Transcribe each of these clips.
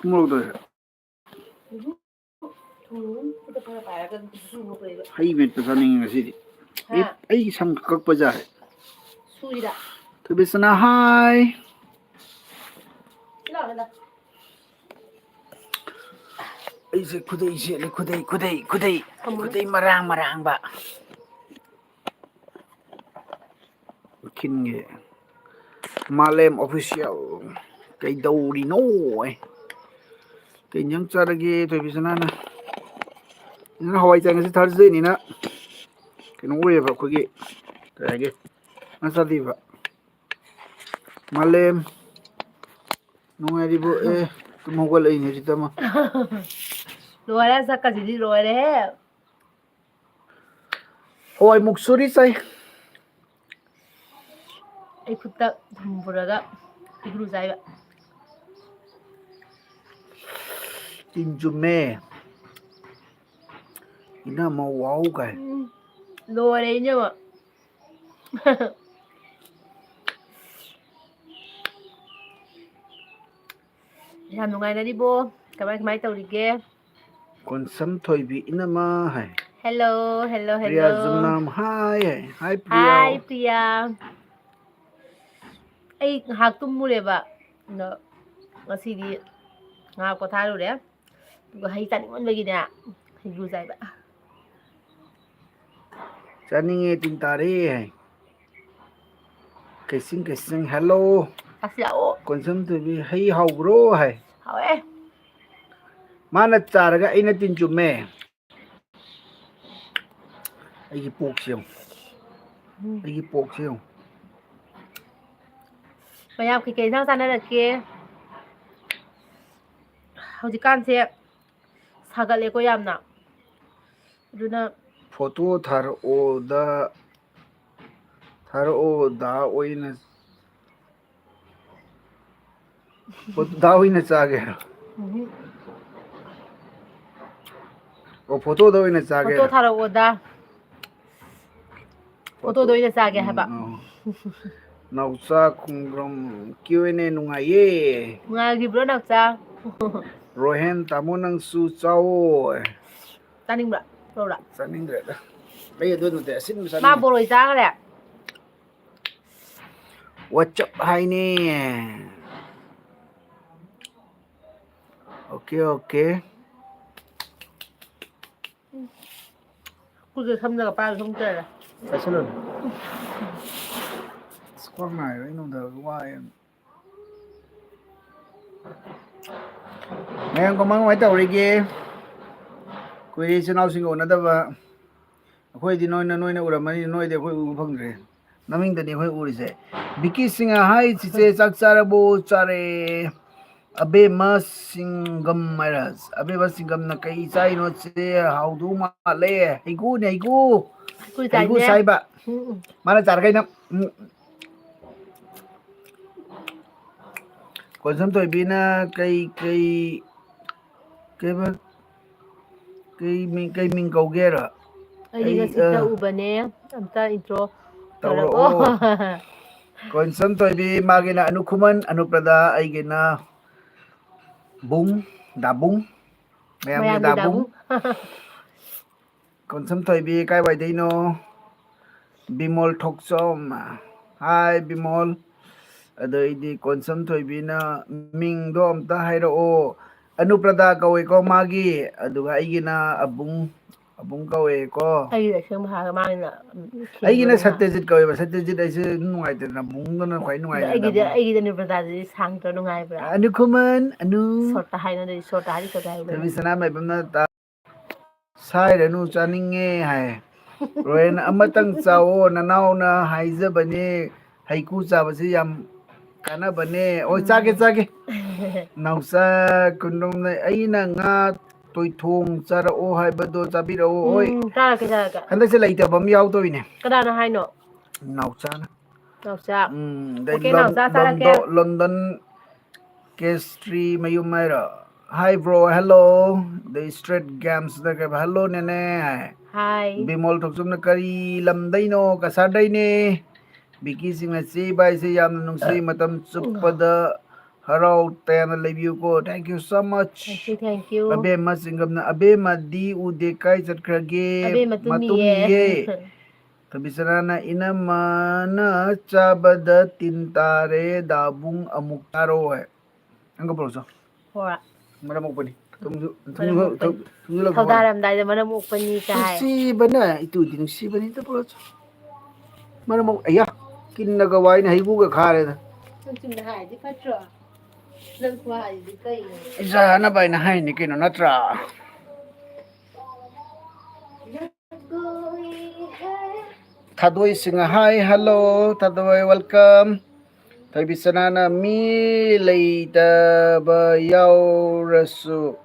ꯊꯨꯝꯃꯧꯗꯣꯏ ꯍꯩ ꯃꯦꯠꯄ ꯆꯥꯅꯤꯡꯉꯤ ꯉꯁꯤꯗꯤ ꯑꯩꯒꯤ ꯁꯝ ꯀꯛꯄ ꯌꯥꯔꯦ ꯊꯣꯏꯕꯤꯁꯅꯥ ꯍꯥꯏ ꯑꯩꯁꯦ ꯈꯨꯗꯩ ꯁꯦꯠꯂꯦ ꯈꯨꯗꯩ ꯃꯔꯥꯡꯕ ꯈꯤꯟꯒꯦ ꯃꯥꯂꯦꯝ ꯑꯣꯐꯤꯁꯤꯌꯦꯜ ꯀꯩꯗꯧꯔꯤꯅꯣ ꯀꯩ ꯏꯟꯖꯥꯡ ꯆꯥꯔꯒꯦ ꯊꯣꯏꯕꯤꯁꯅꯥꯅ ꯍꯋꯥꯏ ꯆꯥꯏ ꯉꯁꯤ ꯊꯥꯔꯁꯗꯦꯅꯤꯅ ꯀꯩꯅꯣ ꯑꯣꯏꯌꯦꯕ ꯑꯩꯈꯣꯏꯒꯤ ꯀꯩ ꯍꯥꯏꯒꯦ ꯆꯥꯗꯦꯕ ꯃꯥꯂꯦꯝ ꯅꯨꯡꯉꯥꯏꯔꯤꯕꯣ ꯇꯨꯝ ꯍꯧꯒꯠꯂꯛꯏꯅꯦ ꯍꯧꯖꯤꯛꯇꯃ ꯂꯣꯏꯔꯦ ꯁꯛꯀꯁꯤꯗꯤ ꯂꯣꯏꯔꯦꯍꯦ ꯍꯋꯥꯏ ꯃꯨꯛꯁꯣꯔꯤ ꯆꯥꯏ ꯑꯩ ꯈꯨꯠꯇ ꯊꯨꯝ ꯄꯨꯔꯒ ꯍꯩꯒ꯭ꯔꯨ ꯆꯥꯏꯕ ꯇꯤꯟ ꯆꯨꯝꯃꯦ ꯏꯅꯝꯃ ꯋꯥꯎ ꯀꯥꯏ ꯂꯣꯏꯔꯦ ꯏꯅꯝꯃ ꯌꯥꯝ ꯅꯨꯡꯉꯥꯏꯅꯔꯤꯕꯣ ꯀꯃꯥꯏ ꯇꯧꯔꯤꯒꯦ ꯀꯣꯟꯁꯝ ꯊꯣꯏꯕꯤ ꯏꯅꯝꯃ hi hello hello Priya hello ꯖꯨꯝꯅꯥꯝ ꯍꯥꯏ ꯍꯥꯏ ꯄ꯭ꯔꯤꯌꯥ ꯍꯥꯏ ꯄ꯭ꯔꯤꯌꯥ ꯑꯩ ꯉꯥꯏꯍꯥꯛ ꯇꯨꯝꯃꯨꯔꯦꯕ ꯑꯗꯣ ꯉꯁꯤꯗꯤ ꯉꯥꯏꯍꯥꯛ ꯄꯣꯊꯥꯔꯨꯔꯦ ꯑꯗꯨꯒ ꯍꯩ ꯆꯥꯅꯤꯡꯃꯟꯕꯒꯤꯅꯦ ꯍꯩꯒ꯭ꯔꯨ ꯆꯥꯏꯕ ꯆꯥꯅꯤꯡꯉꯦ ꯇꯤꯟ ꯇꯥꯔꯦ ꯍꯥꯏ ꯀꯩꯁꯤꯡ ꯍꯦꯜꯂꯣ ꯑꯁ ꯂꯥꯛꯑꯣ ꯀꯣꯟꯁꯝ ꯊꯣꯏꯕꯤ ꯍꯩ ꯍꯥꯎꯕ꯭ꯔꯣ ꯍꯥꯏ ꯍꯥꯎꯋꯦ ꯃꯥꯅ ꯆꯥꯔꯒ ꯑꯩꯅ ꯇꯤꯟ ꯆꯨꯝꯃꯦ ꯑꯩꯒꯤ ꯄꯣꯛꯁꯦ ꯌꯦꯡꯉꯨ ꯃꯌꯥꯝ ꯀꯩꯀꯩ ꯏꯟꯁꯥꯡ ꯆꯥꯅꯔꯛꯀꯦ ꯍꯧꯖꯤꯛꯀꯥꯟꯁꯦ ꯁꯥꯒꯠꯂꯦꯀꯣ ꯌꯥꯝꯅ ꯑꯗꯨꯅ ꯐꯣꯇꯣ ꯊꯥꯔꯛꯑꯣ ꯗꯥ ꯑꯣꯏꯅ ꯗꯥ ꯑꯣꯏꯅ ꯆꯥꯒꯦ ꯍꯥꯏꯔꯣ ꯑꯣ ꯐꯣꯇꯣꯗ ꯑꯣꯏꯅ ꯐꯣꯇꯣ ꯆꯥꯒꯦꯔ ꯊꯥꯔꯛꯑꯣꯗ ꯐꯣꯇꯣꯗ ꯑꯣꯏꯅ ꯆꯥꯒꯦ ꯍꯥꯏꯕ ꯅꯥꯎꯆꯥ ꯈꯣꯡꯕ꯭ꯔꯝ ꯀ꯭ꯌꯨ&A ꯅꯨꯡꯉꯥꯏꯌꯦ ꯅꯨꯡꯉꯥꯏꯒꯤꯕ꯭ꯔꯣ ꯅꯥꯎꯆꯥ ꯔꯣꯍꯦꯟ ꯇꯥꯃꯣ ꯅꯪꯁꯨ ꯆꯥꯎꯋꯣ ꯆꯥꯅꯤꯡꯕ꯭ꯔꯥ ꯂꯧꯔꯥ ꯆꯥꯅꯤꯡꯗ꯭ꯔꯦꯗ ꯑꯩ ꯑꯗꯨ ꯅꯠꯇꯦ ꯑꯁꯤꯟꯕ ꯃꯥ ꯆꯥꯅꯤꯡꯉꯦ ꯕꯣꯔꯣꯏ ꯆꯥꯈ꯭ꯔꯦ ꯋꯥꯆꯞ ꯍꯥꯏꯅꯦ ꯑꯣꯀꯦ ꯈꯨꯠꯁꯦ ꯁꯝꯅꯒ ꯄꯥꯏꯕ ꯈꯪꯗ꯭ꯔꯦꯗ ꯆꯥꯁꯤꯜꯂꯨꯅꯨ ꯈ꯭ꯋꯥꯡ ꯅꯥꯏꯕ ꯑꯩ ꯅꯣꯟꯊꯕꯒꯤ ꯋꯥꯏꯌꯦꯕ ꯃꯌꯥꯝ ꯀꯃꯥꯏ ꯇꯧꯔꯤꯒꯦ ꯀꯨꯏꯔꯦ ꯏꯆꯤꯜ ꯏꯅꯥꯎꯁꯤꯡꯒ ꯎꯅꯗꯕ ꯑꯩꯈꯣꯏꯗꯤ ꯅꯣꯏꯅ ꯎꯔꯝꯃꯅꯤ ꯅꯣꯏꯗꯤ ꯑꯩꯈꯣꯏ ꯎꯕ ꯐꯪꯗ꯭ꯔꯦ ꯅꯃꯤꯡꯗꯅꯤ ꯑꯩꯈꯣꯏ ꯎꯔꯤꯁꯦ ꯕꯤꯀꯤ ꯁꯤꯡ ꯍꯥꯏ ꯆꯤꯆꯦ ꯆꯥꯛ ꯆꯥꯔꯕꯣ ꯆꯥꯔꯦ ꯑꯕꯦꯝꯃ ꯁꯤꯡꯒꯝ ꯍꯥꯏꯔ ꯑꯕꯦꯝꯃ ꯁꯤꯡꯒꯝꯅ ꯀꯩ ꯆꯥꯏꯅꯣ ꯆꯦ ꯍꯥꯎꯗꯧ ꯃꯥꯜꯂꯦ ꯍꯩꯒꯨꯅꯦ ꯍꯩꯒꯨ ꯆꯥꯏꯅꯦ ꯆꯥꯏꯕ ꯎꯝ ꯃꯥꯅ ꯆꯥꯔꯒꯩꯅ ꯀꯣꯟꯁꯝ ꯊꯣꯏꯕꯤꯅ ꯀꯩ ꯃꯤꯡ ꯀꯧꯒꯦꯔ ꯑꯩꯗꯤ ꯉꯁꯤꯇ ꯎꯕꯅꯦ ꯑꯝꯇ ꯏꯟꯇ꯭ꯔꯣ ꯇꯧꯔꯛꯑꯣ ꯇꯧꯔꯛꯑꯣ ꯀꯣꯟꯁꯝ ꯊꯣꯏꯕꯤ ꯃꯥꯒꯤꯅ ꯑꯅꯨꯈꯨꯃꯟ ꯑꯅꯨꯄ꯭ꯔꯗ ꯑꯩꯒꯤꯅ ꯕꯨꯡ ꯗꯥꯕꯨꯡ ꯃꯌꯥꯝꯒꯤ ꯗꯥꯕꯨꯡ ꯀꯣꯟꯁꯝ ꯊꯣꯏꯕꯤ ꯀꯥꯏ ꯋꯥꯏꯗꯩꯅꯣ ꯕꯤꯃꯣꯜ ꯊꯣꯛꯆꯣꯝ ꯍꯥꯏ ꯕꯤꯃꯣꯜ ꯑꯗꯩꯗꯤ ꯀꯣꯟꯁꯝ ꯊꯣꯏꯕꯤꯅ ꯃꯤꯡꯗꯣ ꯑꯝꯇ ꯍꯥꯏꯔꯛꯑꯣ ꯑꯅꯨꯄ꯭ꯔꯗꯥ ꯀꯧꯏꯀꯣ ꯃꯥꯒꯤ ꯑꯗꯨꯒ ꯑꯩꯒꯤꯅ ꯑꯕꯨꯡ ꯀꯧꯋꯦꯀꯣ ꯑꯩꯒꯤ ꯑꯁꯦꯡꯕ ꯍꯥꯏꯔꯒ ꯃꯥꯒꯤꯅ ꯑꯩꯒꯤꯅ ꯈꯤꯟꯕ꯭ꯔꯣ ꯁꯠꯇ꯭ꯌꯖꯤꯠ ꯀꯧꯋꯦꯕ ꯁꯠꯇ꯭ꯌꯖꯤꯠ ꯑꯩꯁꯦ ꯑꯗꯨꯝ ꯅꯨꯡꯉꯥꯏꯇꯦꯗꯅ ꯕꯨꯡꯗꯨꯅ ꯈ꯭ꯋꯥꯏ ꯑꯗ ꯅꯨꯡꯉꯥꯏꯗꯅ ꯑꯩꯒꯤꯗꯤ ꯑꯅꯨꯄ꯭ꯔꯗꯥꯗꯗꯤ ꯁꯥꯡꯗ꯭ꯔ ꯅꯨꯡꯉꯥꯏꯕ꯭ꯔꯥ ꯑꯅꯨꯈꯨꯃꯟ ꯁꯣꯔꯠꯇ ꯍꯥꯏꯅꯗꯤ ꯁꯣꯔꯠꯇ ꯍꯥꯏꯗꯤ ꯁꯣꯔꯠꯇ ꯍꯥꯏ ꯂꯣꯏꯔꯦ ꯊꯣꯏꯕꯤ ꯁꯅꯥꯃꯍꯤꯕꯝꯅ ꯁꯥꯏꯔꯅꯨ ꯆꯥꯅꯤꯡꯉꯦ ꯍꯥꯏ ꯔꯣꯍꯦꯟ ꯑꯃꯇꯪ ꯆꯥꯎꯑꯣ ꯅꯅꯥꯎꯅ ꯍꯥꯏꯖꯕꯅꯦ ꯍꯩꯀꯨ ꯆꯥꯕꯁꯤ ꯌꯥꯝ ꯀꯥꯟꯅꯕꯅꯦ ꯍꯣꯏ ꯆꯥꯒꯦ ꯅꯥꯎꯆꯥ ꯀꯨꯟꯗꯣꯝꯅ ꯑꯩꯅ ꯉꯥ ꯇꯣꯏꯊꯣꯡ ꯆꯥꯔꯛꯑꯣ ꯍꯥꯏꯕꯗꯣ ꯆꯥꯕꯤꯔꯛꯑꯣ ꯍꯣꯏ ꯆꯥꯔꯛꯀꯦ ꯍꯟꯗꯛꯁꯦ ꯂꯩꯇꯕ ꯑꯃ ꯌꯥꯎꯗꯧꯔꯤꯅꯦ ꯀꯅꯥꯅ ꯍꯥꯏꯅꯣ ꯅꯥꯎꯆꯥꯅ ꯅꯥꯎꯆꯥ ꯑꯗꯩ ꯑꯣꯀꯦ ꯅꯥꯎꯆꯥ ꯆꯥꯔꯛꯀꯦ ꯂꯟꯗꯟ ꯀꯦꯁꯇ꯭ꯔꯤ ꯃꯌꯨꯝ ꯍꯥꯏꯔꯣ ꯍꯥꯏ ꯕ꯭ꯔꯣ ꯍꯦꯜꯂꯣ ꯗ ꯏꯁꯇ꯭ꯔꯦꯠ ꯒꯦꯝꯁꯗ ꯍꯦꯜꯂꯣ ꯅꯦꯅꯦ ꯍꯥꯏ ꯕꯤꯃꯣꯜ ꯊꯣꯛꯆꯨꯝꯅ ꯀꯔꯤ ꯂꯝꯗꯩꯅꯣ ꯀꯁꯥꯔꯗꯩꯅꯦ ꯕꯤꯀꯤ ꯁꯤꯡꯅ ꯆꯦ ꯏꯕꯥꯏꯁꯦ ꯌꯥꯝꯅ ꯅꯨꯡꯁꯤ ꯃꯇꯝ ꯆꯨꯞꯄꯗ Harau tayana lebiuko. Thank you so much. thank you Abema singamna abema di ude kai chatkrage abe matumiye matumiye. Tabisanana inamana chabada tintare dabung amuk taro hai. Angka prosa. hora Mana mau pani? thaudaramdai mana mukpani kai Si bana itu din si bani ta prosa. Mana mau ayah kinnaga wai na hibu ga khare da. chunna hai di patra lang kwa hai di kai Isa na bai na hai ni kino natra. Thadoi singa hi hello thadoi welcome. Tabisanana mi leita ba yaw rasu.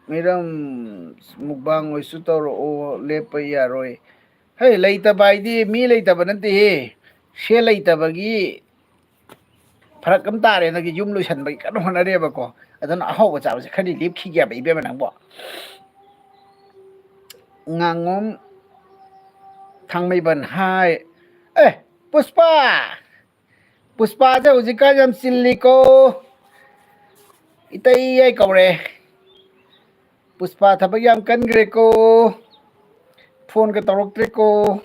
Miram mukbang oisu toro o lepa yaroi. Hey leita bai di mi leita ba nanti he. She leita bagi farak kam tare na gi yum lu shan bai kan hona re ba ko. Adan aho ba cha ba khani lip khi ya bai be ba nang bo. Ngangom thang mai ban hai. Puspa cha hujika jam silli ko. Itai ai kaure. Puspa thabak yam kan gre ko. Phone ka torok tre ko.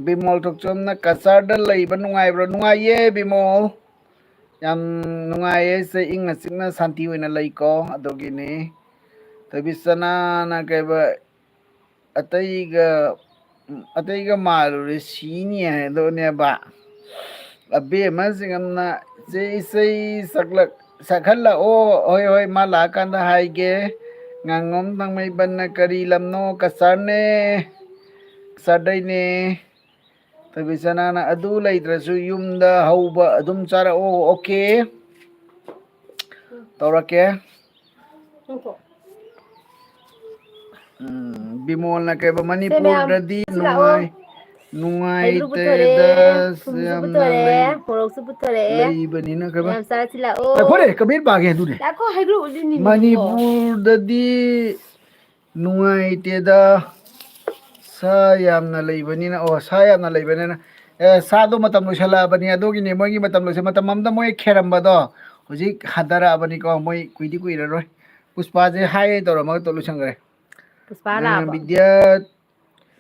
Bimol thok chom na kasar da lai ba nungai bro nungai ye bimol. Yam nungai ye se ing na sing na santi oi na lai ko adogi ni. Tabisana na kai ba atai ga malu re sini hai do ne ba. Abe ma singam na je sei saklak sakhalla o hoi mala kan da hai ge ngangom thang mai ban na kari lam no kasar ne sadai ne tabisana na adu laitrasu yumda hauba adum chara o okay taurake bimol na kay ba Manipur dadi nungai te das yam na lay bani na kay ba kore kabir bage du de Manipur dadi nungai te da sa yam na lay bani na o sa yam na lay bani na sa do matam lo shala bani adogi ne mogi matam lo se matam amda moy kheram ba do hujik hadara bani ko moy kuidi kuira roi puspa je hai to ma to lu sangare puspa la Vidya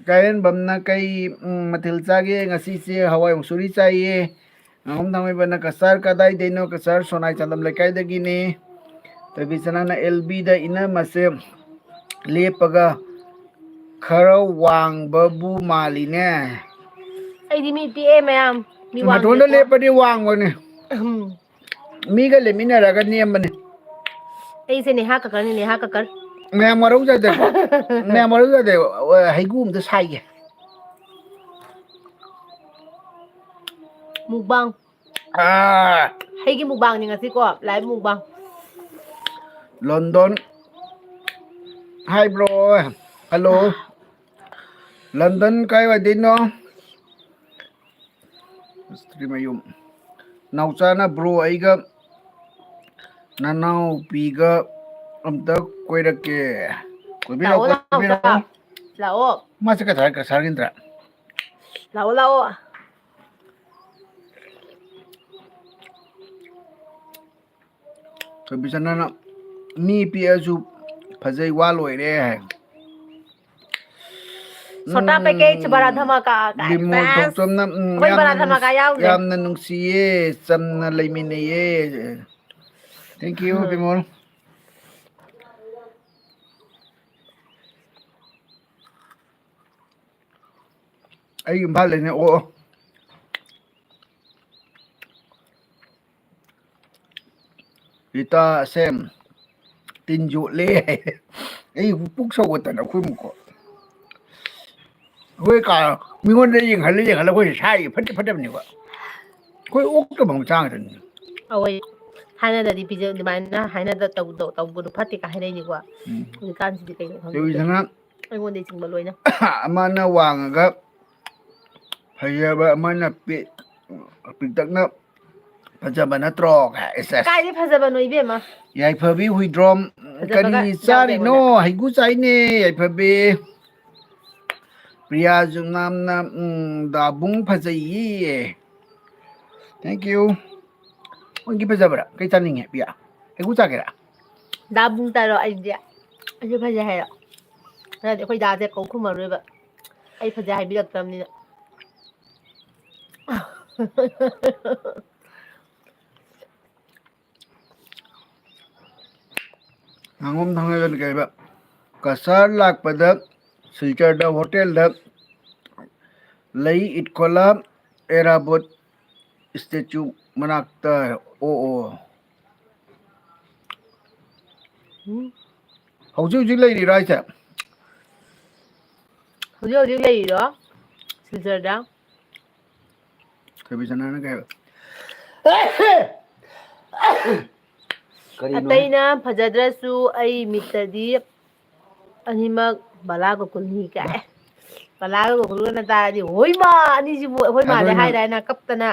kayan bamna kay matil chage ngasi se hawai musuri chaiye ngom thamai bana kasar kadai deno kasar sonai chandam lekai dagi ne tabisana na LB da ina mase lepaga khara wang babu mali ne ai di mi pa mayam mi wang matonda lepadi wang ne mi ga lemina raga nem bane ai se ne ha ka kar ne ha ka kar मैं मरू जाते हाइगूम तो साइए mukbang haigi mukbang ni ngasi ko live mukbang London hi bro hello London kai wa din no stream ayum nauchana bro aiga nanau piga amta koirake koibiro lao masa ka sargintra lao to bisana na mi piazu phajai wa loire hai छोटा package बड़ा धमाका Bimol thokchom na कोई बड़ा धमाका याव yamna nungsiye chamna leimine thank you Bimol ai Impal ne o ita sem tinju le ai puk so ta na khu mu ko hoi ka mi ngon de yin hal hoi sai phat ni ko hoi ok to bang chang den awai hana da di pije di mana hana da tau bu phati ka hana ni kwa ni kan si kai no yo jana ai ngon de ching ba loi na amana wang ga phaya ba amana pe tak na phaja na trok ha ss kai di phaja ba noi be ma yai phabi hui drom kani chari no hai gu chai ne yai phabi priya jungnam na da bung phajai thank you ꯃꯣꯏꯒꯤ ꯐꯖꯕ꯭ꯔꯥ ꯀꯩ ꯆꯥꯅꯤꯡꯉꯦ ꯄꯤꯌꯥ ꯍꯩꯒꯨ ꯆꯥꯒꯦꯔꯥ ꯗꯥꯕꯨꯡ ꯇꯥꯔꯣ ꯑꯩꯗꯤ ꯑꯩꯁꯨ ꯐꯖꯩ ꯍꯥꯏꯔꯣ ꯑꯗꯨꯗꯤ ꯑꯩꯈꯣꯏ ꯗꯥꯁꯦ ꯀꯧ ꯈꯨꯝꯃꯔꯣꯏꯕ ꯑꯩ ꯐꯖꯩ ꯍꯥꯏꯕꯤꯔꯛꯇ꯭ꯔꯕꯅꯤꯅ ꯉꯥꯉꯣꯝ ꯊꯥꯡꯃꯩꯕꯟ ꯀꯩꯕ ꯀꯁꯥꯔ ꯂꯥꯛꯄꯗ ꯁꯤꯜꯆꯔꯗ ꯍꯣꯇꯦꯜꯗ ꯂꯩ ꯏꯠꯈꯣꯂꯥ ꯑꯦꯔꯥꯕꯣꯠ ꯏꯁꯇꯦꯆꯨ ꯃꯅꯥꯛꯇ ꯑꯣ ꯎꯝ ꯍꯧꯖꯤꯛ ꯍꯧꯖꯤꯛ ꯂꯩꯔꯤꯔꯥ ꯍꯥꯏꯁꯦ ꯍꯧꯖꯤꯛ ꯍꯧꯖꯤꯛ ꯂꯩꯔꯤꯔꯣ ꯁꯤꯜꯆꯔꯗ ꯊꯣꯏꯕꯤꯁꯅꯥꯅ ꯀꯩ ꯀꯔꯤꯅꯣꯍꯦ ꯑꯇꯩꯅ ꯐꯖꯗ꯭ꯔꯁꯨ ꯑꯩ ꯃꯤꯠꯇꯗꯤ ꯑꯅꯤꯃꯛ ꯕꯂꯥ ꯒꯣꯀꯨꯜꯅꯤ ꯀꯥꯏ ꯕꯂꯥꯒ ꯒꯣꯀꯨꯜꯒꯅ ꯇꯥꯔꯗꯤ ꯍꯣꯏꯃꯥ ꯑꯅꯤꯁꯤꯕꯨ ꯑꯩꯈꯣꯏ ꯃꯥꯗꯤ ꯍꯥꯏꯗꯥꯏꯅ ꯀꯞꯇꯅ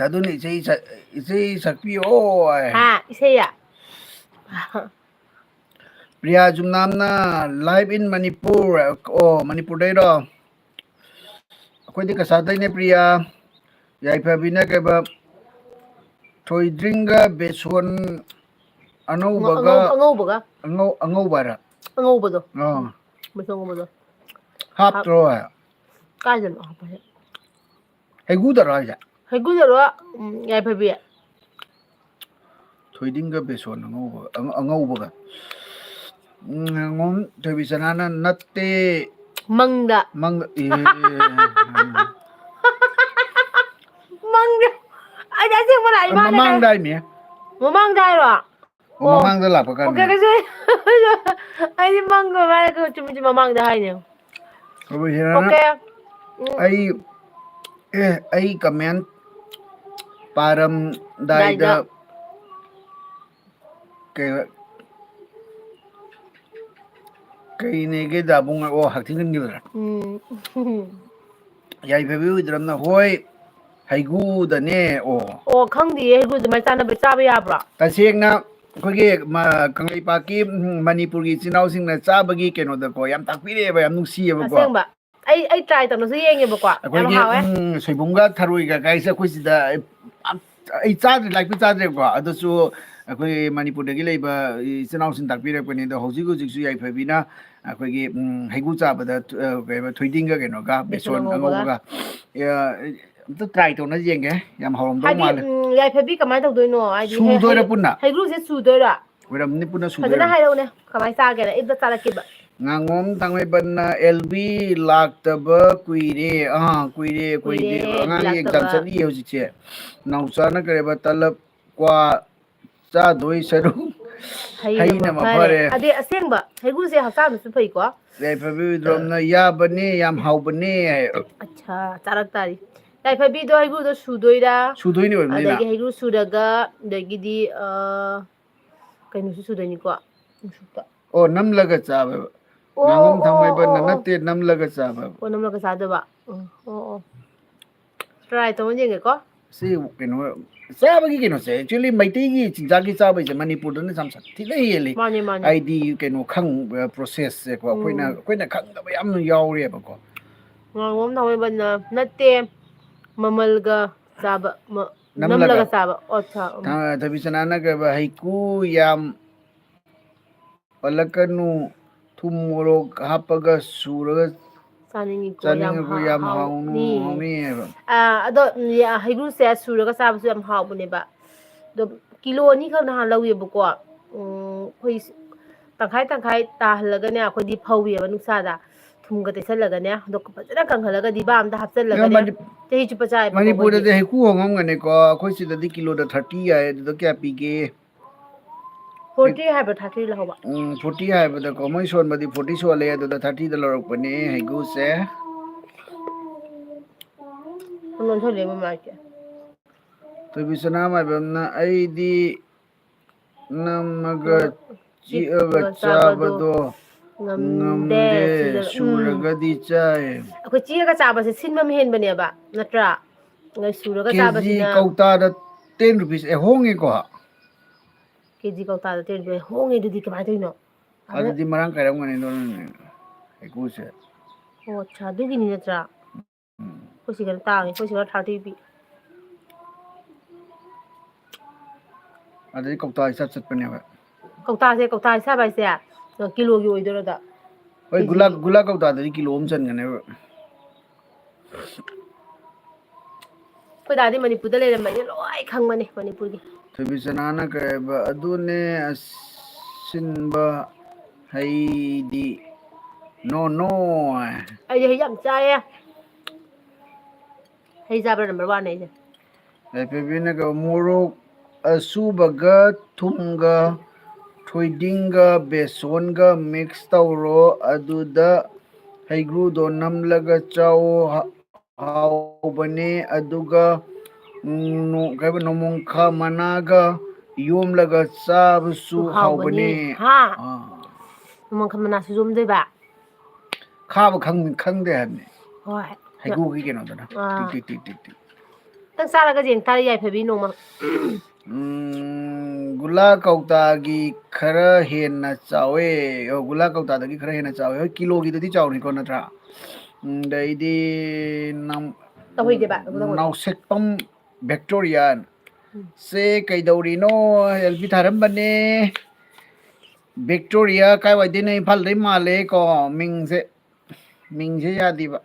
ꯑꯗꯨꯅ ꯏꯁꯩ ꯁꯛꯄꯤꯌꯣ ꯍꯥꯏ ꯍꯥ ꯏꯁꯩꯌꯥ ꯄ꯭ꯔꯤꯌꯥ ꯖꯨꯝꯅꯥꯝꯅ ꯂꯥꯏꯚ ꯏꯟ ꯃꯅꯤꯄꯨꯔ ꯑꯣ ꯃꯅꯤꯄꯨꯔꯗꯩꯔꯣ ꯑꯩꯈꯣꯏꯗꯤ ꯀꯁꯥꯔꯗꯩꯅꯦ ꯄ꯭ꯔꯤꯌꯥ ꯌꯥꯏꯐꯕꯤꯅ ꯀꯩꯕ ꯊꯣꯏꯗ꯭ꯔꯤꯡꯒ ꯕꯦꯁꯣꯟ ꯑꯅꯧꯕꯒ ꯑꯉꯧꯕꯒ ꯑꯉꯧꯕ ꯍꯥꯏꯔ ꯑꯉꯧꯕꯗꯣ ꯃꯆꯨ ꯑꯉꯧꯕꯗꯣ ꯍꯥꯞꯇ꯭ꯔꯣ ꯀꯥꯏꯗꯅꯣ ꯍꯥꯞꯄꯁꯦ ꯍꯩꯒꯨꯗꯔꯣ ꯍꯥꯏꯁꯦ ꯍꯩꯒꯨꯗꯔꯣ ꯌꯥꯏꯐꯕꯤ ꯊꯣꯏꯗꯤꯡꯒ ꯕꯦꯁꯣꯟ ꯑꯉꯧꯕꯒ ꯉꯣꯝ ꯊꯣꯏꯕꯤꯁꯅꯥꯅ ꯅꯠꯇꯦ ꯃꯪꯗ ꯃꯪꯗ ꯃꯪꯗ ꯑꯩꯗꯤ ꯑꯁꯦꯡꯕ ꯂꯥꯛꯏ ꯃꯥꯜꯂꯦꯅꯦ ꯃꯃꯥꯡꯗ ꯍꯥꯏꯃꯤ ꯃꯃꯥꯡꯗ ꯍꯥꯏꯔꯣ ꯑꯣ ꯃꯃꯥꯡꯗ ꯂꯥꯛꯄ ꯑꯣꯀꯦ ꯀꯥꯟꯗꯅꯦ ꯑꯩꯗꯤ ꯃꯪꯒ ꯍꯥꯏꯔꯒ ꯆꯨꯝ ꯃꯃꯥꯡꯗ ꯍꯥꯏꯅꯦ ꯊꯣꯏꯕꯤꯁꯅꯥꯅ ꯑꯣꯀꯦ ꯑꯩ ꯀꯃꯦꯟ ꯄꯥꯔꯝꯗꯥꯏꯗ ꯗꯥꯏꯗ ꯀꯩꯅꯦꯒꯦ ꯗꯥꯕꯨꯡ ꯑꯣ ꯍꯛꯊꯦꯡꯅꯟꯈꯤꯕꯗ꯭ꯔꯥ ꯎꯝ ꯌꯥꯏꯐꯕꯤ ꯑꯣꯏꯗ꯭ꯔꯝꯅ ꯍꯣꯏ ꯍꯩꯒꯨꯗꯅꯦ ꯑꯣ ꯑꯣ ꯈꯪꯗꯦꯌꯦ ꯍꯩꯒꯨ ꯑꯗꯨꯃꯥꯏꯅ ꯆꯥꯕ ꯌꯥꯕ꯭ꯔꯣ ꯇꯁꯦꯡꯅ ꯑꯩꯈꯣꯏꯒꯤ ꯀꯪꯂꯩꯄꯥꯛꯀꯤ ꯃꯅꯤꯄꯨꯔꯒꯤ ꯏꯆꯤꯜ ꯏꯅꯥꯎꯁꯤꯡꯅ ꯆꯥꯕꯒꯤ ꯀꯩꯅꯣꯗꯀꯣ ꯌꯥꯝ ꯇꯥꯛꯄꯤꯔꯛꯑꯦꯕ ꯌꯥꯝ ꯅꯨꯡꯁꯤꯌꯦꯕꯀꯣ ꯑꯁꯦꯡꯕ ꯑꯩ ꯇ꯭ꯔꯥꯏ ꯇꯧꯅꯁꯨ ꯌꯦꯡꯉꯦꯕꯀꯣ ꯌꯥꯝ ꯑꯩꯈꯣꯏꯒꯤ ꯍꯥꯎꯋꯦ ꯁꯣꯏꯕꯨꯝꯒ ꯊꯔꯣꯏꯒ ꯀꯥꯏꯁꯦ ꯑꯩꯈꯣꯏ ꯁꯤꯗ ꯑꯩ ꯆꯥꯗ꯭ꯔꯦ ꯂꯥꯏꯔꯤꯛꯄꯨ ꯆꯥꯗ꯭ꯔꯦꯕꯀꯣ ꯑꯗꯨꯁꯨ ꯑꯩꯈꯣꯏ ꯃꯅꯤꯄꯨꯔꯗꯒꯤ ꯂꯩꯕ ꯏꯆꯤꯜ ꯏꯅꯥꯎꯁꯤꯡ ꯇꯥꯛꯄꯤꯔꯛꯄꯅꯤ ꯑꯗꯣ ꯍꯧꯖꯤꯛ ꯍꯧꯖꯤꯛꯁꯨ ꯌꯥꯏꯐꯕꯤꯅ ꯑꯩꯈꯣꯏꯒꯤ ꯍꯩꯒꯨ ꯆꯥꯕꯗ ꯀꯩ ꯊꯣꯏꯗꯤꯡꯒ ꯀꯩꯅꯣꯒ ꯕꯦꯁꯣꯟ ꯑꯉꯧꯕꯒ ꯑꯝꯇ ꯇ꯭ꯔꯥꯏ ꯇꯧꯅ ꯌꯦꯡꯒꯦ ꯌꯥꯝ ꯍꯧꯔꯝꯗꯧ ꯍꯥꯏꯗꯤ ꯃꯥꯜꯂꯦ ꯌꯥꯏꯐꯕꯤ ꯀꯃꯥꯏꯅ ꯇꯧꯗꯣꯏꯅꯣ ꯍꯥꯏꯗꯤ ꯁꯨꯗꯣꯏꯔ ꯄꯨꯟꯅ ꯍꯩꯒ꯭ꯔꯨꯁꯦ ꯁꯨꯗꯣꯏꯔꯥ ꯑꯣꯏꯔꯝꯅꯤ ꯄꯨꯟꯅ ꯐꯖꯅ ꯁꯨꯗꯣꯏꯔꯝꯅꯤ ꯍꯥꯏꯔꯛꯎꯅꯦ ꯀꯃꯥꯏꯅ ꯆꯥꯒꯦꯅ ꯑꯩ ꯑꯝꯇ ꯆꯥꯔꯛꯀꯦꯕ ꯉꯥꯉꯣꯝ ꯊꯥꯡꯃꯩꯕꯟꯅ ꯑꯦꯜꯕꯤ ꯂꯥꯛꯇꯕ ꯀꯨꯏꯔꯦ ꯀꯨꯏꯔꯦ ꯀꯨꯏꯔꯦ ꯑꯩꯈꯣꯏꯗꯤ ꯑꯦꯜꯕꯤ ꯑꯉꯥꯡꯒꯤ ꯑꯦꯛꯖꯥꯝ ꯂꯥꯛꯇꯕ ꯆꯠꯂꯤꯌꯦ ꯍꯧꯖꯤꯛꯁꯦ ꯅꯥꯎꯆꯥꯅ ꯀꯔꯤꯕ ꯇꯂꯞ ꯀ꯭ꯋꯥ ꯆꯥꯗꯣꯏ ꯁꯔꯨꯛ ꯍꯩꯅ ꯍꯩꯅ ꯃꯐꯔꯦ ꯃꯐꯔꯦ ꯑꯗꯩ ꯑꯁꯦꯡꯕ ꯍꯩꯒ꯭ꯔꯨꯁꯦ ꯍꯛꯆꯥꯡꯗꯁꯨ ꯐꯩꯀꯣ ꯌꯥꯏꯐꯕꯤ ꯋꯤꯗ꯭ꯔꯣꯝꯅ ꯌꯥꯕꯅꯦ ꯌꯥꯝ ꯍꯥꯎꯕꯅꯦ ꯍꯥꯏ ꯑꯠꯆꯥ ꯆꯥꯔꯛ ꯇꯥꯔꯤ ꯌꯥꯏꯐꯕꯤꯗꯣ ꯍꯩꯒ꯭ꯔꯨꯗꯣ ꯁꯨꯗꯣꯏꯔꯥ ꯁꯨꯗꯣꯏꯅꯤ ꯑꯣꯏꯔꯝꯅꯤꯅ ꯑꯗꯒꯤ ꯍꯩꯒ꯭ꯔꯨ ꯁꯨꯔꯒ ꯑꯗꯒꯤꯗꯤ ꯀꯩꯅꯣꯁꯨ ꯁꯨꯗꯣꯏꯅꯤꯀꯣ ꯅꯨꯡꯁꯨꯛꯇ ꯑꯣ ꯅꯝꯂꯒ ꯆꯥꯕ ꯑꯣ ꯉꯥꯉꯣꯝ ꯑꯣ ꯊꯥꯡꯃꯩꯕꯟꯅ ꯑꯣ ꯑꯣ ꯅꯠꯇꯦ ꯅꯝꯂꯒ ꯆꯥꯕ ꯑꯣ ꯅꯝꯂꯒ ꯆꯥꯗꯣꯏꯕ ꯑꯣ ꯑꯣ ꯇ꯭ꯔꯥꯏ ꯇꯧꯔ ꯌꯦꯡꯒꯦꯀꯣ ꯁꯤ ꯀꯩꯅꯣ ꯆꯥꯕꯒꯤ ꯀꯩꯅꯣꯁꯦ ꯑꯦꯛꯆꯨꯋꯦꯜꯂꯤ ꯃꯩꯇꯩꯒꯤ ꯆꯤꯟꯖꯥꯛꯀꯤ ꯆꯥꯕꯩꯁꯦ ꯃꯅꯤꯄꯨꯔꯗꯅ ꯌꯥꯝ ꯊꯤꯅ ꯍꯦꯜꯂꯤ ꯃꯥꯅꯦ ꯃꯥꯅꯦ ꯍꯥꯏꯗꯤ ꯀꯩꯅꯣ ꯄ꯭ꯔꯣꯁꯦꯁꯁꯦꯀꯣ ꯎꯝ ꯑꯩꯈꯣꯏꯅ ꯈꯪꯗꯕ ꯌꯥꯝꯅ ꯌꯥꯎꯔꯦꯕꯀꯣ ꯉꯥꯉꯣꯝ ꯊꯥꯡꯃꯩꯕꯟꯅ ꯅꯠꯇꯦ ꯃꯃꯜꯒ ꯆꯥꯕ ꯅꯝꯂꯒ ꯆꯥꯕ ꯑꯣ ꯊꯕꯤꯁꯅꯥꯅ ꯀꯩꯕ ꯍꯩꯀꯨ ꯌꯥꯝ ꯄꯜꯂꯛꯀꯅꯨ ꯊꯨꯝ ꯃꯣꯔꯣꯛ ꯍꯥꯞꯄꯒ ꯁꯨꯔꯒ ꯆꯥꯅꯤꯡꯉꯤꯀꯣ ꯌꯥꯝ ꯆꯥꯅꯤꯡꯉꯛꯄ ꯌꯥꯝ ꯍꯥꯎꯅꯤ ꯍꯥꯎꯅꯤꯕ ꯑꯗꯣ ꯍꯩꯒ꯭ꯔꯨꯁꯦ ꯁꯨꯔꯒ ꯆꯥꯕꯁꯨ ꯌꯥꯝ ꯍꯥꯎꯕꯅꯦꯕ ꯑꯗꯣ ꯀꯤꯂꯣ ꯑꯅꯤꯈꯛ ꯅꯍꯥꯟ ꯂꯧꯋꯦꯕꯀꯣ ꯑꯩꯈꯣꯏ ꯇꯪꯈꯥꯏ ꯇꯪꯈꯥꯏ ꯇꯥꯍꯜꯂꯒꯅꯦ ꯑꯩꯈꯣꯏꯗꯤ ꯐꯧꯏꯑꯕ ꯅꯨꯡꯁꯥꯗ ꯊꯨꯝꯒ ꯇꯩꯁꯜꯂꯒꯅꯦ ꯑꯗꯣ ꯐꯖꯅ ꯀꯪꯍꯜꯂꯒꯗꯤ ꯕꯥ ꯑꯝꯗ ꯍꯥꯞꯆꯤꯜꯂꯒꯅꯦ ꯆꯍꯤ ꯆꯨꯞꯄ ꯆꯥꯏꯑꯕꯀꯣ ꯑꯩꯈꯣꯏꯗꯤ ꯃꯅꯤꯄꯨꯔꯗꯗꯤ ꯍꯩꯀꯨ ꯍꯣꯡꯉꯝꯒꯅꯤꯀꯣ ꯑꯩꯈꯣꯏ ꯁꯤꯗꯗꯤ ꯀꯤꯂꯣꯗ 30 ꯌꯥꯏ ꯑꯗꯨꯗ ꯀꯌꯥ ꯄꯤꯒꯦ 40 ꯍꯥꯏꯕ꯭ꯔꯥ 30 ꯂꯧꯍꯧꯕ 40 ꯍꯥꯏꯕꯗꯀꯣ ꯃꯣꯏ ꯁꯣꯟꯕꯗꯤ 40 ꯁꯣꯜꯂꯦ ꯑꯗꯨꯗ 30ꯗ ꯂꯧꯔꯛꯄꯅꯦ ꯍꯩꯒꯨꯁꯦ ꯊꯣꯏꯕꯤꯁꯅꯥ ꯃꯥꯏꯕꯝꯅ ꯑꯩꯗꯤ ꯅꯝꯃꯒ ꯆꯤꯛꯑꯒ ꯆꯥꯕꯗꯣ ꯉꯝꯗꯦ ꯁꯨꯔꯒꯗꯤ ꯆꯥꯏ ꯑꯩꯈꯣꯏ ꯆꯦꯛꯑꯒ ꯆꯥꯕꯁꯦ ꯁꯤꯟꯕ ꯑꯃ ꯍꯦꯟꯕꯅꯦꯕ ꯅꯠꯇ꯭ꯔꯥ ꯁꯨꯔꯒ ꯀꯦꯖꯤ ꯆꯥꯕꯁꯤꯅ ꯀꯧꯇꯥꯗ 10 ꯔꯨꯄꯤꯁ ꯍꯣꯡꯉꯦꯀꯣ ꯀꯦꯖꯤ ꯀꯧꯇꯥꯗ 10 ꯔꯨꯄꯤꯁ ꯍꯣꯡꯉꯦ ꯑꯗꯨꯗꯤ ꯀꯃꯥꯏꯅ ꯇꯧꯔꯤꯅꯣ ꯑꯗꯨꯗꯤ ꯃꯔꯥꯡ ꯀꯥꯏꯔꯝꯒꯅꯤ ꯑꯗꯨꯅꯅꯦ ꯍꯩꯀꯨꯁꯦ ꯑꯣ ꯑꯠꯆꯥ ꯑꯗꯨꯒꯤꯅꯤ ꯅꯠꯇ꯭ꯔꯥ ꯑꯩꯈꯣꯏ ꯁꯤ ꯈꯔ ꯇꯥꯡꯉꯦ ꯑꯩꯈꯣꯏ ꯁꯤ ꯈꯔ 30 ꯄꯤ ꯑꯗꯩ ꯀꯧꯇꯥ ꯆꯠ ꯆꯠꯄꯅꯦꯕ ꯀꯧꯇꯥꯁꯦ ꯁꯥꯕ ꯍꯥꯏꯁꯦ ꯀꯤꯂꯣꯒꯤ ꯑꯣꯏꯗꯣꯏꯔꯣꯗ ꯍꯣꯏ ꯒꯨꯂꯥ ꯀꯧꯇꯥꯗꯗꯤ ꯀꯤꯂꯣ ꯑꯃ ꯆꯟꯒꯅꯦꯕ ꯑꯩꯈꯣꯏ ꯗꯥꯗꯤ ꯃꯅꯤꯄꯨꯔꯗ ꯂꯩꯔꯝꯕꯅꯤ ꯂꯣꯏ ꯈꯪꯕꯅꯤ ꯃꯅꯤꯄꯨꯔꯒꯤ ꯊꯣꯏꯕꯤꯆꯅꯥꯅ ꯀꯩ ꯍꯥꯏꯕ ꯑꯗꯨꯅꯦ ꯑꯁꯤꯟꯕ ꯍꯩꯗꯤ ꯅꯣ ꯑꯩꯗꯤ ꯍꯩ ꯌꯥꯝ ꯆꯥꯏꯌꯦ ꯍꯩ ꯆꯥꯕꯗ ꯅꯝꯕꯔ 1 ꯑꯩꯁꯦ ꯌꯥꯏꯐꯕꯤꯅꯒ ꯃꯣꯔꯣꯛ ꯑꯁꯨꯕꯒ ꯊꯨꯝꯒ ꯊꯣꯏꯗꯤꯡꯒ ꯕꯦꯁꯣꯟꯒ ꯃꯤꯛꯁ ꯇꯧꯔꯣ ꯑꯗꯨꯗ ꯍꯩꯒ꯭ꯔꯨꯗꯣ ꯅꯝꯂꯒ ꯆꯥꯎ ꯍꯥꯎꯕꯅꯦ ꯑꯗꯨꯒ ꯅꯣꯡꯃꯣꯡꯈꯥ ꯃꯅꯥꯒ ꯌꯣꯝꯂꯒ ꯆꯥꯕꯁꯨ ꯍꯥꯎꯕꯅꯦ ꯅꯣꯡꯃꯪꯈꯥ ꯃꯅꯥꯁꯨ ꯌꯣꯝꯗꯣꯏꯕ ꯈꯥꯕ ꯈꯪꯗꯦ ꯍꯥꯏꯕꯅꯤ ꯍꯣꯏ ꯍꯩꯒꯨꯒꯤ ꯀꯩꯅꯣꯗꯨꯅ ꯇꯤꯛ ꯇꯤꯛ ꯇꯤꯛ ꯇꯤꯛ ꯇꯤꯛ ꯅꯪ ꯆꯥꯔꯒ ꯌꯦꯡ ꯇꯥꯔꯦ ꯌꯥꯏꯐꯕꯤ ꯅꯣꯡꯃ ꯒꯨꯂꯥ ꯀꯧꯇꯥꯒꯤ ꯈꯔ ꯍꯦꯟꯅ ꯆꯥꯎꯋꯦ ꯒꯨꯂꯥ ꯀꯧꯇꯥꯗꯒꯤ ꯈꯔ ꯍꯦꯟꯅ ꯆꯥꯎꯋꯦ ꯍꯣꯏ ꯀꯤꯂꯣꯒꯤꯗꯗꯤ ꯆꯥꯎꯅꯤꯀꯣ ꯅꯠꯇ꯭ꯔꯥ ꯑꯗꯩꯗꯤ ꯇꯧꯍꯩꯗꯦꯕ ꯅꯥꯎꯁꯦꯛꯄꯝ ꯚꯦꯛꯇꯣꯔꯤꯌꯥ ꯁꯦ ꯀꯩꯗꯧꯔꯤꯅꯣ ꯑꯦꯜꯕꯤ ꯊꯥꯔꯝꯕꯅꯦ ꯚꯤꯛꯇꯣꯔꯤꯌꯥ ꯀꯥꯏꯋꯥꯏꯗꯩꯅꯣ ꯏꯝꯐꯥꯜꯗꯩ ꯃꯥꯜꯂꯦ ꯀꯣ ꯃꯤꯡꯁꯦ ꯌꯥꯗꯦꯕ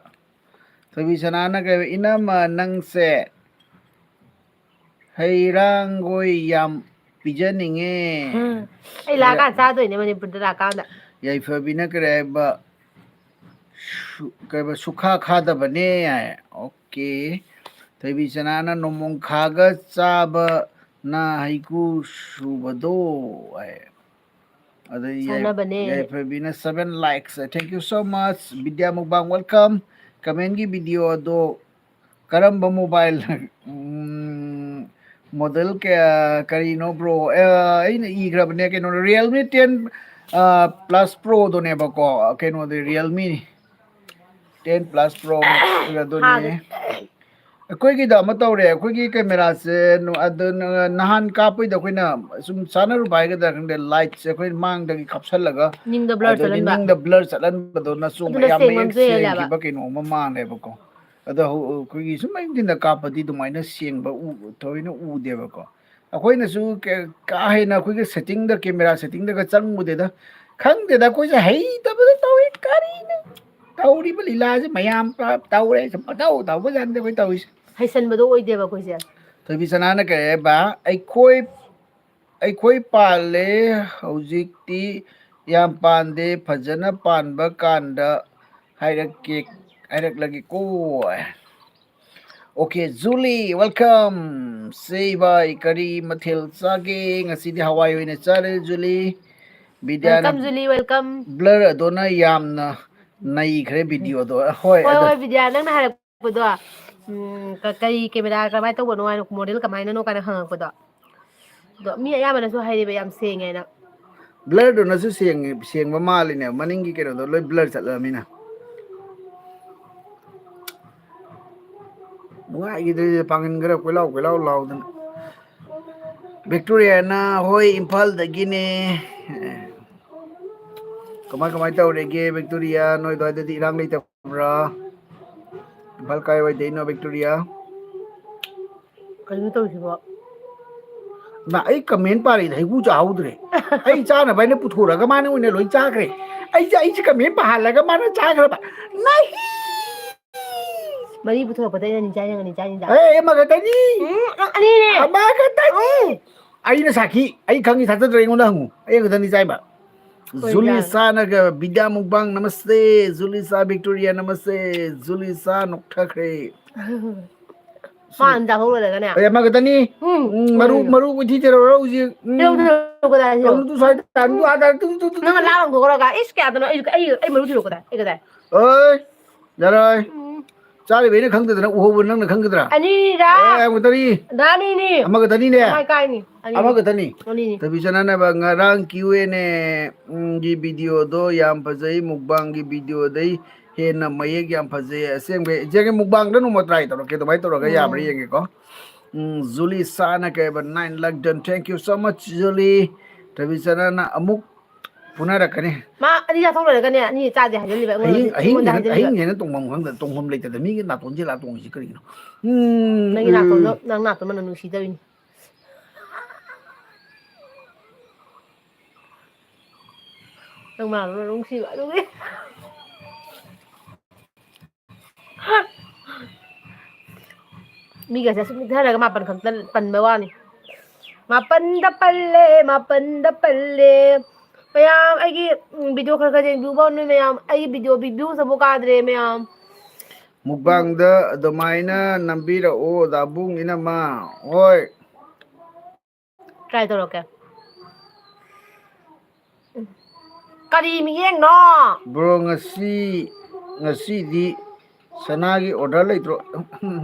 ꯊꯣꯏꯕꯤꯁꯅꯥꯅ ꯀꯩ ꯏꯅꯝꯃ ꯅꯪꯁꯦ ꯍꯩꯔꯥꯡꯒꯣꯏ ꯌꯥꯝ ꯄꯤꯖꯅꯤꯡꯉꯦ ꯑꯩ ꯂꯥꯛꯑꯀꯥꯟꯗ ꯆꯥꯗꯣꯏꯅꯦ ꯃꯅꯤꯄꯨꯔꯗ ꯂꯥꯛꯑꯀꯥꯟꯗ ꯌꯥꯏꯐꯕꯤꯅ ꯀꯔꯤ ꯍꯥꯏꯕ ꯁꯨꯈꯥ ꯈꯥꯗꯕꯅꯦ ꯍꯥꯏ ꯑꯣꯀꯦ ꯊꯣꯏꯕꯤꯆꯅꯥꯅ ꯅꯣꯡꯃꯣꯡꯈꯥꯒ ꯆꯥꯕꯅ ꯍꯩꯀꯨ ꯁꯨꯕꯗꯣ ꯍꯥꯏ ꯑꯗꯩ ꯆꯥꯅꯕꯅꯦ ꯌꯥꯏꯐꯕꯤꯅ 7 likes thank you so much ꯕꯤꯗ꯭ꯌꯥ ꯃꯨꯛꯕꯥꯡ welcome ꯀꯃꯦꯟꯒꯤ ꯚꯤꯗꯤꯑꯣ ꯑꯗꯣ ꯀꯔꯝꯕ ꯃꯣꯕꯥꯏꯜ ꯃꯣꯗꯦꯜ ꯀꯔꯤꯅꯣ ꯕ꯭ꯔꯣ ꯑꯩꯅ ꯏꯈ꯭ꯔꯕꯅꯦ ꯀꯩꯅꯣ ꯔꯤꯌꯦꯜꯃꯤ 10 ꯄ꯭ꯂꯁ ꯄ꯭ꯔꯣꯗꯨꯅꯦꯕꯀꯣ ꯀꯩꯅꯣꯗꯤ ꯔꯤꯌꯦꯜꯃꯤ 10 ꯄ꯭ꯂꯁ ꯄ꯭ꯔꯣ ꯃꯦꯛꯁ ꯑꯗꯨꯅꯦ ꯑꯩꯈꯣꯏꯒꯤꯗ ꯑꯃ ꯇꯧꯔꯦ ꯑꯩꯈꯣꯏꯒꯤ ꯀꯦꯃꯦꯔꯥꯁꯦ ꯑꯗꯨ ꯅꯍꯥꯟ ꯀꯥꯞꯄꯩꯗ ꯑꯩꯈꯣꯏꯅ ꯁꯨꯝ ꯆꯥꯅꯔꯨꯕ ꯍꯥꯏꯒꯗ꯭ꯔꯥ ꯈꯪꯗꯦ ꯂꯥꯏꯠꯁꯦ ꯑꯩꯈꯣꯏ ꯃꯥꯡꯗꯒꯤ ꯀꯥꯞꯁꯜꯂꯒ ꯅꯤꯡꯗ ꯕ꯭ꯂꯔ ꯑꯗꯨꯗꯤ ꯆꯠꯍꯟꯕ ꯅꯤꯡꯗ ꯕ꯭ꯂꯔ ꯆꯠꯍꯟꯕꯗꯣꯅ ꯆꯨꯝꯕ ꯑꯗꯨꯅ ꯌꯥꯝ ꯃꯌꯦꯛ ꯁꯦꯡꯕꯝꯁꯨ ꯍꯦꯜꯂꯦꯕ ꯁꯦꯡꯈꯤꯕ ꯀꯩꯅꯣꯝꯃ ꯃꯥꯜꯂꯦꯕꯀꯣ ꯑꯗꯣ ꯑꯩꯈꯣꯏꯒꯤ ꯁꯨꯝ ꯑꯌꯨꯛꯊꯤꯟꯗ ꯀꯥꯞꯄꯗꯤ ꯑꯗꯨꯃꯥꯏꯅ ꯁꯦꯡꯕ ꯊꯣꯏꯅ ꯎꯗꯦꯕꯀꯣ ꯑꯩꯈꯣꯏꯅꯁꯨ ꯀꯥ ꯍꯦꯟꯅ ꯑꯩꯈꯣꯏꯒꯤ ꯁꯦꯠꯇꯤꯡꯗ ꯀꯦꯃꯦꯔꯥ ꯁꯦꯠꯇꯤꯡꯗꯒ ꯆꯪꯉꯨꯗꯦꯗ ꯈꯪꯗꯦꯗ ꯑꯩꯈꯣꯏꯁꯦ ꯍꯩꯇꯕꯗ ꯇꯧꯏ ꯀꯔꯤꯅꯣ ꯇꯧꯔꯤꯕ ꯂꯤꯂꯥꯁꯦ ꯃꯌꯥꯝ ꯇꯧꯔꯦ ꯄꯪꯇꯧ ꯇꯧꯕꯖꯥꯠꯅꯤꯗ ꯑꯩꯈꯣꯏ ꯇꯧꯔꯤꯁꯦ ꯍꯩꯁꯟꯕꯗꯣ ꯑꯣꯏꯗꯦꯕ ꯑꯩꯈꯣꯏꯁꯦ ꯊꯣꯏꯕꯤꯆꯅꯥꯅ ꯀꯔꯤ ꯍꯥꯏꯕ ꯑꯩꯈꯣꯏ ꯄꯥꯜꯂꯦ ꯍꯧꯖꯤꯛꯇꯤ ꯌꯥꯝ ꯄꯥꯟꯗꯦ ꯐꯖꯅ ꯄꯥꯟꯕ ꯀꯥꯟꯗ ꯍꯥꯏꯔꯛꯂꯒꯦꯀꯣ ꯑꯣꯀꯦ ꯖꯨꯂꯤ ꯋꯦꯜꯀꯝ ꯁꯦ ꯚꯥꯏ ꯀꯔꯤ ꯃꯊꯦꯜ ꯆꯥꯒꯦ ꯉꯁꯤꯗꯤ ꯍꯋꯥꯏ ꯑꯣꯏꯅ ꯆꯥꯔꯦ ꯖꯨꯂꯤ ꯕꯤꯗ꯭ꯌꯥꯅ ꯋꯦꯜꯀꯝ ꯖꯨꯂꯤ ꯋꯦꯜꯀꯝ ꯕ꯭ꯂꯔ ꯑꯗꯨꯅ ꯌꯥꯝꯅ ꯅꯩꯈ꯭ꯔꯦ ꯚꯤꯗꯤꯑꯣꯗꯣ ꯍꯣꯏ ꯑꯗꯣ ꯕꯤꯗ꯭ꯌꯥ ꯅꯪꯅ ꯍꯥꯏꯔꯛꯄꯗꯣ ꯀꯔꯤ ꯀꯦꯃꯦꯔꯥ ꯀꯃꯥꯏꯅ ꯇꯧꯕꯅꯣ ꯍꯥꯏꯅ ꯃꯣꯗꯦꯜ ꯀꯃꯥꯏꯅꯅꯣ ꯀꯥꯏꯅ ꯍꯪꯉꯛꯄꯗꯣ ꯑꯗꯣ ꯃꯤ ꯑꯌꯥꯝꯕꯅꯁꯨ ꯍꯥꯏꯔꯤꯕ ꯌꯥꯝ ꯁꯦꯡꯉꯦꯅ ꯕ꯭ꯂꯔꯗꯨꯅꯁꯨ ꯁꯦꯡꯕ ꯃꯥꯜꯂꯤꯅꯦ ꯃꯅꯤꯡꯒꯤ ꯀꯩꯅꯣꯗꯣ ꯂꯣꯏ ꯕ꯭ꯂꯔ ꯆꯠꯂꯃꯤꯅ ꯅꯨꯡꯉꯥꯏꯈꯤꯗ꯭ꯔꯦ ꯄꯥꯡꯒꯟ ꯈꯔ ꯀꯣꯏꯂꯥꯎ ꯂꯥꯎꯗꯅ ꯚꯤꯛꯇꯣꯔꯤꯌꯥꯅ ꯍꯣꯏ ꯏꯝꯐꯥꯜꯗꯒꯤꯅꯦ ꯀꯃꯥꯏ ꯇꯧꯔꯤꯒꯦ ꯚꯤꯛꯇꯣꯔꯤꯌꯥ ꯅꯣꯏ ꯑꯗꯨꯋꯥꯏꯗꯗꯤ ꯏꯔꯥꯡ ꯂꯩꯇꯕ꯭ꯔꯥ ꯏꯝꯐꯥꯜ ꯀꯥꯏꯋꯥꯏꯗꯩꯅꯣ ꯚꯤꯛꯇꯣꯔꯤꯌꯥ ꯀꯩꯅꯣ ꯇꯧꯔꯤꯁꯤꯕꯣ ꯑꯩ ꯀꯃꯦꯟ ꯄꯥꯔꯤꯗ ꯍꯩꯒꯨ ꯆꯥꯍꯧꯗ꯭ꯔꯦ ꯑꯩ ꯆꯥꯅꯕ ꯑꯩꯅ ꯄꯨꯊꯣꯔꯒ ꯃꯥꯅ ꯑꯣꯏꯅ ꯂꯣꯏ ꯆꯥꯈ꯭ꯔꯦ ꯑꯩꯁꯦ ꯀꯃꯦꯟ ꯄꯥꯍꯜꯂꯒ ꯃꯥꯅ ꯆꯥꯈ꯭ꯔꯕ ꯃꯔꯤ ꯄꯨꯊꯣꯔꯛꯄꯗ ꯑꯩꯅ ꯅꯤꯆꯥꯏ ꯆꯥꯅꯤꯗ ꯑꯃꯈꯛꯇꯅꯤ ꯑꯅꯤꯅꯦ ꯑꯃꯈꯛꯇꯅꯤ ꯑꯩꯅ ꯁꯥꯈꯤ ꯑꯩ ꯈꯪꯉꯤ ꯊꯥꯖꯗ꯭ꯔꯦ ꯑꯩꯉꯣꯟꯗ ꯍꯪꯉꯨ ꯑꯩ ꯈꯛꯇꯅꯤ ꯆꯥꯏꯕ ꯖꯨꯂꯤꯁꯥꯅꯒ ꯕꯤꯗ꯭ꯌꯥ ꯃꯨꯛꯕꯥꯡ ꯅꯃꯁꯇꯦ ꯖꯨꯂꯤꯁꯥ ꯚꯤꯛꯇꯣꯔꯤꯌꯥ ꯅꯃꯁꯇꯦ ꯖꯨꯂꯤꯁꯥ ꯅꯣꯛꯊꯈ꯭ꯔꯦ ꯃꯥꯅ ꯆꯥꯊꯣꯛ ꯂꯣꯏꯔꯒꯅꯦ ꯑꯩ ꯑꯃꯈꯛꯇꯅꯤ ꯃꯔꯨ ꯀꯣꯏꯊꯤ ꯊꯤꯔꯨꯔꯣ ꯍꯧꯖꯤꯛ ꯇꯧꯅꯨ ꯁ꯭ꯋꯥꯏꯗ ꯅꯪꯅ ꯂꯥꯛ ꯂꯪꯊꯣꯛꯈ꯭ꯔꯒ ꯏꯁ ꯀꯌꯥꯗꯅꯣ ꯑꯩ ꯃꯔꯨ ꯊꯤꯔꯛꯑꯣ ꯀꯗꯥꯏ ꯑꯩ ꯀꯗꯥꯏ ꯑꯣꯏ ꯌꯥꯔꯣꯏ ꯆꯥꯔꯤꯕ ꯑꯩꯅ ꯈꯪꯗꯗꯅ ꯎꯍꯧꯕ ꯅꯪꯅ ꯈꯪꯒꯗ꯭ꯔꯥ ꯑꯅꯤꯔꯥ ꯑꯃꯈꯛꯇꯅꯤ ꯗꯥꯅꯤꯅꯤ ꯑꯃꯈꯛꯇꯅꯤꯅꯦ ꯀꯃꯥꯏ ꯀꯥꯏꯅꯤ ꯑꯃꯈꯛꯇꯅꯤ ꯑꯅꯤꯅꯤ ꯊꯣꯏꯕꯤꯆꯅꯥꯅꯕ ꯉꯔꯥꯡ ꯀ꯭ꯌꯨꯑꯦꯟꯑꯦ ꯒꯤ ꯚꯤꯗꯤꯑꯣꯗꯣ ꯌꯥꯝ ꯐꯖꯩ ꯃꯨꯛꯕꯥꯡꯒꯤ ꯚꯤꯗꯤꯑꯣꯗꯩ ꯍꯦꯟꯅ ꯃꯌꯦꯛ ꯌꯥꯝ ꯐꯖꯩ ꯑꯁꯦꯡꯕ ꯃꯨꯛꯕꯥꯡꯗ ꯅꯣꯡꯃ ꯇ꯭ꯔꯥꯏ ꯇꯧꯔꯛꯀꯦ ꯑꯗꯨꯃꯥꯏꯅ ꯇꯧꯔꯒ ꯌꯥꯕ꯭ꯔꯥ ꯌꯦꯡꯒꯦꯀꯣ ꯖꯨꯂꯤ ꯁꯥꯅ ꯀꯩꯕ 9 lakh done thank you so much ꯖꯨꯂꯤ ꯊꯣꯏꯕꯤꯆꯅꯥꯅ ꯑꯃꯨꯛ ꯐꯨꯅꯔꯛꯀꯅꯤ ꯃꯥ ꯑꯅꯤ ꯆꯥꯊꯣꯛ ꯂꯣꯏꯔꯒꯅꯦ ꯑꯅꯤ ꯆꯥꯗꯦ ꯍꯥꯏꯖꯜꯂꯤꯕ ꯑꯩꯉꯣꯟꯗ ꯍꯥꯏꯖꯜꯂꯤꯕ ꯑꯍꯤꯡꯁꯤꯅ ꯇꯣꯡꯐꯝ ꯂꯩꯇꯗ ꯃꯤꯒꯤ ꯅꯥꯇꯣꯟꯁꯦ ꯇꯣꯡꯉꯤꯁꯤ ꯀꯔꯤꯒꯤꯅꯣ ꯅꯪꯒꯤ ꯅꯥꯇꯣꯟꯗꯣ ꯅꯪ ꯅꯥꯇꯣꯟ ꯃꯅꯝ ꯅꯨꯡꯁꯤꯗꯕꯩꯅꯤ ꯅꯪ ꯃꯥꯅ ꯅꯨꯡꯁꯤꯕ ꯑꯗꯨꯒꯤ ꯃꯤꯒꯁꯦ ꯁꯨꯝ ꯊꯔꯒ ꯃꯥꯄꯟ ꯈꯛꯇ ꯄꯟꯕ ꯋꯥꯅꯤ ꯃꯥꯄꯟꯗ ꯄꯜꯂꯦ ꯃꯌꯥꯝ ꯑꯩꯒꯤ ꯚꯤꯗꯤꯑꯣ ꯈꯔ ꯌꯦꯡꯕꯤꯌꯨꯕ ꯅꯣꯏ ꯃꯌꯥꯝ ꯑꯩꯒꯤ ꯚꯤꯗꯤꯑꯣ ꯚ꯭ꯌꯨꯁ ꯑꯃꯨꯛ ꯀꯥꯗ꯭ꯔꯦ ꯃꯌꯥꯝ ꯃꯨꯛꯕꯥꯡꯗ ꯑꯗꯨꯃꯥꯏꯅ ꯅꯝꯕꯤꯔꯛꯑꯣ ꯗꯥꯕꯨꯡ ꯏꯅꯝꯃ ꯍꯣꯏ ꯇ꯭ꯔꯥꯏ ꯇꯧꯔꯛꯀꯦ ꯀꯔꯤ ꯃꯤꯠꯌꯦꯡꯅꯣ ꯕ꯭ꯔꯣ ꯉꯁꯤꯗꯤ ꯁꯅꯥꯒꯤ ꯑꯣꯔꯗꯔ ꯂꯩꯇ꯭ꯔꯣ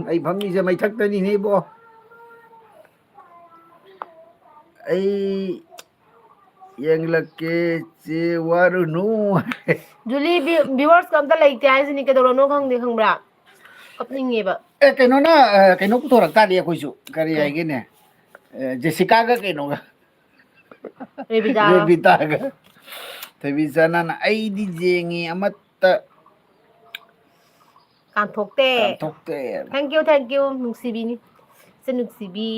ꯑꯩ ꯐꯝꯃꯤꯁꯦ ꯃꯩꯊꯛꯇꯅꯤꯅꯦ ꯏꯕꯣ ꯑꯩ ꯌꯦꯡꯂꯛꯀꯦ ꯆꯦ ꯋꯥꯔꯨꯅꯨ ꯖꯨꯂꯤ ꯚꯤꯋꯔꯁꯀ ꯑꯝꯇ ꯂꯩꯇꯦ ꯍꯥꯏꯁꯤꯅꯤ ꯀꯩꯗꯧꯔꯅꯣ ꯈꯪꯗꯦ ꯈꯪꯕ꯭ꯔꯥ ꯀꯞꯅꯤꯡꯉꯦꯕ ꯀꯩꯅꯣꯅ ꯀꯩꯅꯣ ꯄꯨꯊꯣꯔꯛ ꯇꯥꯔꯗꯤ ꯑꯩꯈꯣꯏꯁꯨ ꯀꯔꯤ ꯀꯩ ꯍꯥꯏꯒꯦꯅꯦ ꯖꯦꯁꯤꯀꯥꯒ ꯀꯩꯅꯣꯒ ꯔꯦꯕꯤꯗꯥꯒ ꯔꯦꯕꯤꯇꯥꯒ ꯊꯣꯏꯕꯤꯆꯥꯅꯅ ꯑꯩꯗꯤ ꯌꯦꯡꯉꯤ ꯑꯃꯠꯇ ꯀꯥꯟꯊꯣꯛꯇꯦ ꯀꯥꯟꯊꯣꯛꯇꯦ ꯊꯦꯡꯀ꯭ꯌꯨ ꯅꯨꯡꯁꯤꯕꯤꯅꯤ ꯏꯆꯟ ꯅꯨꯡꯁꯤꯕꯤ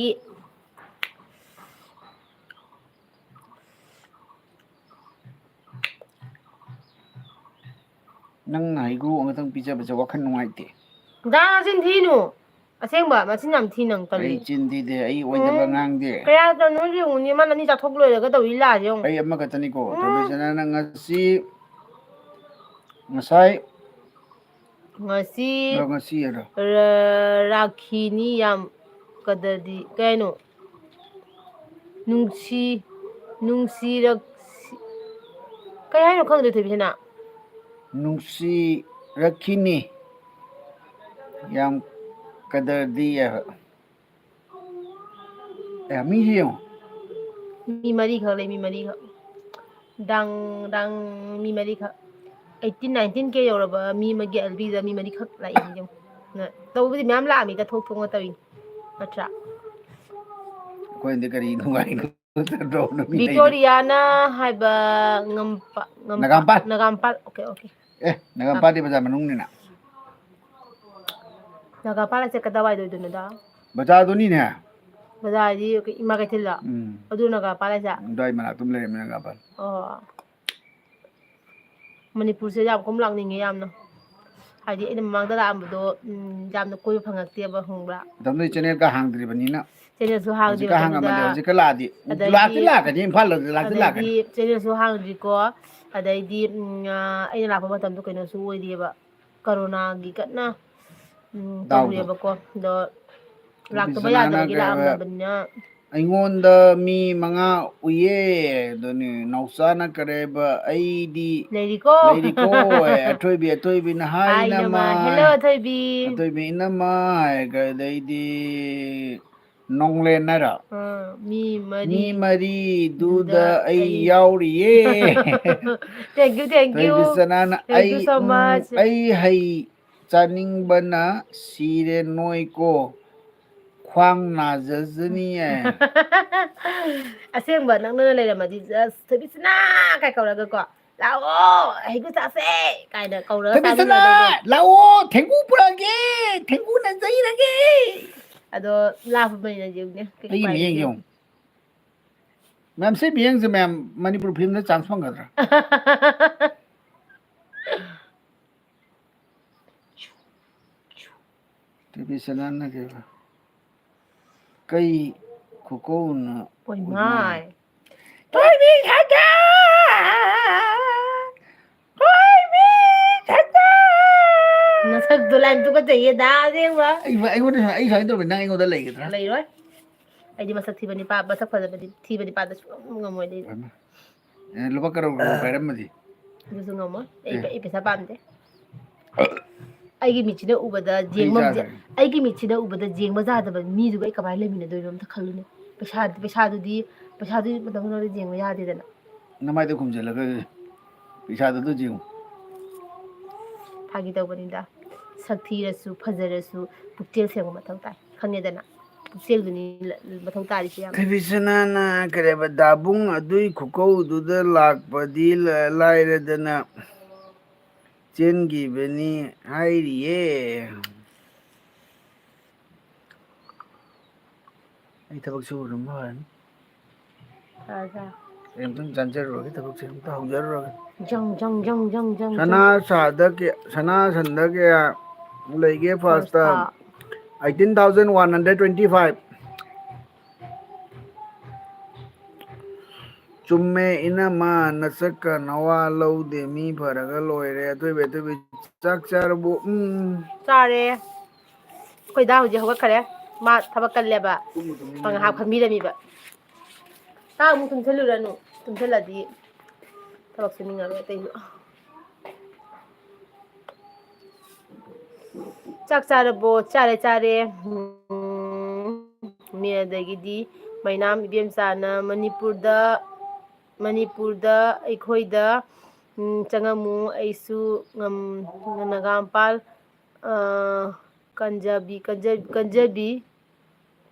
ꯅꯪꯅ ꯍꯩꯒ꯭ꯔꯨ ꯑꯃꯇꯪ ꯄꯤꯖꯕꯁꯦ ꯋꯥꯈꯜ ꯅꯨꯡꯉꯥꯏꯇꯦ ꯗꯥ ꯅꯆꯤꯟ ꯊꯤꯅꯨ ꯑꯁꯦꯡꯕ ꯃꯆꯤꯟ ꯌꯥꯝ ꯊꯤ ꯅꯪ ꯑꯩ ꯇꯜꯂꯤ ꯆꯤꯟ ꯊꯤꯗꯦ ꯑꯩ ꯑꯣꯏꯗꯕ ꯉꯥꯡꯗꯦ ꯀꯌꯥ ꯇꯧꯅꯣ ꯌꯦꯡꯉꯨꯅꯦ ꯃꯥꯅ ꯑꯅꯤ ꯆꯥꯊꯣꯛ ꯂꯣꯏꯔꯒ ꯇꯧꯔꯤ ꯂꯤꯂꯥꯁꯦ ꯌꯦꯡꯉꯨ ꯑꯩ ꯑꯃꯈꯛꯇꯅꯤꯀꯣ ꯊꯣꯏꯕꯤꯆꯥꯅꯅ ꯉꯁꯥꯏ ꯉꯁꯤ ꯉꯁꯤ ꯑꯗꯣ ꯔꯥꯈꯤꯅꯤ ꯌꯥꯝ ꯀꯗꯔꯗꯤ ꯀꯩ ꯍꯥꯏꯅꯣ ꯅꯨꯡꯁꯤꯔꯛ ꯀꯩ ꯍꯥꯏꯅꯣ ꯈꯪꯗ꯭ꯔꯦ ꯊꯣꯏꯕꯤꯁꯅꯥ ꯅꯨꯡꯁꯤꯔꯛꯈꯤꯅꯤ ꯌꯥꯝ ꯀꯗꯔꯗꯤ ꯃꯤꯁꯦ ꯌꯦꯡꯉꯣ ꯃꯤ ꯃꯔꯤꯈꯛ ꯂꯩ ꯃꯤ ꯃꯔꯤꯈꯛ ꯗꯥꯡ ꯃꯤ ꯃꯔꯤꯈꯛ 18-19K ꯌꯧꯔꯕ ꯃꯤ ꯑꯃꯒꯤ ꯑꯜꯕꯤꯗ ꯃꯤ ꯃꯔꯤꯈꯛ ꯂꯥꯛꯏꯅꯤ ꯌꯦꯡꯉꯨ ꯇꯧꯕꯗꯤ ꯃꯌꯥꯝ ꯂꯥꯛꯑꯃꯤꯗ ꯊꯣꯛꯅ ꯇꯧꯏꯅꯤ ꯅꯠꯇ꯭ꯔꯥ ꯑꯩꯈꯣꯏꯅꯗꯤ ꯀꯔꯤ ꯅꯨꯡꯉꯥꯏꯅꯣ ꯕꯤꯛꯇꯣꯔꯤꯌꯥꯅ ꯍꯥꯏꯕ ꯅꯒꯥꯝꯄꯥꯜ ꯅꯒꯥꯝꯄꯥꯜ ꯑꯣꯀꯦ ꯅꯒꯥꯝꯄꯥꯜꯗꯤ ꯕꯖꯥꯔ ꯃꯅꯨꯡꯅꯤꯅ ꯅꯒꯥꯝꯄꯥꯜ ꯍꯥꯏꯁꯦ ꯀꯗꯥꯏꯋꯥꯏꯗ ꯑꯣꯏꯗꯣꯏꯅꯣ ꯗꯥ ꯕꯖꯥꯔꯗꯨꯅꯤꯅꯦ ꯕꯖꯥꯔ ꯍꯥꯏꯗꯤ ꯏꯃꯥ ꯀꯩꯊꯦꯜꯂꯣ ꯑꯗꯨ ꯅꯒꯥꯝꯄꯥꯜ ꯍꯥꯏꯁꯦ ꯑꯗꯨꯋꯥꯏ ꯃꯅꯥꯛꯇ ꯂꯩꯔꯝꯃꯦ ꯅꯒꯥꯝꯄꯥꯜ ꯑꯣ ꯃꯅꯤꯄꯨꯔꯁꯦ ꯌꯥꯝ ꯀꯨꯝ ꯂꯥꯛꯅꯤꯡꯉꯦ ꯌꯥꯝꯅ ꯍꯥꯏꯗꯤ ꯑꯩꯅ ꯃꯃꯥꯡꯗ ꯂꯥꯛꯑꯝꯕꯗꯣ ꯌꯥꯝꯅ ꯀꯣꯏꯕ ꯐꯪꯉꯛꯇꯦꯕ ꯈꯪꯕ꯭ꯔꯥ ꯃꯇꯝꯗꯨꯗꯤ ꯆꯦꯅꯦꯜꯒ ꯍꯥꯡꯗ꯭ꯔꯤꯕꯅꯤꯅ ꯆꯦꯅꯦꯜꯁꯨ ꯍꯥꯡꯗꯦ ꯍꯧꯖꯤꯛꯀ ꯃꯇꯝꯗꯨꯗ ꯍꯥꯡꯉꯝꯃꯗꯤ ꯍꯧꯖꯤꯛꯀ ꯂꯥꯛꯑꯗꯤ ꯂꯥꯛꯇꯤ ꯂꯥꯛꯀꯅꯤ ꯏꯝꯐꯥꯜꯗ ꯂꯥꯛꯇꯤ ꯑꯗꯩꯗꯤ ꯂꯥꯛꯀꯅꯤ ꯆꯦꯅꯦꯜꯁꯨ ꯍꯥꯡꯗ꯭ꯔꯤꯀꯣ ꯑꯗꯩꯗꯤ ꯑꯩꯅ ꯂꯥꯛꯄ ꯃꯇꯝꯗꯣ ꯀꯩꯅꯣꯁꯨ ꯑꯣꯏꯔꯤꯑꯕ ꯀꯣꯔꯣꯅꯥꯒꯤ ꯀꯟꯅ ꯗꯥꯎꯗꯣ ꯇꯧꯔꯤꯑꯕꯀꯣ ꯑꯗꯣ ꯂꯥꯛꯇꯕ ꯊꯣꯏꯕꯤꯆꯥꯅꯅ ꯌꯥꯗꯕꯒꯤ ꯂꯥꯛꯑꯝꯃꯕꯅꯤꯅ ꯑꯩꯉꯣꯟꯗ ꯃꯤ 5 ꯎꯏꯌꯦ ꯑꯗꯨꯅꯤ ꯅꯥꯎꯆꯥꯅ ꯀꯔꯦꯕ ꯑꯩꯗꯤ ꯂꯩꯔꯤꯀꯣ ꯑꯊꯣꯏꯕꯤꯅ ꯍꯥꯏ ꯏꯅꯝꯃ ꯍꯦꯜꯂꯣ ꯑꯊꯣꯏꯕꯤ ꯑꯊꯣꯏꯕꯤ ꯏꯅꯝꯃ ꯍꯥꯏꯔꯒ ꯑꯗꯩꯗꯤ ꯅꯣꯡꯂꯦꯟ ꯍꯥꯏꯔꯣ ꯃꯤ ꯗꯨꯗ 'ꯃꯔꯤꯗꯨꯗ ꯑꯩ ꯌꯥꯎꯔꯤꯌꯦ ꯊꯦꯡꯀ꯭ꯌꯨ ꯊꯣꯏꯕꯤꯆꯥꯅꯅ ꯁꯣ ꯃꯆ ꯑꯩ ꯍꯩ ꯆꯥꯅꯤꯡꯕꯅ ꯁꯤꯔꯦ ꯅꯣꯏꯀꯣ ꯈ꯭ꯋꯥꯡ ꯅꯥꯖꯖꯅꯤꯌꯦ ꯑꯁꯦꯡꯕ ꯅꯪꯅ ꯂꯩꯔꯝꯃꯗꯤ ꯖꯁ ꯊꯣꯏꯕꯤꯁꯅꯥ ꯀꯥꯏ ꯀꯧꯔꯒꯀꯣ ꯂꯥꯛꯑꯣ ꯍꯩꯒ꯭ꯔꯨ ꯆꯥꯁꯦ ꯀꯥꯏꯅ ꯀꯧꯔꯒ ꯊꯣꯏꯕꯤꯆꯥꯅ ꯆꯥꯃꯤꯟꯅꯗꯣꯏꯅꯦ ꯂꯥꯛꯑꯣ ꯊꯦꯡꯒꯨ ꯄꯨꯔꯛꯑꯒꯦ ꯊꯦꯡꯒꯨꯅ ꯌꯩꯔꯒꯦ ꯑꯗꯣ ꯂꯥꯞꯄꯕꯅꯤꯅ ꯌꯦꯡꯉꯨꯅꯦ ꯀꯩ ꯑꯩꯒꯤ ꯎꯄꯥꯏ ꯃꯤꯠꯌꯦꯡ ꯂꯩꯒꯦ ꯌꯦꯡꯉꯨ ꯃꯌꯥꯝ ꯁꯤ ꯃꯤꯠꯌꯦꯡꯁꯦ ꯃꯌꯥꯝ ꯃꯅꯤꯄꯨꯔ ꯐꯤꯂꯝꯗ ꯆꯥꯟꯁ ꯐꯪꯒꯗ꯭ꯔꯥ ꯊꯣꯏꯕꯤꯁꯅꯥꯅ ꯀꯩ ꯈꯨꯀꯧꯅꯣ ꯑꯣꯏꯃꯥꯏ ꯊꯣꯏꯕꯤꯁꯅꯥ ꯅꯁꯛꯇꯨ ꯌꯥꯝ ꯇꯨꯀꯠꯆꯩꯌꯦꯗ ꯑꯁꯦꯡꯕ ꯑꯩ ꯁꯨꯃꯥꯏꯅ ꯇꯧꯕ ꯅꯪ ꯑꯩꯉꯣꯟꯗ ꯂꯩꯒꯗ꯭ꯔꯥ ꯂꯩꯔꯣꯏ ꯑꯩꯗꯤ ꯃꯁꯛ ꯊꯤꯕ ꯅꯤꯄꯥ ꯃꯁꯛ ꯐꯖꯕꯗꯤ ꯊꯤꯕ ꯅꯤꯄꯥꯗ ꯁꯨꯡꯉꯝ ꯉꯝꯃꯣꯏ ꯑꯩꯗꯤ ꯂꯨꯄꯥ ꯀꯔꯣꯔ ꯄꯥꯏꯔꯝꯃꯗꯤ ꯑꯗꯨꯁꯨ ꯉꯝꯃꯣꯏ ꯑꯦ ꯑꯩ ꯄꯩꯁꯥ ꯄꯥꯝꯗꯦ ꯑꯩꯒꯤ ꯃꯤꯠꯁꯤꯅ ꯎꯕꯗ ꯍꯩ ꯆꯥꯈ꯭ꯔꯦ ꯑꯩꯒꯤ ꯃꯤꯠꯁꯤꯅ ꯎꯕꯗ ꯖꯦꯡꯕ ꯌꯥꯗꯕ ꯃꯤꯗꯨꯒ ꯑꯩ ꯀꯃꯥꯏꯅ ꯂꯩꯃꯤꯟꯅꯗꯣꯏꯅꯣ ꯑꯝꯇ ꯈꯜꯂꯨꯅꯦ ꯄꯩꯁꯥꯗꯨꯗꯤ ꯃꯇꯝ ꯈꯔꯗꯤ ꯌꯦꯡꯕ ꯌꯥꯗꯦꯗꯅ ꯅꯃꯥꯏꯗꯨ ꯈꯨꯝꯖꯤꯜꯂꯒ ꯄꯩꯁꯥꯗꯨꯗ ꯌꯦꯡꯉꯨ ꯐꯥꯒꯤ ꯇꯧꯕꯅꯤꯗ ꯁꯛ ꯊꯤꯔꯁꯨ ꯐꯖꯔꯁꯨ ꯄꯨꯛꯆꯦꯜ ꯁꯦꯡꯕ ꯃꯊꯧ ꯇꯥꯏ ꯈꯪꯉꯦꯗꯅ ꯄꯨꯛꯆꯦꯜꯗꯨꯅꯤ ꯃꯊꯧ ꯇꯥꯔꯤꯁꯦ ꯌꯥꯝꯅ ꯊꯣꯏꯕꯤꯁꯅꯥꯅ ꯀꯔꯤꯕ ꯗꯥꯕꯨꯡ ꯑꯗꯨꯏ ꯈꯨꯀꯧꯗꯨꯗ ꯂꯥꯛꯄꯗꯤ ꯂꯥꯏꯔꯗꯅ ꯆꯦꯟꯈꯤꯕꯅꯤ ꯍꯥꯏꯔꯤꯌꯦ ꯑꯩ ꯊꯕꯛ ꯁꯨꯔꯨꯕꯅ ꯐꯔꯅꯤ ꯐꯔꯦ ꯑꯝꯇꯪ ꯆꯥꯟꯖꯔꯨꯔꯒꯦ ꯊꯕꯛꯁꯦ ꯑꯝꯇ ꯍꯧꯖꯔꯨꯔꯒꯦ ꯖꯪ ꯁꯅꯥ ꯁꯟꯗ ꯀꯌꯥ ꯂꯩꯒꯦ ꯐꯥꯔꯁ ꯐꯥꯔꯁꯇ ꯊꯥ 18,125 ꯆꯨꯝꯃꯦ ꯏꯅꯝꯃ ꯅꯁꯛꯀ ꯅꯋꯥ ꯂꯧꯗꯦ ꯃꯤ ꯐꯔꯒ ꯂꯣꯏꯔꯦ ꯑꯊꯣꯏꯕꯤ ꯆꯥꯛ ꯆꯥꯔꯕꯣ ꯆꯥꯔꯦ ꯑꯩꯈꯣꯏ ꯗꯥ ꯍꯧꯖꯤꯛ ꯍꯧꯒꯠꯈꯔꯦ ꯃꯥ ꯊꯕꯛ ꯀꯜꯂꯦꯕ ꯇꯨꯝꯕꯨ ꯉꯥꯏꯍꯥꯛ ꯇꯨꯝꯅꯤꯡꯉꯦ ꯐꯝꯕꯤꯔꯝꯃꯤꯕ ꯑꯃꯨꯛ ꯇꯨꯝꯁꯤꯜꯂꯨꯔꯅꯨ ꯇꯨꯝꯁꯤꯜꯂꯗꯤ ꯊꯕꯛ ꯁꯨꯅꯤꯡꯉꯔꯣꯏ ꯑꯇꯩꯁꯨ ꯆꯥꯛ ꯆꯥꯔꯕꯣ ꯆꯥꯔꯦ ꯃꯤ ꯑꯗꯒꯤꯗꯤ ꯃꯩꯅꯥꯝ ꯏꯕꯦꯝꯆꯥꯅ ꯃꯅꯤꯄꯨꯔꯗ ꯑꯩꯈꯣꯏꯗ ꯆꯪꯉꯝꯃꯨ ꯑꯩꯁꯨ ꯅꯒꯥꯝꯄꯥꯜ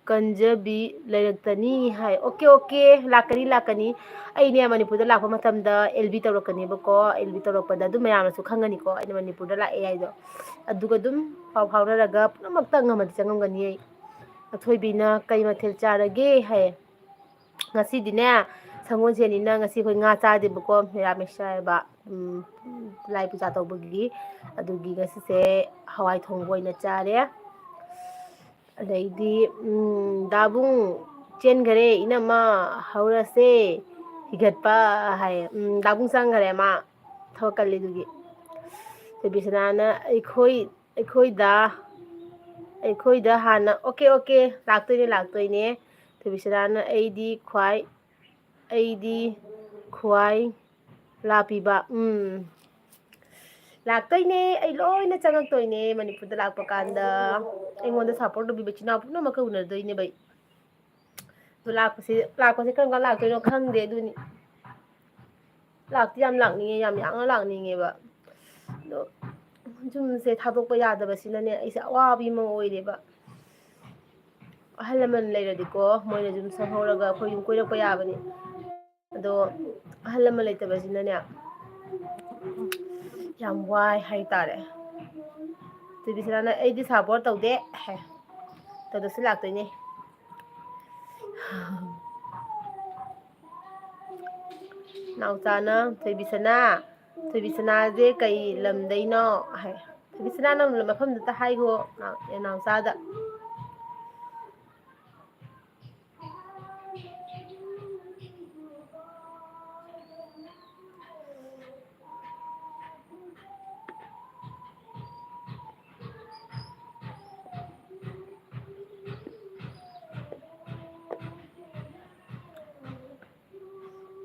ꯀꯟꯖꯕꯤ ꯂꯩꯔꯛꯇꯅꯤ ꯍꯥꯏ ꯑꯣꯀꯦ ꯂꯥꯛꯀꯅꯤ ꯑꯩꯅꯦ ꯃꯅꯤꯄꯨꯔꯗ ꯂꯥꯛꯄ ꯃꯇꯝꯗ ꯑꯦꯜ.ꯕꯤ ꯇꯧꯔꯛꯀꯅꯦꯕꯀꯣ ꯑꯦꯜ.ꯕꯤ ꯇꯧꯔꯛꯄꯗ ꯑꯗꯨꯝ ꯃꯌꯥꯝꯅꯁꯨ ꯈꯪꯒꯅꯤꯀꯣ ꯑꯩꯅ ꯃꯅꯤꯄꯨꯔꯗ ꯂꯥꯛꯑꯦ ꯍꯥꯏꯗꯣ ꯑꯗꯨꯒ ꯑꯗꯨꯝ ꯄꯥꯎ ꯐꯥꯎꯅꯔꯒ ꯄꯨꯝꯅꯃꯛꯇ ꯉꯝꯃꯗꯤ ꯆꯪꯉꯝꯒꯅꯤ ꯑꯩ ꯑꯊꯣꯏꯕꯤꯅ ꯀꯩ ꯃꯊꯦꯜ ꯆꯥꯔꯒꯦ ꯍꯥꯏꯌꯦ ꯉꯁꯤꯗꯤꯅꯦ ꯁꯪꯒꯣꯜꯁꯦꯟꯅꯤꯅ ꯉꯁꯤ ꯑꯩꯈꯣই ꯉꯥ ꯆꯥꯗꯦꯕꯀꯣ ꯃꯦꯔꯥꯃꯦꯁ ꯆꯥꯏꯌꯦꯕ ꯂꯥꯏ ꯄꯨꯖꯥ ꯇꯧꯕꯒꯤ ꯑꯗꯨꯒꯤ ꯉꯁꯤꯁꯦ ꯍꯋꯥꯏ ꯊꯣꯡꯕ ꯑꯣꯏꯅ ꯆꯥꯔꯦ ꯑꯗꯩꯗꯤ ꯗꯥꯕꯨꯡ ꯆꯦꯟꯈꯔꯦ ꯏꯅꯝꯃ ꯍꯧꯔꯁꯦ ꯍꯤꯒꯠꯄ ꯍꯥꯏꯌꯦ ꯗꯥꯕꯨꯡ ꯆꯪꯈꯔꯦ ꯃꯥ ꯊꯕꯛ ꯀꯜꯂꯤ ꯑꯗꯨꯒꯤ ꯕꯤꯁꯅꯥꯅ ꯑꯩꯈꯣꯏꯗ ꯍꯥꯟꯅ ꯑꯣꯀꯦ ꯂꯥꯛꯇꯣꯏꯅꯦ ꯊꯣꯏꯕꯤꯁꯅꯥꯅ ꯑꯩꯗꯤ ꯈ꯭ꯋꯥꯏ ꯂꯥꯞꯄꯤꯕ ꯂꯥꯛꯇꯣꯏꯅꯦ ꯑꯩ ꯂꯣꯏꯅ ꯆꯪꯉꯛꯇꯣꯏꯅꯦ ꯃꯅꯤꯄꯨꯔꯗ ꯂꯥꯛꯄ ꯀꯥꯟꯗ ꯑꯩꯉꯣꯟꯗ ꯁꯞꯄꯣꯔꯠ ꯇꯧꯕꯤꯕ ꯏꯆꯤꯜ ꯏꯅꯥꯎ ꯄꯨꯝꯅꯃꯛꯀ ꯎꯅꯗꯣꯏꯅꯦ ꯕꯩ ꯑꯗꯣ ꯂꯥꯛꯄꯁꯦ ꯀꯔꯝ ꯀꯥꯟ ꯂꯥꯛꯇꯣꯏꯅꯣ ꯈꯪꯗꯦ ꯑꯗꯨꯅꯤ ꯂꯥꯛꯇꯤ ꯌꯥꯝ ꯂꯥꯛꯅꯤꯡꯉꯦ ꯌꯥꯝ ꯌꯥꯡꯅ ꯂꯥꯛꯅꯤꯡꯉꯦꯕ ꯑꯗꯣ ꯌꯨꯝꯁꯦ ꯊꯥꯗꯣꯛꯄ ꯌꯥꯗꯕꯁꯤꯅꯅꯦ ꯑꯩꯁꯦ ꯑꯋꯥꯕꯤ ꯑꯃ ꯑꯣꯏꯔꯦꯕ ꯑꯍꯜ ꯂꯃꯟ ꯂꯩꯔꯗꯤꯀꯣ ꯃꯣꯏꯅ ꯌꯨꯝ ꯁꯪꯍꯧꯔꯒ ꯑꯩꯈꯣꯏ ꯌꯨꯝ ꯀꯣꯏꯔꯛꯄ ꯌꯥꯕꯅꯤ ꯑꯗꯣ ꯑꯍꯜ ꯂꯃꯟ ꯂꯩꯇꯕꯁꯤꯅꯅꯦ ꯌꯥꯝ ꯋꯥꯏ ꯍꯥꯏꯇꯥꯔꯦ ꯊꯣꯏꯕꯤꯁꯅꯥꯅ ꯑꯩꯗꯤ ꯁꯞꯄꯣꯔꯠ ꯇꯧꯗꯦ ꯇꯧꯗꯁꯨ ꯂꯥꯛꯇꯣꯏꯅꯦ ꯅꯥꯎꯆꯥꯅ ꯊꯣꯏꯕꯤꯁꯅꯥꯁꯦ ꯀꯩ ꯂꯝꯗꯩꯅꯣ ꯍꯥꯏ ꯊꯣꯏꯕꯤꯁꯅꯥ ꯅꯪ ꯃꯐꯝꯗꯨꯇ ꯍꯥꯏꯈꯣ ꯅꯥꯎꯆꯥꯗ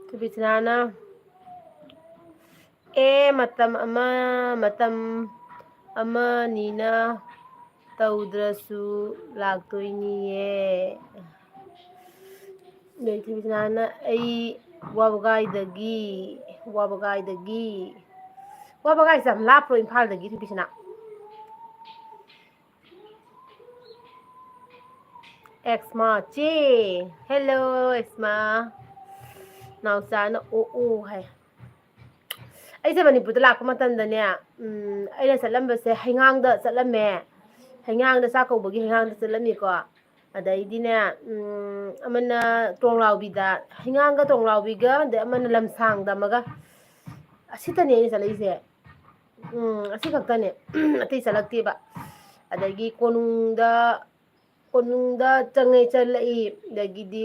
ꯊꯣꯏꯕꯤꯁꯅꯥꯅ ꯃꯇꯝ ꯑꯃꯅꯤꯅ ꯇꯧꯗ꯭ꯔꯁꯨ ꯂꯥꯛꯇꯣꯏꯅꯤꯌꯦ ꯊꯣꯏꯕꯤꯁꯅꯥꯅ ꯑꯩ ꯋꯥꯕꯒꯥꯏꯁꯦ ꯌꯥꯝ ꯂꯥꯞꯄ꯭ꯔꯣ ꯏꯝꯐꯥꯜꯗꯒꯤ ꯊꯣꯏꯕꯤꯁꯅꯥ ꯑꯦꯛꯁꯃꯥ ꯆꯦ ꯍꯦꯜꯂꯣ ꯑꯦꯛꯁꯃꯥ ꯅꯥꯎꯆꯥꯅ ꯑꯣ ꯍꯥꯏ ꯑꯩꯁꯦ ꯃꯅꯤꯄꯨꯔꯗ ꯂꯥꯛꯄ ꯃꯇꯝꯗꯅꯦ ꯑꯩꯅ ꯆꯠꯂꯝꯕꯁꯦ ꯍꯩꯉꯥꯡꯗ ꯆꯠꯂꯝꯃꯦ ꯍꯩꯉꯥꯡꯗ ꯆꯥꯛ ꯀꯧꯕꯒꯤ ꯍꯩꯉꯥꯡꯗ ꯆꯠꯂꯝꯃꯤꯀꯣ ꯑꯗꯩꯗꯤꯅꯦ ꯑꯃꯅ ꯇꯣꯡꯂꯥꯎꯕꯤꯗ ꯍꯩꯉꯥꯡꯒ ꯇꯣꯡꯂꯥꯎꯕꯤꯒ ꯑꯗꯩ ꯑꯃꯅ ꯂꯝꯁꯥꯡꯗ ꯑꯃꯒ ꯑꯁꯤꯇꯅꯦ ꯑꯩꯅ ꯆꯠꯂꯛꯏꯁꯦ ꯑꯁꯤ ꯈꯛꯇꯅꯦ ꯑꯇꯩ ꯆꯠꯂꯛꯇꯦꯕ ꯑꯗꯒꯤ ꯀꯣꯅꯨꯡꯗ ꯆꯠꯂꯛꯏ ꯑꯗꯒꯤꯗꯤ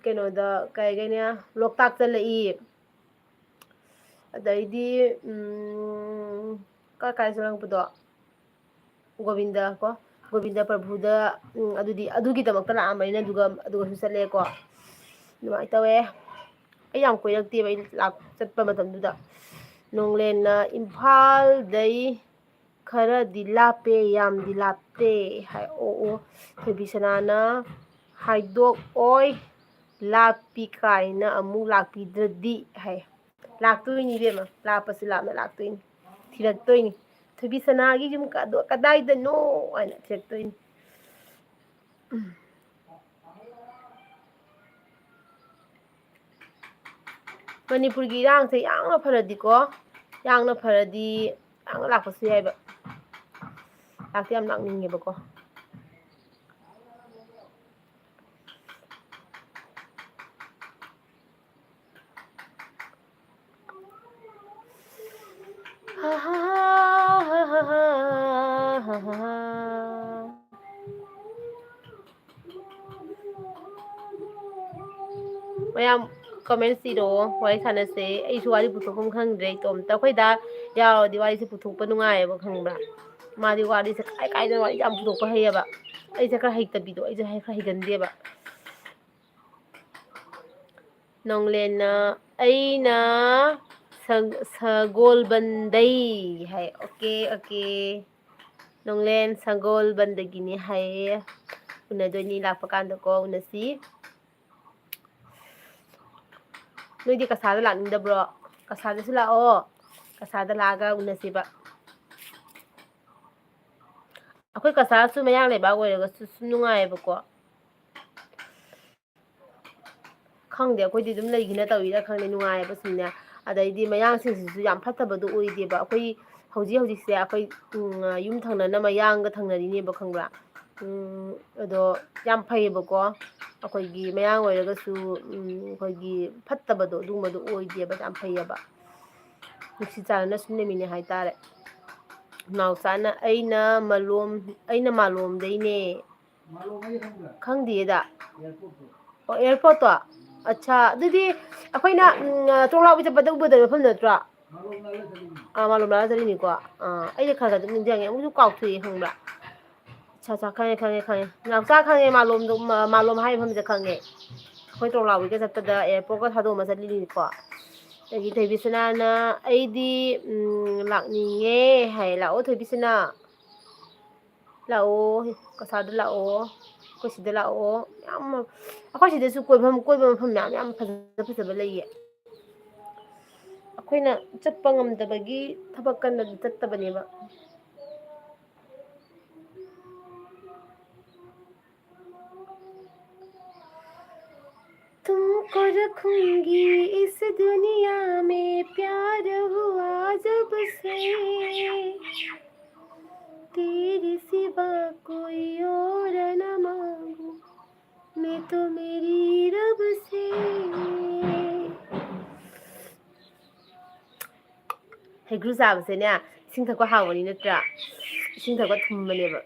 ꯀꯩꯅꯣꯗ ꯀꯩꯅꯦ ꯂꯣꯛꯇꯥꯛ ꯆꯠꯂꯛꯏ ꯑꯗꯩꯗꯤ ꯀꯥꯏ ꯆꯪꯉꯛꯄꯗꯣ ꯒꯣꯕꯤꯟꯗ ꯄ꯭ꯔꯚꯨꯗ ꯑꯗꯨꯒꯤꯗꯃꯛꯇ ꯂꯥꯛꯑꯝꯕꯅꯤꯅ ꯑꯗꯨꯒꯁꯨ ꯆꯠꯂꯦꯀꯣ ꯑꯗꯨꯃꯥꯏꯅ ꯇꯧꯋꯦ ꯑꯩ ꯌꯥꯝ ꯀꯣꯏꯔꯛꯇꯦꯕ ꯑꯩꯅ ꯆꯠꯄ ꯃꯇꯝꯗꯨꯗ ꯅꯣꯡꯂꯦꯟꯅ ꯏꯝꯐꯥꯜꯗꯩ ꯈꯔꯗꯤ ꯂꯥꯞꯄꯦ ꯌꯥꯝꯗꯤ ꯂꯥꯞꯇꯦ ꯍꯥꯏ ꯑꯣ ꯊꯣꯏꯕꯤꯁꯅꯥꯅ ꯍꯥꯏꯗꯣꯛꯑꯣꯏ ꯂꯥꯞꯄꯤ ꯀꯥꯏꯅ ꯑꯃꯨꯛ ꯂꯥꯛꯄꯤꯗ꯭ꯔꯗꯤ ꯍꯥꯏ ꯂꯥꯛꯇꯣꯏꯅꯤ ꯏꯕꯦꯝꯃ ꯂꯥꯞꯄꯁꯨ ꯂꯥꯞꯅ ꯂꯥꯛꯇꯣꯏꯅꯤ ꯊꯤꯔꯛꯇꯣꯏꯅꯤ ꯊꯣꯏꯕꯤꯁꯅꯥꯒꯤ ꯌꯨꯝ ꯀꯗꯥꯏꯗꯅꯣ ꯍꯥꯏꯅ ꯊꯤꯔꯛꯇꯣꯏꯅꯤ ꯃꯅꯤꯄꯨꯔꯒꯤ ꯏꯔꯥꯡꯁꯦ ꯌꯥꯝꯅ ꯐꯔꯗꯤ ꯌꯥꯝꯅ ꯂꯥꯛꯄꯁꯨ ꯌꯥꯏꯕ ꯂꯥꯛꯇꯤ ꯌꯥꯝ ꯂꯥꯛꯅꯤꯡꯉꯦꯕꯀꯣ ha ha ha ha ha ha ha. ꯃꯌꯥꯝ ꯀꯃꯦꯟꯠꯁ ꯏꯔꯛꯑꯣ ꯋꯥꯔꯤ ꯁꯥꯟꯅꯁꯦ ꯑꯩꯁꯨ ꯋꯥꯔꯤ ꯄꯨꯊꯣꯛꯐꯝ ꯈꯪꯗ꯭ꯔꯦ ꯏꯇꯣꯝꯇ ꯑꯩꯈꯣꯏꯗ ꯌꯥꯎꯔꯗꯤ ꯋꯥꯔꯤꯁꯦ ꯄꯨꯊꯣꯛꯄ ꯅꯨꯡꯉꯥꯏꯌꯦꯕ ꯈꯪꯕ꯭ꯔꯥ ꯃꯥꯗꯤ ꯋꯥꯔꯤꯁꯦ ꯀꯥꯏ ꯀꯥꯏꯗꯅ ꯋꯥꯔꯤ ꯌꯥꯝ ꯄꯨꯊꯣꯛꯄ ꯍꯩꯌꯦꯕ ꯑꯩꯁꯦ ꯈꯔ ꯍꯩꯇꯕꯤꯗꯣ ꯑꯩꯁꯦ ꯈꯔ ꯍꯩꯒꯟꯗꯦꯕ ꯅꯣꯡꯂꯦꯟꯅ ꯑꯩꯅ ꯁꯒꯣꯜꯕꯟꯗꯩ ꯍꯥꯏ ꯑꯣꯀꯦ ꯑꯣꯀꯦ ꯅꯣꯡꯂꯦꯟ ꯁꯒꯣꯜꯕꯟꯗꯒꯤꯅꯤ ꯍꯥꯏꯌꯦ ꯎꯅꯗꯣꯏꯅꯤ ꯂꯥꯛꯄ ꯀꯥꯟꯗꯀꯣ ꯎꯅꯁꯤ ꯅꯣꯏꯗꯤ ꯀꯁꯥꯗ ꯂꯥꯛꯅꯤꯡꯗꯕ꯭ꯔꯣ ꯀꯁꯥꯗꯁꯨ ꯂꯥꯛꯑꯣ ꯀꯁꯥꯗ ꯂꯥꯛꯑꯒ ꯎꯅꯁꯤꯕ ꯑꯩꯈꯣꯏ ꯀꯁꯥꯔꯁꯨ ꯃꯌꯥꯡ ꯂꯩꯕꯥꯛ ꯑꯣꯏꯔꯒꯁꯨ ꯁꯨꯝ ꯅꯨꯡꯉꯥꯏꯌꯦꯕꯀꯣ ꯈꯪꯗꯦ ꯑꯩꯈꯣꯏꯗꯤ ꯑꯗꯨꯝ ꯂꯩꯒꯤꯅ ꯇꯧꯋꯤꯔꯥ ꯈꯪꯗꯦ ꯅꯨꯡꯉꯥꯏꯌꯦꯕ ꯁꯨꯝꯅꯦ ꯑꯗꯩꯗꯤ ꯃꯌꯥꯡꯁꯤꯡꯁꯤꯁꯨ ꯌꯥꯝ ꯐꯠꯇꯕꯗꯣ ꯑꯣꯏꯗꯦꯕ ꯑꯩꯈꯣꯏ ꯍꯧꯖꯤꯛꯁꯦ ꯑꯩꯈꯣꯏ ꯌꯨꯝ ꯊꯪꯅꯅ ꯃꯌꯥꯡꯒ ꯊꯪꯅꯔꯤꯅꯦꯕ ꯈꯪꯕ꯭ꯔꯥ ꯑꯗꯣ ꯌꯥꯝ ꯐꯩꯌꯦꯕꯀꯣ ꯑꯩꯈꯣꯏꯒꯤ ꯃꯌꯥꯡ ꯑꯣꯏꯔꯒꯁꯨ ꯑꯩꯈꯣꯏꯒꯤ ꯐꯠꯇꯕꯗꯣ ꯑꯗꯨꯒꯨꯝꯕꯗꯣ ꯑꯣꯏꯗꯦꯕ ꯌꯥꯝ ꯐꯩꯌꯦꯕ ꯅꯨꯡꯁꯤ ꯆꯥꯟꯅꯅ ꯁꯨꯝ ꯂꯩꯃꯤꯟꯅꯩ ꯍꯥꯏꯇꯥꯔꯦ ꯅꯥꯎꯆꯥꯅ ꯑꯩꯅ ꯃꯥꯂꯣꯝꯗꯩꯅꯦ ꯈꯪꯗꯦꯗ ꯑꯣ ꯑꯦꯌꯥꯔꯄꯣꯔꯠꯇꯣ ꯑꯠꯆꯥ ꯑꯗꯨꯗꯤ ꯑꯩꯈꯣꯏꯅ ꯇꯣꯡꯂꯥꯎꯕꯤ ꯆꯠꯄꯗ ꯎꯕꯗ ꯃꯐꯝ ꯅꯠꯇ꯭ꯔꯣ ꯃꯥꯂꯣꯝ ꯂꯥꯜꯂ ꯆꯠꯂꯤꯅꯤꯀꯣ ꯑꯩꯅ ꯈꯔ ꯈꯔ ꯑꯗꯨꯝ ꯅꯤꯡꯁꯤꯡꯉꯦ ꯑꯃꯨꯛꯁꯨ ꯀꯥꯎꯊꯣꯛꯑꯦ ꯈꯪꯕ꯭ꯔꯥ ꯑꯠꯆꯥ ꯈꯪꯉꯦ ꯅꯥꯎꯆꯥ ꯈꯪꯉꯦ ꯃꯥꯂꯣꯝ ꯍꯥꯏ ꯃꯐꯝꯁꯦ ꯈꯪꯉꯦ ꯑꯩꯈꯣꯏ ꯇꯣꯡꯂꯥꯎꯕꯤꯒ ꯆꯠꯄꯗ ꯑꯦꯌꯥꯔꯄꯣꯔꯠꯀ ꯊꯥꯗꯣꯛꯑꯃ ꯆꯠꯂꯤꯅꯤꯀꯣ ꯑꯗꯒꯤ ꯊꯣꯏꯕꯤꯁꯅꯥꯅ ꯑꯩꯗꯤ ꯂꯥꯛꯅꯤꯡꯉꯦ ꯍꯥꯏ ꯂꯥꯛꯑꯣ ꯊꯣꯏꯕꯤꯁꯅꯥ ꯂꯥꯛꯑꯣ ꯀꯁꯥꯗ ꯂꯥꯛꯑꯣ ꯑꯩꯈꯣꯏ ꯁꯤꯗ ꯂꯥꯛꯑꯣ ꯌꯥꯝ ꯑꯩꯈꯣꯏ ꯁꯤꯗꯁꯨ ꯀꯣꯏꯕ ꯃꯐꯝ ꯌꯥꯝ ꯐꯖꯕ ꯂꯩꯌꯦ ꯑꯩꯈꯣꯏꯅ ꯆꯠꯄ ꯉꯝꯗꯕꯒꯤ ꯊꯕꯛ ꯀꯟꯅ ꯆꯠꯇꯕꯅꯦꯕ तुमको रखूंगी इस दुनिया में प्यार हुआ जब से तेरे सिवा कोई और न मांगू मैं तो मेरी रब से ꯍꯩꯒ꯭ꯔꯨ ꯆꯥꯕꯁꯦꯅꯦ ꯏꯁꯤꯡ ꯊꯛꯄ ꯍꯥꯎꯕꯅꯤ ꯅꯠꯇ꯭ꯔꯥ ꯏꯁꯤꯡ ꯊꯛꯄ ꯊꯨꯝꯕꯅꯦꯕ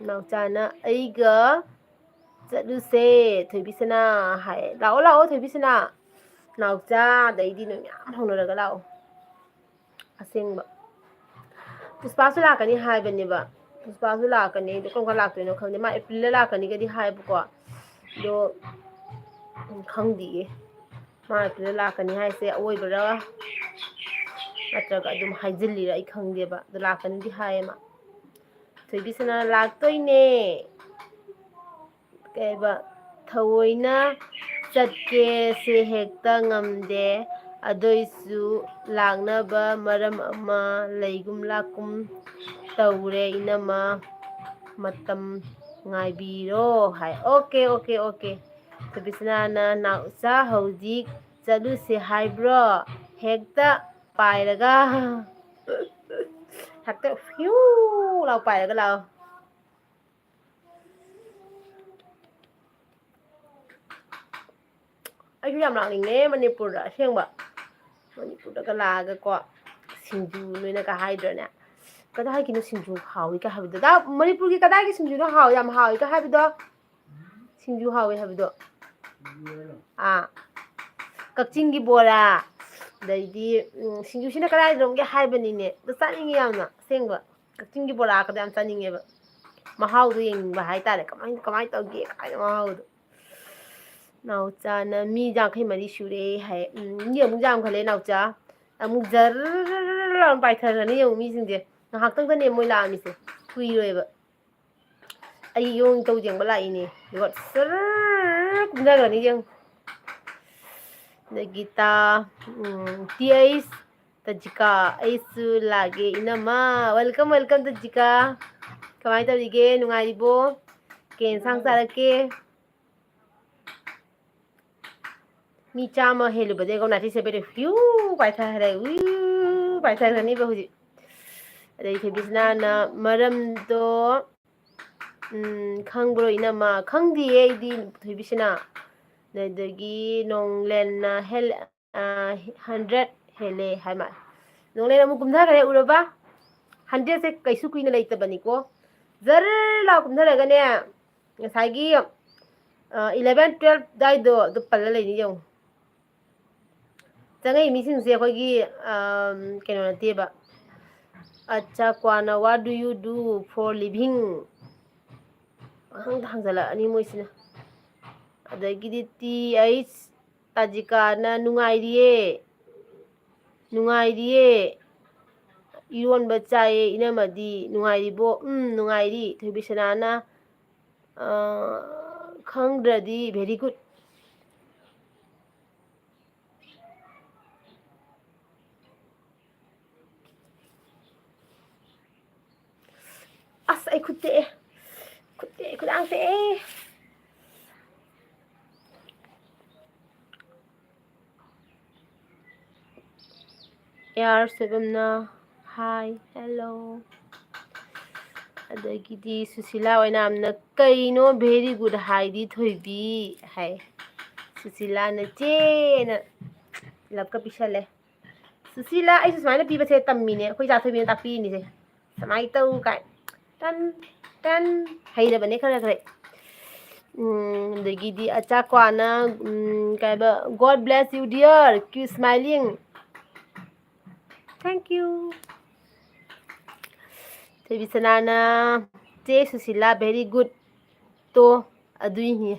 ꯅꯥꯎꯆꯥꯅ ꯑꯩꯒ ꯆꯠꯂꯨꯁꯦ ꯊꯣꯏꯕꯤꯁꯅꯥ ꯍꯥꯏ ꯂꯥꯛꯑꯣ ꯊꯣꯏꯕꯤꯁꯅꯥ ꯅꯥꯎꯆꯥ ꯑꯗꯩꯗꯤ ꯅꯣꯏ ꯃꯌꯥꯝ ꯍꯧꯅꯔꯒ ꯂꯥꯛꯑꯣ ꯑꯁꯦꯡꯕ ꯄꯨꯁꯄꯥꯁꯨ ꯂꯥꯛꯀꯅꯤ ꯍꯥꯏꯕꯅꯦꯕ ꯄꯨꯁꯄꯥꯁꯨ ꯂꯥꯛꯀꯅꯤ ꯑꯗꯣ ꯀꯔꯝ ꯀꯥꯟ ꯂꯥꯛꯇꯣꯏꯅꯣ ꯈꯪꯗꯦ ꯃꯥ ꯑꯦꯄ꯭ꯔꯤꯜꯗ ꯂꯥꯛꯀꯅꯤꯒꯗꯤ ꯍꯥꯏꯕꯀꯣ ꯑꯗꯣ ꯈꯪꯗꯤꯌꯦ ꯃꯥ ꯑꯦꯄ꯭ꯔꯤꯜꯗ ꯂꯥꯛꯀꯅꯤ ꯍꯥꯏꯁꯦ ꯑꯋꯣꯏꯕꯔ ꯅꯠꯇ꯭ꯔꯒ ꯑꯗꯨꯝ ꯍꯥꯏꯖꯤꯜꯂꯤꯔ ꯑꯩ ꯈꯪꯗꯦꯕ ꯑꯗꯣ ꯂꯥꯛꯀꯅꯤꯗꯤ ꯍꯥꯏꯌꯦ ꯃꯥ ꯊꯣꯏꯕꯤꯁꯅꯥ ꯂꯥꯛꯇꯣꯏꯅꯦ ꯀꯩꯕ ꯊꯑꯣꯏꯅ ꯆꯠꯀꯦꯁꯦ ꯍꯦꯛꯇ ꯉꯝꯗꯦ ꯑꯗꯨꯏꯁꯨ ꯂꯥꯛꯅꯕ ꯃꯔꯝ ꯑꯃ ꯂꯩꯒꯨꯝ ꯂꯥꯛꯀꯨꯝ ꯇꯧꯔꯦ ꯏꯅꯝꯃ ꯃꯇꯝ ꯉꯥꯏꯕꯤꯔꯣ ꯍꯥꯏ ꯑꯣꯀꯦ ꯊꯣꯏꯕꯤꯁꯅꯥꯅ ꯅꯥꯎꯆꯥ ꯍꯧꯖꯤꯛ ꯆꯠꯂꯨꯁꯦ ꯍꯥꯏꯕ꯭ꯔꯣ ꯍꯦꯛꯇ ꯄꯥꯏꯔꯒ ꯍꯦꯛꯇ ꯐ꯭ꯌꯨ ꯂꯥꯎ ꯄꯥꯏꯔꯒ ꯂꯥꯛꯑꯣ ꯑꯩꯁꯨ ꯌꯥꯝ ꯂꯥꯛꯅꯤꯡꯉꯦ ꯃꯅꯤꯄꯨꯔꯗ ꯑꯁꯦꯡꯕ ꯃꯅꯤꯄꯨꯔꯗꯒ ꯂꯥꯛꯑꯒꯀꯣ ꯁꯤꯡꯖꯨ ꯅꯣꯏꯅꯒ ꯍꯥꯏꯗ꯭ꯔꯅꯦ ꯀꯗꯥꯏꯒꯤꯅꯣ ꯁꯤꯡꯖු ꯍꯥꯎꯋꯤꯒ ꯍꯥꯏꯕꯗꯣ ꯃꯅꯤꯄꯨꯔꯒꯤ ꯀꯗꯥꯏꯒꯤ ꯁꯤꯡꯖꯨꯅꯣ ꯌꯥꯝ ꯍꯥꯎꯋꯤꯒ ꯍꯥꯏꯕꯗꯣ ꯁꯤꯡꯖꯨ ꯍꯥꯎꯋꯦ ꯍꯥꯏꯕꯗꯣ ꯀꯛꯆꯤꯡꯒꯤ ꯕꯣꯔꯥ ꯑꯗꯩꯗꯤ ꯁꯤꯡꯖꯨꯁꯤꯅ ꯀꯗꯥꯏꯗꯅꯣꯝꯒꯤ ꯍꯥꯏꯕꯅꯤꯅꯦ ꯑꯗꯣ ꯆꯥꯅꯤꯡꯉꯤ ꯌꯥꯝꯅ ꯑꯁꯦꯡꯕ ꯀꯛꯆꯤꯡꯒꯤ ꯕꯣꯔꯥꯒꯗꯣ ꯌꯥꯝ ꯆꯥꯅꯤꯡꯉꯦꯕ ꯃꯍꯥꯎꯗꯣ ꯌꯦꯡꯅꯤꯡꯕ ꯍꯥꯏꯇꯥꯔꯦ ꯀꯃꯥꯏꯅ ꯇꯧꯒꯦ ꯀꯥꯏꯅ ꯃꯍꯥꯎꯗꯣ ꯅꯥꯎꯆꯥꯅ ꯃꯤ 53 ꯁꯨꯔꯦ ꯍꯥꯏ ꯃꯤ ꯑꯃꯨꯛ ꯌꯥꯝꯈꯠꯂꯦ ꯅꯥꯎꯆꯥ ꯑꯃꯨꯛ ꯖꯔ ꯄꯥꯏꯊꯈ꯭ꯔꯅꯤ ꯌꯦꯡꯉꯨ ꯃꯤꯁꯤꯡꯁꯦ ꯉꯥꯏꯍꯥꯛꯇꯪꯗꯅꯦ ꯃꯣꯏ ꯂꯥꯛꯑꯝꯃꯤꯁꯦ ꯀꯨꯏꯔꯣꯏꯕ ꯑꯩ ꯌꯣꯡ ꯇꯧ ꯌꯦꯡꯕ ꯂꯥꯛꯏꯅꯦ ꯑꯗꯨꯒ ꯖꯔ ꯀꯨꯝꯊꯈ꯭ꯔꯅꯤ ꯌꯦꯡꯉꯨ ꯒꯤꯇꯥ ꯇꯤꯑꯩꯁ ꯇꯖꯤꯀꯥ ꯑꯩꯁꯨ ꯂꯥꯛꯒꯦ ꯏꯅꯝꯃ ꯋꯦꯜꯀꯝ ꯇꯖꯤꯀꯥ ꯀꯃꯥꯏꯅ ꯇꯧꯔꯤꯒꯦ ꯅꯨꯡꯉꯥꯏꯔꯤꯕꯣ ꯀꯩ ꯌꯦꯟꯁꯥꯡ ꯆꯥꯔꯛꯀꯦ ꯃꯤ 100 ꯍꯦꯜꯂꯨꯕꯗꯒꯤ ꯒꯧꯅꯥꯊꯤ ꯁꯦꯠꯄꯗꯤ ꯐ꯭ꯌꯨ ꯄꯥꯏꯊꯈ꯭ꯔꯅꯤꯕ ꯍꯧꯖꯤꯛ ꯑꯗꯩ ꯊꯣꯏꯕꯤꯁꯅꯥꯅ ꯃꯔꯝꯗꯣ ꯈꯪꯕ꯭ꯔꯣ ꯏꯅꯝꯃ ꯈꯪꯗꯤꯌꯦ ꯑꯩꯗꯤ ꯊꯣꯏꯕꯤꯁꯅꯥ ꯑꯗꯒꯤ ꯅꯣꯡꯂꯦꯟꯅ 100 ꯍꯦꯜꯂꯦ ꯍꯥꯏꯃ ꯅꯣꯡꯂꯩ ꯑꯃꯨꯛ ꯀꯨꯝꯊꯈ꯭ꯔꯦ ꯎꯔꯕ 100ꯁꯦ ꯀꯩꯁꯨ ꯀꯨꯏꯅ ꯂꯩꯇꯕꯅꯤꯀꯣ ꯖꯔ ꯂꯥꯎ ꯀꯨꯝꯊꯔꯒꯅꯦ ꯉꯁꯥꯏꯒꯤ 11 12 ꯗꯥꯏꯗꯣ ꯑꯗꯨ ꯄꯜꯂ ꯂꯩꯅꯤ ꯌꯦꯡꯉꯨ ꯆꯪꯉꯛꯏ ꯃꯤꯁꯤꯡꯁꯦ ꯑꯩꯈꯣꯏꯒꯤ ꯀꯩꯅꯣ ꯅꯠꯇꯦꯕ ꯑꯠꯆꯥ ꯀ꯭ꯋꯥꯅ what do you do for living ꯍꯪꯖꯜꯂꯛꯑꯅꯤ ꯃꯣꯏꯁꯤꯅ ꯑꯗꯒꯤꯗꯤ TH ꯇꯥꯖꯤꯀꯥꯅ ꯅꯨꯡꯉꯥꯏꯔꯤꯌꯦ ꯅꯨꯡꯉꯥꯏꯔꯤꯌꯦ ꯏꯔꯣꯟꯕ ꯆꯥꯏꯌꯦ ꯏꯅꯝꯃꯗꯤ ꯅꯨꯡꯉꯥꯏꯔꯤꯕꯣ ꯅꯨꯡꯉꯥꯏꯔꯤ ꯊꯣꯏꯕꯤꯁꯅꯥꯅ ꯈꯪꯗ꯭ꯔꯗꯤ ꯚꯦꯔꯤ ꯒꯨꯗ ꯑꯁ ꯑꯩ ꯈꯨꯠ ꯇꯦꯛꯑꯦ ꯈꯨꯗꯥꯡ ꯇꯦꯛꯑꯦ ꯁꯦꯕꯝꯅ ꯍꯥꯏ ꯍꯦꯜꯂꯣ ꯑꯗꯒꯤꯗꯤ ꯁꯨꯁꯤꯂꯥ ꯑꯣꯏꯅꯥꯝꯅ ꯀꯩꯅꯣ ꯚꯦꯔꯤ ꯒꯨꯗ ꯍꯥꯏꯗꯤ ꯊꯣꯏꯕꯤ ꯍꯥꯏ ꯁꯨꯁꯤꯂꯥꯅ ꯆꯦꯅ ꯂꯞꯀ ꯄꯤꯁꯜꯂꯦ ꯁꯨꯁꯤꯂꯥ ꯑꯩꯁꯨ ꯁꯨꯃꯥꯏꯅ ꯄꯤꯕꯁꯦ ꯇꯝꯃꯤꯅꯦ ꯑꯩꯈꯣꯏ ꯆꯥꯊꯣꯏꯕꯤꯅ ꯇꯥꯛꯄꯤꯔꯤꯅꯤꯁꯦ ꯁꯨꯃꯥꯏꯅ ꯇꯧ ꯀꯥꯏ ꯇꯟ ꯇꯟ ꯍꯩꯔꯕꯅꯦ ꯈꯔ ꯈꯔ ꯑꯗꯒꯤꯗꯤ ꯑꯆꯥꯀ꯭ꯋꯥꯅ ꯀꯩꯕ ꯒꯣꯗ ꯕ꯭ꯂꯦꯁ ꯌꯨ ꯗꯤꯌꯔ ꯀ꯭ꯌꯨ ꯁ꯭ꯃꯥꯏꯂꯤꯡ ꯊꯦꯡꯛ ꯌꯨ ꯊꯣꯏꯕꯤꯁꯅꯥꯅ ꯆꯦ ꯁꯨꯁꯤꯂꯥ ꯚꯦꯔꯤ ꯒꯨꯗ ꯇꯣ ꯑꯗꯨꯏꯅꯤ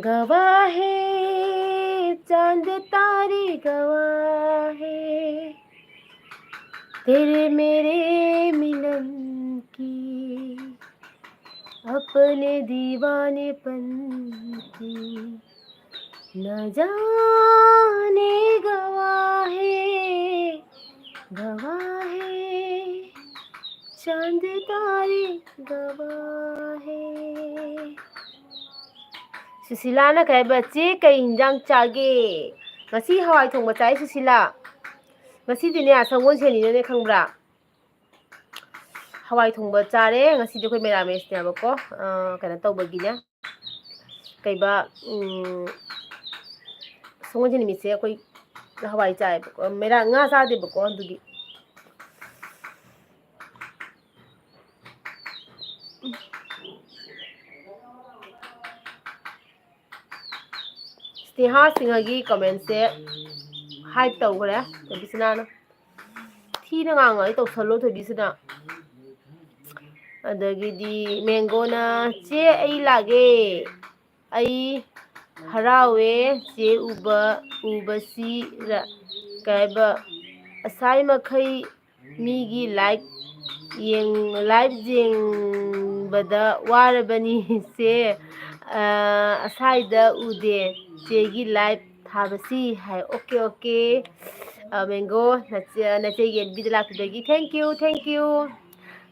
गवाह है चांद तारे गवाह है तेरे मेरे मिलन की अपने दीवानेपन की न जाने गवाह है चांद तारे गवाह है सुशीलाना कहे बच्चे कई हिंजांग चागे ngasi hawai thongba chai susila ngasi dine asangwon seni ne khangbra hawai thongba chare ngasi de khoi merames ne ba ko kana tawbagine kaiba sangwon seni mi se khoi hawai chai ba mera nga sa de ba ko dugi Sneha सिंहगी comment से hide तौखरे थोबिसना थीना ngang तौसलो थोबिसना अदगिदी मैंगोना चे आई लागे आई हरावे चे उबसी कैबा असाई मखई मीगी लाइव जेंबदा वारबनी से असाइदा उदे चेगी लाइव थाबसी है ओके मैंगो नचे येनबीद लाखिबगी थैंक यू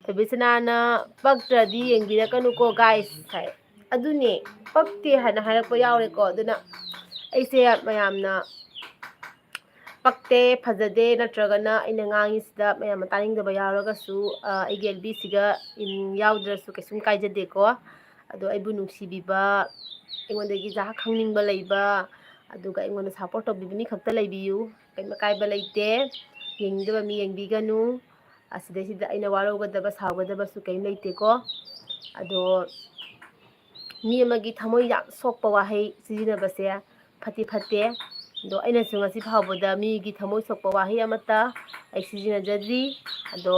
थबिसनाना पक्त्रदी येंबिरकनुको गाइस है अदुने पक्ते हना हारकपो यावरेको अदुना ऐसे मयामना पक्ते फजदे नत्रगना अइना ngangisida mayam तानिंगदबा यावरगसु अइगे एलबीसिगा यावद्रसु कैसुम काइजदेको अदो अइबु नुंसिबिबा एंगोंदगी जा खंगनिंगबा लैबा अदुगा एंगोंदा सपोर्ट तौबिबनी खक्ता लैबियु कैमा काइबा लैते येंगदबा मी येंबिगनु असिदैसिदा अइना वारौगदबा सावगदबसु कैम लैतेको अदो मी अमगी थमोय याम सोकपा वाहै सिजिनबसे फते फते अदो अइनासु ngasi फावबदा मीगी थमोय सोकपा वाहै अमता अइ सिजिनजद्री अदो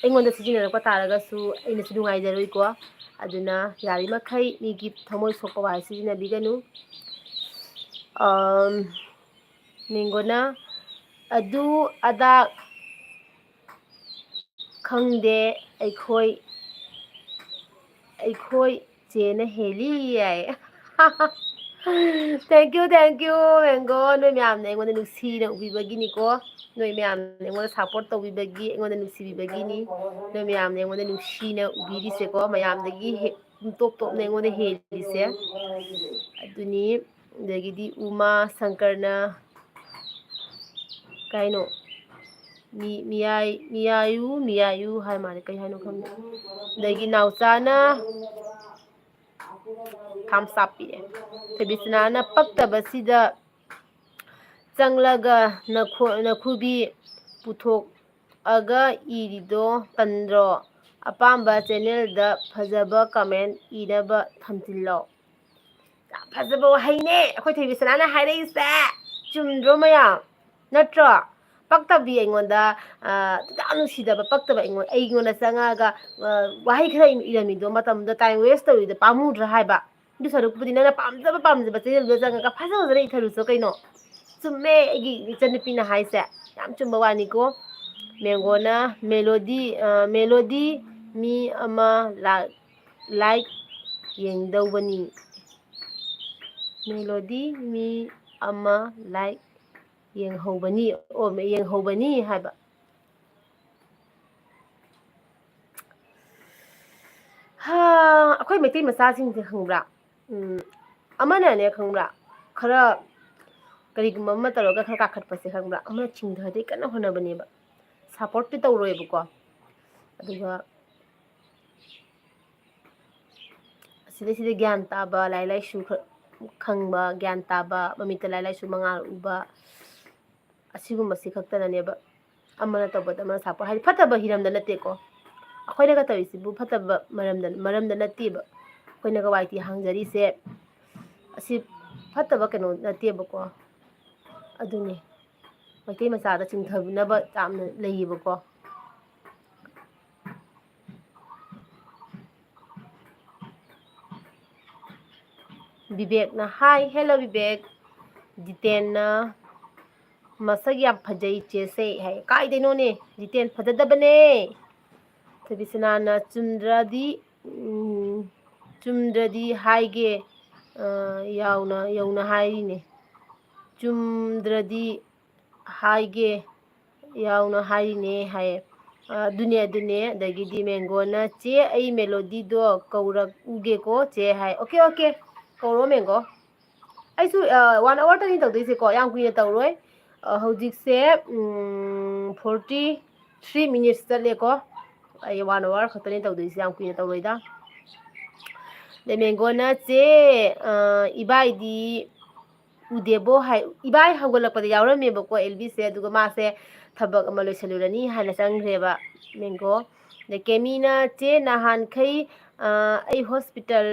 एंगोंदा सिजिनरपा तारगसु अइनासु नुंगाइजरोइको अदुना यारी मखै मीगी थमोय सोकपा वाहै सिजिनबिगनु मेंगोना अदु अदा खंगदे अइखोय चेना हेली याय थैंक यू मेंगो नोय म्यामने एंगोंदा नुंसीना उबिबगिनिको नोय म्यामने एंगोंदा सपोर्ट तौबिबगी एंगोंदा नुंसीबिबगिनी नोय म्यामने एंगोंदा नुंसीना उबिरिसेको मयामदगी टॉप टॉपने एंगोंदा हेलिसे अदुनी दगिदी उमा शंकरना काइनो ꯃꯤꯌꯥꯌꯨ ꯍꯥꯏ ꯃꯥꯜꯂꯦ ꯀꯩ ꯍꯥꯏꯅꯣ ꯈꯪꯗꯦ ꯑꯗꯒꯤ ꯅꯥꯎꯆꯥꯅ ꯊꯥꯝꯁ ꯄꯤꯔꯦ ꯊꯣꯏꯕꯤꯁꯅꯥꯅ ꯄꯛꯇꯕꯁꯤꯗ ꯆꯪꯂꯒ ꯅꯈꯨꯕꯤ ꯄꯨꯊꯣꯛꯑꯒ ꯏꯔꯤꯗꯣ ꯇꯟꯗ꯭ꯔꯣ ꯑꯄꯥꯝꯕ ꯆꯦꯅꯦꯜꯗ ꯐꯖꯕ ꯀꯃꯦꯟ ꯏꯅꯕ ꯊꯝꯖꯤꯜꯂꯣ ꯌꯥꯝ ꯐꯖꯕ ꯋꯥꯍꯩꯅꯦ ꯑꯩꯈꯣꯏ ꯊꯣꯏꯕꯤꯁꯅꯥꯅ ꯍꯥꯏꯔꯛꯏꯁꯦ ꯆꯨꯝꯗ꯭ꯔꯣ ꯃꯌꯥꯝ ꯅꯠꯇ꯭ꯔꯣ ꯄꯛꯇꯕꯤ ꯑꯩꯉꯣꯟꯗ ꯌꯥꯝ ꯅꯨꯡꯁꯤꯗꯕ ꯄꯛꯇꯕ ꯑꯩꯉꯣꯟꯗ ꯆꯪꯉꯛꯑꯒ ꯋꯥꯍꯩ ꯈꯔ ꯏꯔꯝꯃꯤꯗꯣ ꯃꯇꯝꯗꯣ ꯇꯥꯏꯝ ꯋꯦꯁ ꯇꯧꯔꯤꯗꯣ ꯄꯥꯝꯃꯨꯗ꯭ꯔꯥ ꯍꯥꯏꯕ ꯑꯗꯨ ꯁꯔꯨꯛꯄꯨꯗꯤ ꯅꯪꯅ ꯄꯥꯝꯖꯕ ꯆꯦꯅꯦꯜꯗꯨꯗ ꯆꯪꯉꯒ ꯐꯖꯅ ꯏꯊꯔꯨꯆꯣ ꯀꯩꯅꯣ ꯆꯨꯝꯃꯦ ꯑꯩꯒꯤ ꯏꯆꯟꯅꯨꯄꯤꯅ ꯍꯥꯏꯁꯦ ꯌꯥꯝ ꯆꯨꯝꯕ ꯋꯥꯅꯤꯀꯣ ꯃꯦꯡꯒꯣꯅ ꯃꯦꯂꯣꯗꯤ ꯃꯤ ꯑꯃ ꯂꯥꯏꯛ ꯌꯦꯡꯗꯧꯕꯅꯤ ꯃꯦꯂꯣꯗꯤ ꯃꯤ ꯑꯃ ꯂꯥꯏꯛ ꯌꯦꯡꯍꯧꯕꯅꯤ ꯍꯥꯏꯕ ꯑꯩꯈꯣꯏ ꯃꯩꯇꯩ ꯃꯆꯥꯁꯤꯡꯁꯦ ꯈꯪꯕ꯭ꯔꯥ ꯑꯃꯅꯅꯦ ꯈꯪꯕ꯭ꯔꯥ ꯈꯔ ꯀꯔꯤꯒꯨꯝꯕ ꯑꯃ ꯇꯧꯔꯒ ꯈꯔ ꯀꯥꯈꯠꯄꯁꯦ ꯈꯪꯕ꯭ꯔꯥ ꯑꯃꯅ ꯆꯤꯡꯊꯗꯩ ꯀꯟꯅ ꯍꯣꯠꯅꯕꯅꯦꯕ ꯁꯞꯄꯣꯔꯠꯇꯤ ꯇꯧꯔꯣꯏꯕꯀꯣ ꯑꯗꯨꯒ ꯁꯤꯗꯩꯁꯤꯗ ꯒ꯭ꯌꯥꯟ ꯇꯥꯕ ꯂꯥꯏꯔꯤꯛ ꯂꯥꯏꯁꯨ ꯈꯔ ꯈꯪꯕ ꯒ꯭ꯌꯥꯟ ꯇꯥꯕ ꯃꯃꯤꯠꯇ ꯂꯥꯏꯔꯤꯛ ꯂꯥꯏꯁꯨ ꯃꯉꯥꯜ ꯎꯕ ꯑꯁꯤꯒꯨꯝꯕꯁꯤ ꯈꯛꯇꯅꯅꯦꯕ ꯑꯃꯅ ꯇꯧꯕꯗ ꯑꯃꯅ ꯁꯥꯄꯣꯔꯠ ꯍꯥꯏꯗꯤ ꯐꯠꯇꯕ ꯍꯤꯔꯝꯗ ꯅꯠꯇꯦꯀꯣ ꯑꯩꯈꯣꯏꯅꯒ ꯇꯧꯔꯤꯁꯤꯕꯨ ꯐꯠꯇꯕ ꯃꯔꯝꯗ ꯅꯠꯇꯦꯕ ꯑꯩꯈꯣꯏꯅꯒ ꯋꯥꯏꯇꯤ ꯍꯥꯡꯖꯔꯤꯁꯦ ꯑꯁꯤ ꯐꯠꯇꯕ ꯀꯩꯅꯣ ꯅꯠꯇꯦꯕꯀꯣ ꯑꯗꯨꯅꯤ ꯃꯩꯇꯩ ꯃꯆꯥꯗ ꯆꯤꯡꯊꯅꯕ ꯌꯥꯝꯅ ꯂꯩꯌꯦꯕꯀꯣ ꯕꯤꯕꯦꯛꯅ ꯍꯥꯏ ꯍꯦꯜꯂꯣ ꯕꯤꯕꯦꯛ ꯖꯤꯇꯦꯟꯅ ꯃꯁꯛ ꯌꯥꯝ ꯐꯖꯩ ꯆꯦꯁꯦ ꯍꯥꯏ ꯀꯥꯏꯗꯩꯅꯣꯅꯦ ꯖꯤꯇꯦꯟ ꯐꯖꯗꯕꯅꯦ ꯊꯣꯏꯕꯤꯁꯅꯥꯅ ꯆꯨꯝꯗ꯭ꯔꯗꯤ ꯍꯥꯏꯒꯦ ꯌꯧꯅ ꯍꯥꯏꯔꯤꯅꯦ ꯆꯨꯝꯗ꯭ꯔꯗꯤ ꯍꯥꯏꯒꯦ ꯌꯥꯎꯅ ꯍꯥꯏꯔꯤꯅꯦ ꯍꯥꯏꯌꯦ ꯑꯗꯨꯅꯦ ꯑꯗꯒꯤꯗꯤ ꯃꯦꯡꯒꯣꯅ ꯆꯦ ꯑꯩ ꯃꯦꯂꯣꯗꯤꯗꯣ ꯀꯧꯔꯛꯎꯒꯦꯀꯣ ꯆꯦ ꯍꯥꯏ ꯑꯣꯀꯦ ꯀꯧꯔꯣ ꯃꯦꯡꯒꯣ ꯑꯩꯁꯨ 1 hour ꯇꯧꯗꯣꯏꯁꯦꯀꯣ ꯌꯥꯝ ꯀꯨꯏꯅ ꯇꯧꯔꯣꯏ ꯍꯧꯖꯤꯛꯁꯦ 43 minutes ꯆꯠꯂꯦꯀꯣ ꯑꯩ 1 hour ꯈꯛꯇꯅꯤ ꯇꯧꯗꯣꯏꯁꯦ ꯌꯥꯝ ꯀꯨꯏꯅ ꯇꯧꯔꯣꯏꯗ ꯃꯦꯡꯒꯣꯅ ꯆꯦ ꯏꯕꯥꯏꯗꯤ ꯎꯗꯦꯕꯣ ꯍꯥꯏ ꯏꯕꯥꯏ ꯍꯧꯒꯠꯂꯛꯄꯗ ꯌꯥꯎꯔꯝꯃꯦꯕꯀꯣ ꯑꯦꯜꯕꯤꯁꯦ ꯑꯗꯨꯒ ꯃꯥꯁꯦ ꯊꯕꯛ ꯑꯃ ꯂꯣꯏꯁꯜꯂꯨꯔꯅꯤ ꯍꯥꯏꯅ ꯆꯪꯈ꯭ꯔꯦꯕ ꯃꯦꯡꯒꯣ ꯑꯗꯩ ꯀꯦꯃꯤꯅ ꯆꯦ ꯅꯍꯥꯟꯈꯩ ꯑꯩ ꯍꯣꯁꯄꯤꯇꯥꯜ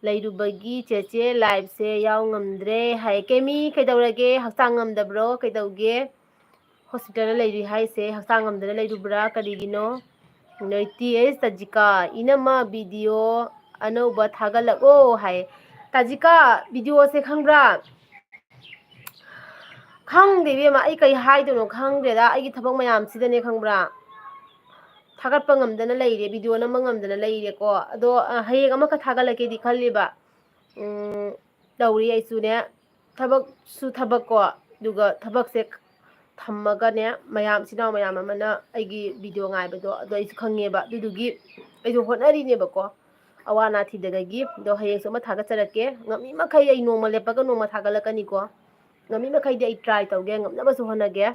ꯂꯩꯔꯨꯕꯒꯤ ꯆꯦꯆꯦ ꯂꯥꯏꯐꯁꯦ ꯌꯥꯎ ꯉꯝꯗ꯭ꯔꯦ ꯍꯥꯏ ꯀꯦꯃꯤ ꯀꯩꯗꯧꯔꯒꯦ ꯍꯛꯆꯥꯡ ꯉꯝꯗꯕ꯭ꯔꯣ ꯀꯩꯗꯧꯒꯦ ꯍꯣꯁꯄꯤꯇꯥꯜꯗ ꯂꯩꯔꯤ ꯍꯥꯏꯁꯦ ꯍꯛꯆꯥꯡ ꯉꯝꯗꯅ ꯂꯩꯔꯨꯕ꯭ꯔꯥ ꯀꯔꯤꯒꯤꯅꯣ ꯇꯤ ꯇꯥꯖꯤꯀꯥ ꯏꯅꯝꯃ ꯚꯤꯗꯤꯑꯣ ꯑꯅꯧꯕ ꯊꯥꯒꯠꯂꯛꯑꯣ ꯍꯥꯏ ꯇꯥꯖꯤꯀꯥ ꯚꯤꯗꯤꯑꯣꯁꯦ ꯈꯪꯕ꯭ꯔꯥ ꯈꯪꯗꯦ ꯏꯕꯦꯝꯃ ꯑꯩ ꯀꯩ ꯍꯥꯏꯗꯣꯏꯅꯣ ꯈꯪꯗ꯭ꯔꯦꯗ ꯑꯩꯒꯤ ꯊꯕꯛ ꯃꯌꯥꯝꯁꯤꯗꯅꯦ ꯈꯪꯕ꯭ꯔꯥ ꯊꯥꯒꯠꯄ ꯉꯝꯗꯅ ꯂꯩꯔꯦ ꯚꯤꯗꯤꯑꯣ ꯅꯝꯕ ꯉꯝꯗꯅ ꯂꯩꯔꯦꯀꯣ ꯑꯗꯣ ꯍꯌꯦꯡ ꯑꯃꯈꯛ ꯊꯥꯒꯠꯂꯛꯀꯦꯗꯤ ꯈꯜꯂꯤꯕ ꯇꯧꯔꯤ ꯑꯩꯁꯨꯅꯦ ꯊꯕꯛꯁꯨ ꯊꯕꯛꯀꯣ ꯑꯗꯨꯒ ꯊꯕꯛꯁꯦ ꯊꯝꯃꯒꯅꯦ ꯏꯆꯤꯟ ꯏꯅꯥꯎ ꯃꯌꯥꯝ ꯑꯃꯅ ꯑꯩꯒꯤ ꯚꯤꯗꯤꯑꯣ ꯉꯥꯏꯕꯗꯣ ꯑꯗꯣ ꯑꯩꯁꯨ ꯈꯪꯉꯦꯕ ꯑꯗꯨꯗꯨꯒꯤ ꯑꯩꯁꯨ ꯍꯣꯠꯅꯔꯤꯅꯦꯕꯀோ ꯑꯋꯥ ꯑꯅꯥ ꯊꯤꯗꯒꯤ ꯑꯗꯣ ꯍꯌꯦꯡꯁꯨ ꯑꯃ ꯊꯥꯒꯠꯆꯔꯛꯀꯦ ꯉꯝꯃꯤ ꯃꯈꯩ ꯑꯩ ꯅꯣꯡꯃ ꯂꯦꯞꯄꯒ ꯅꯣꯡꯃ ꯊꯥꯒꯠꯂꯛꯀꯅꯤꯀꯣ ꯉꯝꯃꯤ ꯃꯈꯩꯗꯤ ꯑꯩ ꯇ꯭ꯔꯥꯏ ꯇꯧꯒꯦ ꯉꯝꯅꯕꯁꯨ ꯍꯣꯠꯅꯒꯦ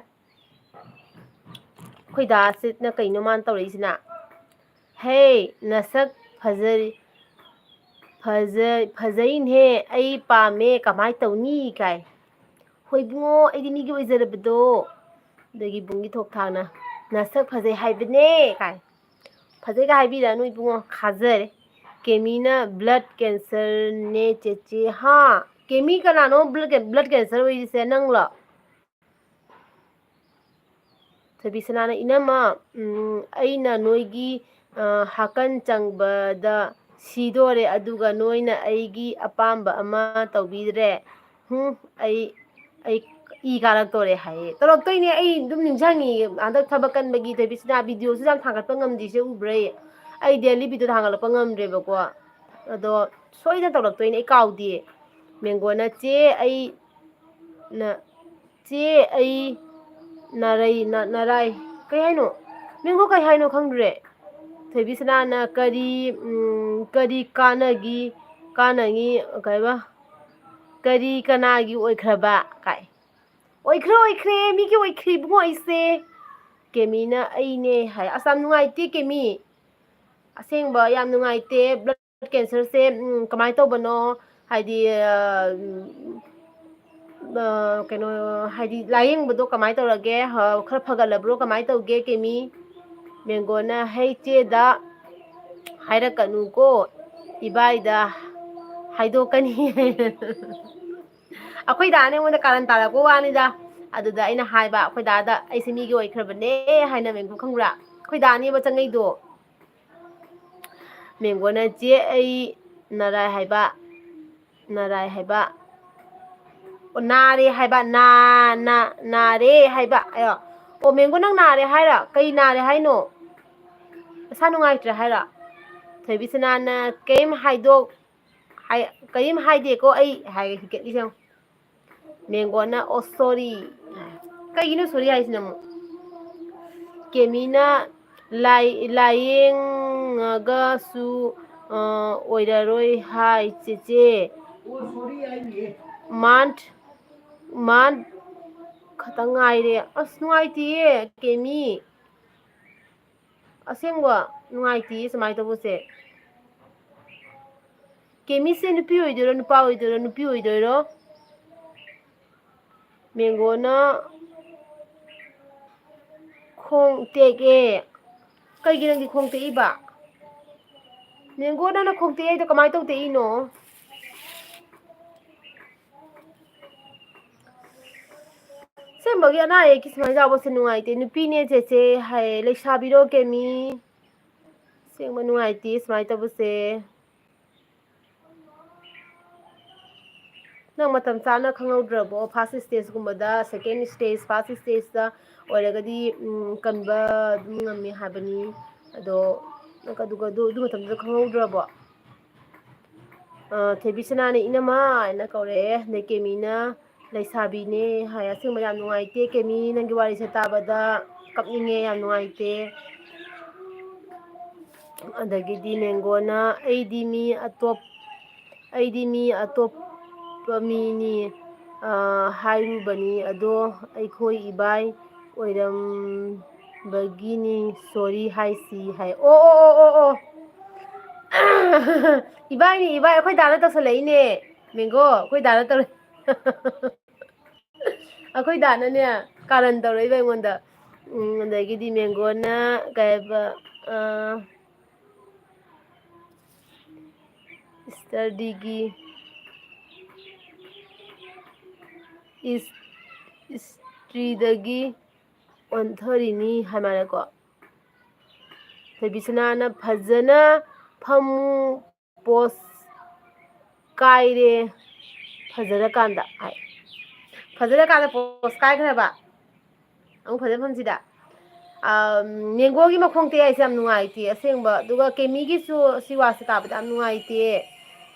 ꯑꯩꯈꯣꯏ ꯗꯥꯁꯤꯅ ꯀꯩꯅꯣ ꯃꯥꯅ ꯇꯧꯔꯛꯏꯁꯤꯅ ꯍꯦ ꯅꯁꯛ ꯐꯖꯩꯅꯦ ꯑꯩ ꯄꯥꯝꯃꯦ ꯀꯃꯥꯏꯅ ꯇꯧꯅꯤ ꯀꯥꯏ ꯍꯣꯏ ꯏꯕꯨꯡꯉꯣ ꯑꯩꯗꯤ ꯃꯤꯒꯤ ꯑꯣꯏꯖꯔꯕꯗꯣ ꯑꯗꯒꯤ ꯕꯨꯡꯒꯤ ꯊꯣꯛ ꯊꯥꯛꯅ ꯅꯁꯛ ꯐꯖꯩ ꯍꯥꯏꯕꯅꯦ ꯀꯥꯏ ꯐꯖꯩꯒ ꯍꯥꯏꯕꯤꯔꯛꯑꯅꯨ ꯏꯕꯨꯡꯉꯣ ꯈꯥꯖꯔꯦ ꯀꯦꯃꯤꯅ ꯕ꯭ꯂꯗ ꯀꯦꯟꯁꯔꯅꯦ ꯆꯦꯆꯦ ꯍꯥ ꯀꯦꯃꯤ ꯀꯅꯥꯅꯣ ꯕ꯭ꯂꯗ ꯀꯦꯟꯁꯔ ꯑꯣꯏꯔꯤꯁꯦ ꯅꯪꯂꯣ ꯊꯣꯏꯕꯤꯁꯅꯥꯅ ꯏꯅꯝꯃ ꯑꯩꯅ ꯅꯣꯏꯒꯤ ꯍꯥꯀꯟ ꯆꯪꯕꯗ ꯁꯤꯗꯣꯔꯦ ꯑꯗꯨꯒ ꯅꯣꯏꯅ ꯑꯩꯒꯤ ꯑꯄꯥꯝꯕ ꯑꯃ ꯇꯧꯕꯤꯗ꯭ꯔꯦ ꯑꯩ ꯏ ꯀꯥꯔꯛꯇꯣꯔꯦ ꯍꯥꯏꯌꯦ ꯇꯧꯔꯛꯇꯣꯏꯅꯦ ꯑꯩ ꯑꯗꯨꯝ ꯅꯤꯡꯁꯤꯡꯉꯤ ꯍꯟꯗꯛ ꯊꯕꯛ ꯀꯟꯕꯒꯤ ꯊꯣꯏꯕꯤꯁꯅꯥ ꯚꯤꯗꯤꯑꯣꯁꯨ ꯌꯥꯝ ꯊꯥꯡꯒꯠꯄ ꯉꯝꯗ꯭ꯔꯤꯁꯦ ꯎꯕ꯭ꯔꯥ ꯑꯩ ꯗꯦꯂꯤ ꯚꯤꯗꯤꯑꯣ ꯊꯥꯡꯒꯠꯂꯛꯄ ꯉꯝꯗ꯭ꯔꯦꯕꯀꯣ ꯑꯗꯣ ꯁꯣꯏꯗꯅ ꯇꯧꯔꯛꯇꯣꯏꯅꯦ ꯑꯩ ꯀꯥꯎꯗꯦ ꯃꯦꯡꯒꯣꯅ ꯆꯦ ꯑꯩ ꯅꯔꯥꯏ ꯀꯩ ꯍꯥꯏꯅꯣ ꯃꯦꯡꯒꯣ ꯀꯩ ꯍꯥꯏꯅꯣ ꯈꯪꯗ꯭ꯔꯦ ꯊꯣꯏꯕꯤꯁꯅꯥꯅ ꯀꯔꯤ ꯀꯥꯟꯅꯉꯤ ꯀꯩꯕ ꯀꯔꯤ ꯀꯅꯥꯒꯤ ꯑꯣꯏꯈ꯭ꯔꯕ ꯀꯥꯏ ꯑꯣꯏꯈ꯭ꯔꯦ ꯃꯤꯒꯤ ꯑꯣꯏꯈ꯭ꯔꯦ ꯏꯕꯨꯡꯉꯣ ꯑꯩꯁꯦ ꯀꯦꯃꯤꯅ ꯑꯩꯅꯦ ꯍꯥꯏ ꯑꯁ ꯌꯥꯝ ꯅꯨꯡꯉꯥꯏꯇꯦ ꯀꯦꯃꯤ ꯑꯁꯦꯡꯕ ꯌꯥꯝ ꯅꯨꯡꯉꯥꯏꯇꯦ ꯕ꯭ꯂꯗ ꯀꯦꯟꯁꯔꯁꯦ ꯀꯃꯥꯏꯅ ꯇꯧꯕꯅꯣ ꯍꯥꯏꯗꯤ ꯀꯩꯅꯣ ꯍꯥꯏꯗꯤ ꯂꯥꯏꯌꯦꯡꯕꯗꯣ ꯀꯃꯥꯏꯅ ꯇꯧꯔꯒꯦ ꯈꯔ ꯐꯒꯠꯂꯕ꯭ꯔꯣ ꯀꯃꯥꯏꯅ ꯇꯧꯒꯦ ꯀꯦꯃꯤ ꯃꯦꯡꯒꯣꯅ ꯍꯩ ꯆꯦꯗ ꯍꯥꯏꯔꯛꯀꯅꯨꯀꯣ ꯏꯕꯥꯏꯗ ꯍꯥꯏꯗꯣꯛꯀꯅꯤ ꯑꯩꯈꯣꯏ ꯗꯥꯅ ꯑꯩꯉꯣꯟꯗ ꯀꯥꯔꯟ ꯇꯥꯔꯛꯄ ꯋꯥꯅꯤꯗ ꯑꯗꯨꯗ ꯑꯩꯅ ꯍꯥꯏꯕ ꯑꯩꯈꯣꯏ ꯗꯥꯗ ꯑꯩꯁꯦ ꯃꯤꯒꯤ ꯑꯣꯏꯈ꯭ꯔꯕꯅꯦ ꯍꯥꯏꯅ ꯃꯦꯡꯒꯣ ꯈꯪꯕ꯭ꯔꯥ ꯑꯩꯈꯣꯏ ꯗꯥꯅꯦꯕ ꯆꯪꯉꯩꯗꯣ ꯃꯦꯡꯒꯣꯅ ꯆꯦ ꯑꯩ ꯅꯔꯥꯏ ꯍꯥꯏꯕ ꯅꯥꯔꯦ ꯍꯥꯏꯕ ꯅꯥꯔꯦ ꯍꯥꯏꯕ ꯑꯌꯣ ꯑꯣ ꯃꯦꯡꯒꯣ ꯅꯪ ꯅꯥꯔꯦ ꯍꯥꯏꯔ ꯀꯩ ꯅꯥꯔꯦ ꯍꯥꯏꯅꯣ ꯅꯁꯥ ꯅꯨꯡꯉꯥꯏꯇ꯭ꯔꯦ ꯍꯥꯏꯔ ꯊꯣꯏꯕꯤꯁꯅꯥꯅ ꯀꯔꯤꯝ ꯍꯥꯏꯗꯦꯀꯣ ꯑꯩ ꯍꯥꯏꯒꯦ ꯍꯤꯒꯠꯂꯤꯁꯦ ꯃꯦꯡꯒꯣꯅ ꯑꯣ ꯁꯣꯔꯤ ꯀꯩꯒꯤꯅꯣ ꯁꯣꯔꯤ ꯍꯥꯏꯁꯤꯅ ꯑꯃꯨꯛ ꯀꯦꯃꯤꯅ ꯂꯥꯏꯌꯦꯡꯉꯒꯁꯨ ꯑꯣꯏꯔꯔꯣꯏ ꯍꯥꯏ ꯆꯦꯆꯦ ꯃꯥꯟ ꯈꯇꯪ ꯉꯥꯏꯔꯦ ꯑꯁ ꯅꯨꯡꯉꯥꯏꯇꯦꯌꯦ ꯀꯦꯃꯤ ꯑꯁꯦꯡꯕ ꯅꯨꯡꯉꯥꯏꯇꯦꯌꯦ ꯁꯨꯃꯥꯏꯅ ꯇꯧꯕꯁꯦ ꯀꯦꯃꯤꯁꯦ ꯅꯨꯄꯤ ꯑꯣꯏꯗꯣꯏꯔꯣ ꯅꯨꯄꯥ ꯑꯣꯏꯗꯣꯏꯔꯣ ꯅꯨꯄꯤ ꯑꯣꯏꯗꯣꯏꯔꯣ ꯃꯦꯡꯒꯣꯅ ꯈꯣꯡ ꯇꯦꯛꯑꯦ ꯀꯩꯒꯤ ꯅꯪꯗꯤ ꯈꯣꯡ ꯇꯦꯛꯏꯕ ꯃꯦꯡꯒꯣ ꯅꯪꯅ ꯈꯣꯡ ꯇꯦꯛꯏꯗꯣ ꯀꯃꯥꯏꯅ ꯇꯧꯇꯦꯛꯏꯅꯣ ꯑꯁꯦꯡꯕꯒꯤ ꯑꯅꯥ ꯑꯌꯦꯛꯀꯤ ꯁꯨꯃꯥꯏꯅ ꯌꯥꯎꯕꯁꯦ ꯅꯨꯡꯉꯥꯏꯇꯦ ꯅꯨꯄꯤꯅꯦ ꯆꯦꯆꯦ ꯍꯥꯏ ꯂꯩꯁꯥꯕꯤꯔꯣ ꯀꯦꯃꯤ ꯑꯁꯦꯡꯕ ꯅꯨꯡꯉꯥꯏꯇꯦ ꯁꯨꯃꯥꯏꯅ ꯇꯧꯕꯁꯦ ꯅꯪ ꯃꯇꯝ ꯆꯥꯅ ꯈꯪꯍꯧꯗ꯭ꯔꯕꯣ ꯐꯥꯔꯁ ꯏꯁꯇꯦꯖꯀꯨꯝꯕꯗ ꯁꯦꯀꯦꯟ ꯏꯁꯇꯦꯖ ꯐꯥꯔꯁ ꯏꯁꯇꯦꯖꯇ ꯑꯣꯏꯔꯒꯗꯤ ꯀꯟꯕ ꯑꯗꯨꯝ ꯉꯝꯃꯤ ꯍꯥꯏꯕꯅꯤ ꯑꯗꯣ ꯑꯗꯨ ꯃꯇꯝꯗꯨꯗ ꯈꯪꯍꯧꯗ꯭ꯔꯕꯣ ꯊꯣꯏꯕꯤꯁꯅꯥꯅ ꯏꯅꯝꯃ ꯍꯥꯏꯅ ꯀꯧꯔꯛꯑꯦ ꯑꯗꯩ ꯀꯦꯃꯤꯅ ꯂꯩꯁꯥꯕꯤꯅꯦ ꯍꯥꯏ ꯑꯁꯦꯡꯕ ꯌꯥꯝ ꯅꯨꯡꯉꯥꯏꯇꯦ ꯀꯦꯃꯤ ꯅꯪꯒꯤ ꯋꯥꯔꯤꯁꯦ ꯇꯥꯕꯗ ꯀꯞꯅꯤꯡꯉꯦ ꯌꯥꯝ ꯅꯨꯡꯉꯥꯏꯇꯦ ꯑꯗꯒꯤꯗꯤ ꯃꯦꯡꯒꯣꯅ ꯑꯩꯗꯤ ꯃꯤ ꯑꯇꯣꯞꯄ ꯃꯤꯅꯤ ꯍꯥꯏꯔꯨꯕꯅꯤ ꯑꯗꯣ ꯑꯩꯈꯣꯏ ꯏꯕꯥꯏ ꯑꯣꯏꯔꯝꯕꯒꯤꯅꯤ ꯁꯣꯔꯤ ꯍꯥꯏꯁꯤ ꯍꯥꯏ ꯑꯣ ꯏꯕꯥꯏꯅꯤ ꯏꯕꯥꯏ ꯑꯩꯈꯣꯏ ꯗꯥꯅ ꯇꯧꯁꯜꯂꯛꯏꯅꯦ ꯃꯦꯡꯒꯣ ꯑꯩꯈꯣꯏ ꯗꯥꯅ ꯇꯧꯔ ꯑꯩꯈꯣꯏ ꯗꯥꯅꯅꯦ ꯀꯥꯔꯟ ꯇꯧꯔꯛꯏꯕ ꯑꯩꯉꯣꯟꯗ ꯑꯗꯒꯤꯗꯤ ꯃꯦꯡꯒꯣꯅ ꯀꯩꯕ ꯏꯁꯇꯗꯤꯒꯤ ꯏꯁꯇ꯭ꯔꯤꯗꯒꯤ ꯑꯣꯟꯊꯔꯤꯅꯤ ꯍꯥꯏꯃꯥꯏꯅꯀꯣ ꯊꯣꯏꯕꯤꯁꯅꯥꯅ ꯐꯖꯅ ꯐꯝꯃꯨ ꯄꯣꯁ ꯀꯥꯏꯔꯦ ꯐꯖꯔꯀꯥꯟꯗ ꯄꯣꯁ ꯀꯥꯏꯈ꯭ꯔꯕ ꯑꯃꯨꯛ ꯐꯝꯁꯤꯗ ꯃꯦꯡꯒꯣꯒꯤ ꯃꯈꯣꯡ ꯇꯦꯛ ꯍꯥꯏꯁꯦ ꯌꯥꯝ ꯅꯨꯡꯉꯥꯏꯇꯦ ꯑꯁꯦꯡꯕ ꯑꯗꯨꯒ ꯀꯦꯃꯤꯒꯤꯁꯨ ꯁꯤ ꯋꯥꯁꯦ ꯇꯥꯕꯗ ꯌꯥꯝ ꯅꯨꯡꯉꯥꯏꯇꯦ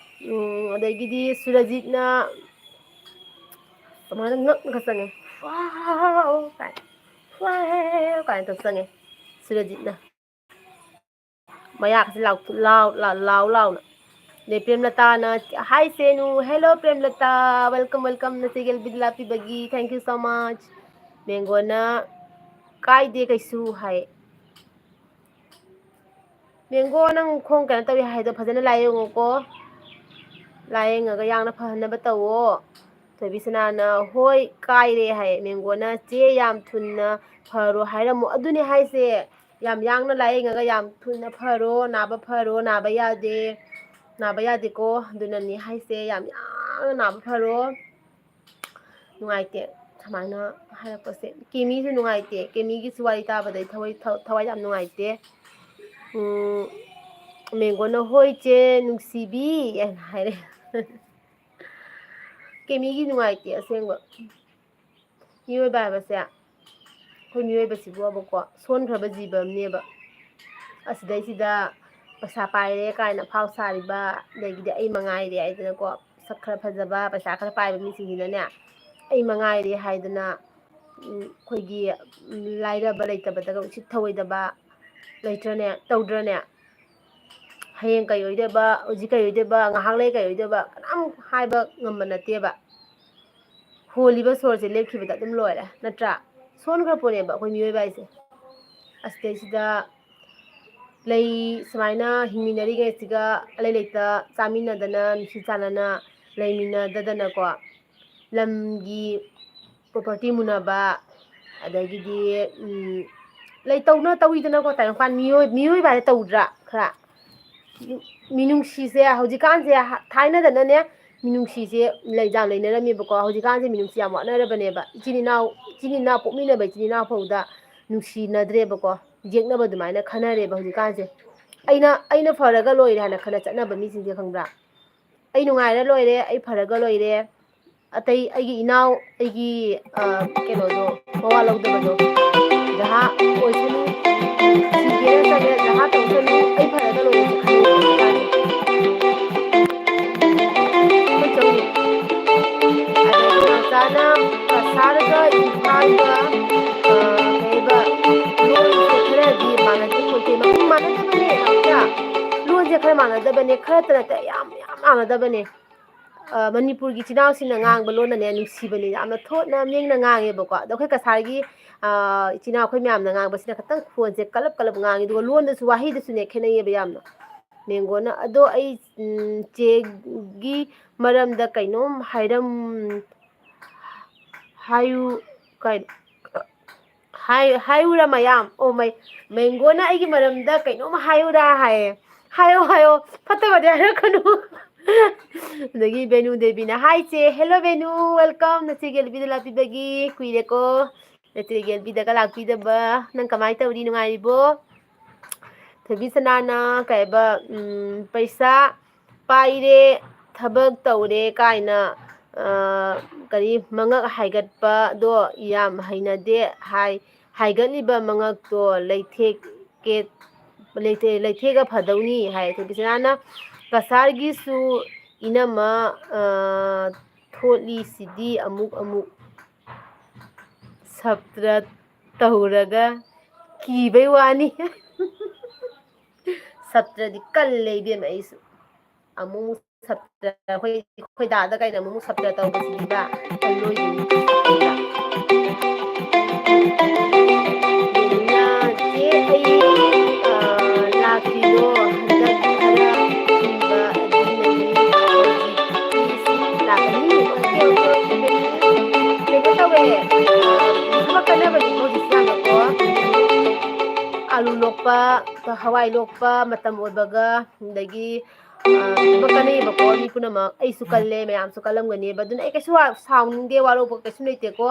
ꯑꯗꯒꯤꯗꯤ ꯁꯨꯔꯖꯤꯠꯅ ꯀꯃꯥꯏꯅ ꯉꯛꯅꯒ ꯆꯪꯉꯦ ꯀꯥꯏꯅ ꯇꯧ ꯆꯪꯉꯦ ꯁꯨꯔꯖꯤꯠꯅ ꯃꯌꯥꯀꯁꯦ ꯂꯥꯎꯅ ꯑꯗꯩ ꯄ꯭ꯔꯦꯝꯂꯇꯥꯅ ꯍꯥꯏ ꯁꯦꯅꯨ ꯍꯦꯜꯂꯣ ꯄ꯭ꯔꯦꯝꯂꯇꯥ ꯋꯦꯜꯀꯝ ꯅꯆꯦꯒꯤ ꯕꯤꯠ ꯂꯥꯛꯄꯤꯕꯒꯤ ꯊꯦꯡꯛ ꯌꯨ ꯁꯣ ꯃꯆ ꯃꯦꯡꯒꯣꯅ ꯀꯥꯏꯗꯦ ꯀꯩꯁꯨ ꯍꯥꯏ ꯃꯦꯡꯒꯣ ꯅꯪ ꯈꯣꯡ ꯀꯩꯅꯣ ꯇꯧꯏ ꯍꯥꯏꯗꯣ ꯐꯖꯅ ꯂꯥꯏꯌꯦꯡꯉꯨꯀꯣ ꯂꯥꯏꯌꯦꯡꯉꯒ ꯌꯥꯡꯅ ꯐꯍꯟꯅꯕ ꯇꯧꯋꯣ ꯊꯣꯏꯕꯤꯁꯅꯥꯅ ꯍꯣꯏ ꯀꯥꯏꯔꯦ ꯍꯥꯏ ꯃꯦꯡꯒꯣꯅ ꯆꯦ ꯌꯥꯝ ꯊꯨꯅ ꯐꯔꯣ ꯍꯥꯏꯔꯝꯃꯣ ꯑꯗꯨꯅꯦ ꯍꯥꯏꯁꯦ ꯌꯥꯝ ꯌꯥꯡꯅ ꯂꯥꯏꯌꯦꯡꯉꯒ ꯌꯥꯝ ꯊꯨꯅ ꯐꯔꯣ ꯅꯥꯕ ꯌꯥꯗꯦꯀꯣ ꯑꯗꯨꯅꯅꯤ ꯍꯥꯏꯁꯦ ꯌꯥꯝ ꯌꯥꯡꯅ ꯅꯥꯕ ꯐꯔꯣ ꯅꯨꯡꯉꯥꯏꯇꯦ ꯁꯨꯃꯥꯏꯅ ꯍꯥꯏꯔꯛꯄꯁꯦ ꯀꯦꯃꯤꯁꯨ ꯅꯨꯡꯉꯥꯏꯇꯦ ꯀꯦꯃꯤꯒꯤꯁꯨ ꯋꯥꯔꯤ ꯇꯥꯕꯗꯩ ꯊꯋꯥꯏ ꯌꯥꯝ ꯅꯨꯡꯉꯥꯏꯇꯦ ꯃꯦꯡꯒꯣꯅ ꯍꯣꯏ ꯆꯦ ꯅꯨꯡꯁꯤꯕꯤ ꯍꯥꯏꯅ ꯍꯥꯏꯔꯦ ꯀꯦꯃꯤꯒꯤ ꯅꯨꯡꯉꯥꯏꯇꯦ ꯑꯁꯦꯡꯕ ꯃꯤꯑꯣꯏꯕ ꯍꯥꯏꯕꯁꯦ ꯑꯩꯈꯣꯏ ꯃꯤꯑꯣꯏꯕꯁꯤꯕꯨꯕꯀꯣ ꯁꯣꯟꯈ꯭ꯔꯕ ꯖꯤꯕ ꯑꯃꯅꯦꯕ ꯑꯁꯤꯗꯩꯁꯤꯗ ꯄꯩꯁꯥ ꯄꯥꯏꯔꯦ ꯀꯥꯏꯅ ꯐꯥꯎ ꯁꯥꯔꯤꯕ ꯑꯗꯒꯤꯗꯤ ꯑꯩ ꯃꯉꯥꯏꯔꯦ ꯍꯥꯏꯗꯅꯀꯣ ꯁꯛ ꯈꯔ ꯐꯖꯕ ꯄꯩꯁꯥ ꯈꯔ ꯄꯥꯏꯕ ꯃꯤꯁꯤꯡꯁꯤꯅꯅꯦ ꯑꯩ ꯃꯉꯥꯏꯔꯦ ꯍꯥꯏꯗꯅ ꯑꯩꯈꯣꯏꯒꯤ ꯂꯥꯏꯔꯕ ꯂꯩꯇꯕꯗꯒ ꯎꯁꯤꯠ ꯊꯧꯑꯣꯏꯗꯕ ꯂꯩꯇ꯭ꯔꯅꯦ ꯇꯧꯗ꯭ꯔꯅꯦ ꯍꯌꯦꯡ ꯀꯩ ꯑꯣꯏꯗꯣꯏꯕ ꯍꯧꯖꯤꯛ ꯀꯩ ꯑꯣꯏꯗꯣꯏꯕ ꯉꯥꯏꯍꯥꯛ ꯂꯩ ꯀꯩ ꯑꯣꯏꯗꯣꯏꯕ ꯀꯅꯥꯝ ꯍꯥꯏꯕ ꯉꯝꯕ ꯅꯠꯇꯦꯕ ꯍꯣꯜꯂꯤꯕ ꯁꯣꯔꯁꯦ ꯂꯦꯞꯈꯤꯕꯗ ꯑꯗꯨꯝ ꯂꯣꯏꯔꯦ ꯅꯠꯇ꯭ꯔꯥ ꯁꯣꯟꯈ꯭ꯔ ꯄꯣꯠꯅꯦꯕ ꯑꯩꯈꯣꯏ ꯃꯤꯑꯣꯏꯕ ꯍꯥꯏꯁꯦ ꯑꯁꯤꯗꯩꯁꯤꯗ ꯂꯩ ꯁꯨꯃꯥꯏꯅ ꯍꯤꯡꯃꯤꯟꯅꯔꯤꯉꯩꯁꯤꯒ ꯑꯂꯩ ꯂꯩꯇ ꯆꯥꯃꯤꯟꯅꯗꯅ ꯅꯨꯡꯁꯤ ꯆꯥꯟꯅꯅ ꯂꯩꯃꯤꯟꯅꯗꯗꯅꯀꯣ ꯂꯝꯒꯤ ꯄ꯭ꯔꯣꯄꯔꯇꯤ ꯃꯨꯟꯅꯕ ꯑꯗꯒꯤꯗꯤ ꯇꯧꯋꯤꯗꯅꯀꯣ ꯇꯥꯏꯕꯪꯄꯥꯟ ꯃꯤꯑꯣꯏꯕ ꯍꯥꯏꯅ ꯇꯧꯗ꯭ꯔꯥ ꯈꯔ ꯃꯤꯅꯨꯡꯁꯤꯁꯦ ꯍꯧꯖꯤꯛꯀꯥꯟꯁꯦ ꯊꯥꯏꯅꯗꯅꯅꯦ ꯃꯤꯅꯨꯡꯁꯤꯁꯦ ꯌꯥꯝ ꯂꯩꯅꯔꯝꯃꯦꯕꯀꯣ ꯍꯧꯖꯤꯛꯀꯥꯟꯁꯦ ꯃꯤꯅꯨꯡꯁꯤ ꯌꯥꯝ ꯋꯥꯠꯅꯔꯕꯅꯦꯕ ꯏꯆꯤꯟ ꯏꯅꯥꯎ ꯄꯣꯛꯃꯤꯟꯅꯕ ꯏꯆꯤꯟ ꯏꯅꯥꯎ ꯐꯥꯎꯗ ꯅꯨꯡꯁꯤꯅꯗ꯭ꯔꯦꯕꯀꯣ ꯌꯦꯛꯅꯕ ꯑꯗꯨꯃꯥꯏꯅ ꯈꯟꯅꯔꯦꯕ ꯍꯧꯖꯤꯛꯀꯥꯟꯁꯦ ꯑꯩꯅ ꯐꯔꯒ ꯂꯣꯏꯔꯦ ꯍꯥꯏꯅ ꯈꯟꯅ ꯆꯠꯅꯕ ꯃꯤꯁꯤꯡꯁꯦ ꯈꯪꯕ꯭ꯔꯥ ꯑꯩ ꯅꯨꯡꯉꯥꯏꯔ ꯂꯣꯏꯔꯦ ꯑꯩ ꯐꯔꯒ ꯂꯣꯏꯔꯦ ꯑꯇꯩ ꯑꯩꯒꯤ ꯏꯅꯥꯎ ꯑꯩꯒꯤ ꯀꯩꯅꯣꯗꯣ ꯃꯋꯥ ꯂꯧꯗꯕꯗꯣ ꯖꯍꯥ ꯑꯣꯏꯁꯅꯨ ꯁꯤꯒꯦꯔ ꯆꯠꯒꯦꯔ ꯖꯍꯥ ꯇꯧꯁꯅꯨ ꯑꯩ ꯐꯔꯒ ꯂꯣꯏꯔꯦꯁꯦ ꯈꯟꯅꯩꯌꯦꯕ ꯍꯧꯖꯤꯛꯀꯥꯟꯁꯦ ꯑꯗꯒꯤ ꯑꯣꯖꯥꯅ ꯀꯁꯥꯔꯒ ꯏꯝꯐꯥꯜꯒ ꯀꯩꯕ ꯂꯣꯟꯁꯦ ꯈꯔꯗꯤ ꯃꯥꯟꯅꯗꯦ ꯈꯣꯠꯇꯦ ꯃꯥꯟꯅꯗꯕꯅꯦ ꯑꯝꯇ ꯂꯣꯟꯁꯦ ꯈꯔ ꯃꯥꯟꯅꯗꯕꯅꯦ ꯈꯔꯇ ꯅꯠꯇꯦ ꯌꯥꯝ ꯃꯥꯟꯅꯗꯕꯅꯦ ꯃꯅꯤꯄꯨꯔꯒꯤ ꯏꯆꯤꯜ ꯏꯅꯥꯎꯁꯤꯡꯅ ꯉꯥꯡꯕ ꯂꯣꯟꯅꯅꯦ ꯅꯨꯡꯁꯤꯕꯅꯦ ꯌꯥꯝꯅ ꯊꯣꯠꯅ ꯃꯦꯡꯅ ꯉꯥꯡꯉꯦꯕꯀꯣ ꯑꯗꯣ ꯑꯩꯈꯣꯏ ꯀꯁꯥꯔꯒꯤ ꯏꯆꯤꯜ ꯏꯅꯥꯎ ꯑꯩꯈꯣꯏ ꯃꯌꯥꯝꯅ ꯉꯥꯡꯕꯁꯤꯅ ꯈꯤꯇꯪ ꯈꯣꯟꯁꯦ ꯀꯂꯞ ꯉꯥꯡꯉꯤ ꯑꯗꯨꯒ ꯂꯣꯟꯗꯁꯨ ꯋꯥꯍꯩꯗꯁꯨꯅꯦ ꯈꯦꯠꯅꯩꯌꯦꯕ ꯌꯥꯝꯅ ꯃꯦꯡꯒꯣꯅ ꯑꯗꯣ ꯑꯩ ꯆꯦꯒꯤ ꯃꯔꯝꯗ ꯀꯩꯅꯣꯝ ꯍꯥꯏꯌꯨꯔꯥ ꯃꯌꯥꯝ ꯃꯦꯡꯒꯣꯅ ꯑꯩꯒꯤ ꯃꯔꯝꯗ ꯀꯩꯅꯣꯝ ꯍꯥꯏꯌꯨꯔꯥ ꯍꯥꯏꯌꯦ ꯍꯥꯏꯌꯣ ꯐꯠꯇꯕꯗꯤ ꯍꯥꯏꯔꯛꯀꯅꯨ ꯑꯗꯒꯤ ꯕꯦꯅꯨ ꯗꯦꯕꯤꯅ ꯍꯥꯏ ꯆꯦ ꯍꯦꯜꯂꯣ ꯕꯦꯅꯨ ꯋꯦꯜꯀꯝ ꯅꯆꯦ ꯒꯦꯜꯕꯤꯗ ꯂꯥꯛꯄꯤꯕꯒꯤ ꯀꯨꯏꯔꯦꯀꯣ ꯅꯆꯦ ꯒꯦꯜꯕꯤꯗꯒ ꯂꯥꯛꯄꯤꯗꯕ ꯅꯪ ꯀꯃꯥꯏꯅ ꯇꯧꯔꯤ ꯅꯨꯡꯉꯥꯏꯔꯤꯕꯣ ꯊꯣꯏꯕꯤ ꯁꯅꯥꯅ ꯀꯩꯕ ꯄꯩꯁꯥ ꯄꯥꯏꯔꯦ ꯊꯕꯛ ꯇꯧꯔꯦ ꯀꯥꯏꯅ ꯀꯔꯤ ꯃꯉꯛ ꯍꯥꯏꯒꯠꯄꯗꯣ ꯌꯥꯝ ꯍꯩꯅꯗꯦ ꯍꯥꯏꯒꯠꯂꯤꯕ ꯃꯉꯛꯇꯣ ꯂꯩꯊꯦꯛꯒ ꯐꯗꯧꯅꯤ ꯍꯥꯏ ꯊꯣꯏꯕꯤꯁꯅꯥꯅ ꯀꯁꯥꯔꯒꯤꯁꯨ ꯏꯅꯝꯃ ꯊꯣꯠꯂꯤꯁꯤꯗꯤ ꯑꯃꯨꯛ ꯁꯞꯇ꯭ꯔ ꯇꯧꯔꯒ ꯀꯤꯕꯩ ꯋꯥꯅꯤ ꯁꯞꯇ꯭ꯔꯗꯤ ꯀꯜꯂꯦ ꯏꯕꯦꯝꯃ ꯑꯩꯁꯨ ꯑꯃꯨꯛ ꯁꯞꯇ꯭ꯔ ꯑꯩꯈꯣꯏ ꯗꯥꯗ ꯀꯩꯅ ꯑꯃꯨꯛ ꯁꯞꯇ꯭ꯔ ꯇꯧꯕꯁꯤꯗꯤꯕ ꯀꯜꯂꯣꯏꯗꯣꯏꯅꯤ ꯕꯦꯅꯨꯅ ꯆꯦ ꯑꯩ ꯂꯥꯛꯇ꯭ꯔꯤꯗꯣ ꯍꯟꯗꯛ ꯈꯔ ꯆꯤꯟꯕ ꯑꯗꯨꯅꯅꯤ ꯍꯧꯖꯤꯛꯇꯤ ꯂꯥꯛꯀꯅꯤ ꯑꯣꯀꯦ ꯕꯦꯅꯨ ꯀꯩꯅꯣ ꯇꯧꯋꯦ ꯊꯕꯛ ꯀꯟꯅꯕꯅꯤꯀꯣ ꯍꯧꯖꯤꯛꯁꯦ ꯌꯥꯝꯅꯀꯣ ꯑꯥꯂꯨ ꯂꯣꯛꯄ ꯍꯋꯥꯏ ꯂꯣꯛꯄ ꯃꯇꯝ ꯑꯣꯏꯕꯒ ꯑꯗꯒꯤ ꯊꯕꯛ ꯀꯟꯅꯩꯌꯦꯕꯀꯣ ꯃꯤ ꯄꯨꯝꯅꯃꯛ ꯑꯩꯁꯨ ꯀꯜꯂꯦ ꯃꯌꯥꯝꯁꯨ ꯀꯜꯂꯝꯒꯅꯦꯕ ꯑꯗꯨꯅ ꯑꯩ ꯀꯩꯁꯨ ꯁꯥꯎꯅꯤꯡꯗꯦ ꯋꯥꯔꯧꯕ ꯀꯩꯁꯨ ꯂꯩꯇꯦꯀꯣ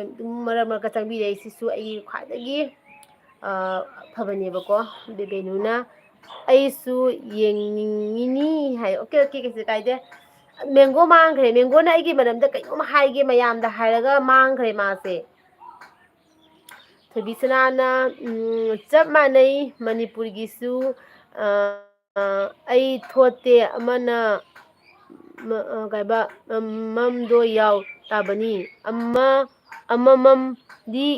ꯑꯗꯨꯝ ꯃꯔꯛ ꯆꯪꯕꯤꯔꯛꯏꯁꯤꯁꯨ ꯑꯩꯒꯤ ꯈ꯭ꯋꯥꯏꯗꯒꯤ ꯐꯕꯅꯦꯕꯀꯣ ꯕꯦꯅꯨꯅ ꯑꯩꯁꯨ ꯌꯦꯡꯅꯤꯡꯉꯤꯅꯤ ꯍꯥꯏ ꯑꯣꯀꯦ ꯀꯩꯁꯨ ꯀꯥꯏꯗꯦ ꯃꯦꯡꯒꯣ ꯃꯥꯡꯈ꯭ꯔꯦ ꯃꯦꯡꯒꯣꯅ ꯑꯩꯒꯤ ꯃꯔꯝꯗ ꯀꯩꯅꯣꯝ ꯍꯥꯏꯒꯦ ꯃꯌꯥꯝꯗ ꯍꯥꯏꯔꯒ ꯃꯥꯡꯈ꯭ꯔꯦ ꯃꯥꯁꯦ ꯊꯣꯏꯕꯤꯁꯅꯥꯅ ꯆꯞ ꯃꯥꯟꯅꯩ ꯃꯅꯤꯄꯨꯔꯒꯤꯁꯨ ꯑꯩ ꯊꯣꯠꯇꯦ ꯑꯃꯅ ꯃꯝꯗꯣ ꯌꯥꯎ ꯇꯥꯕꯅꯤ ꯑꯃꯃꯝꯗꯤ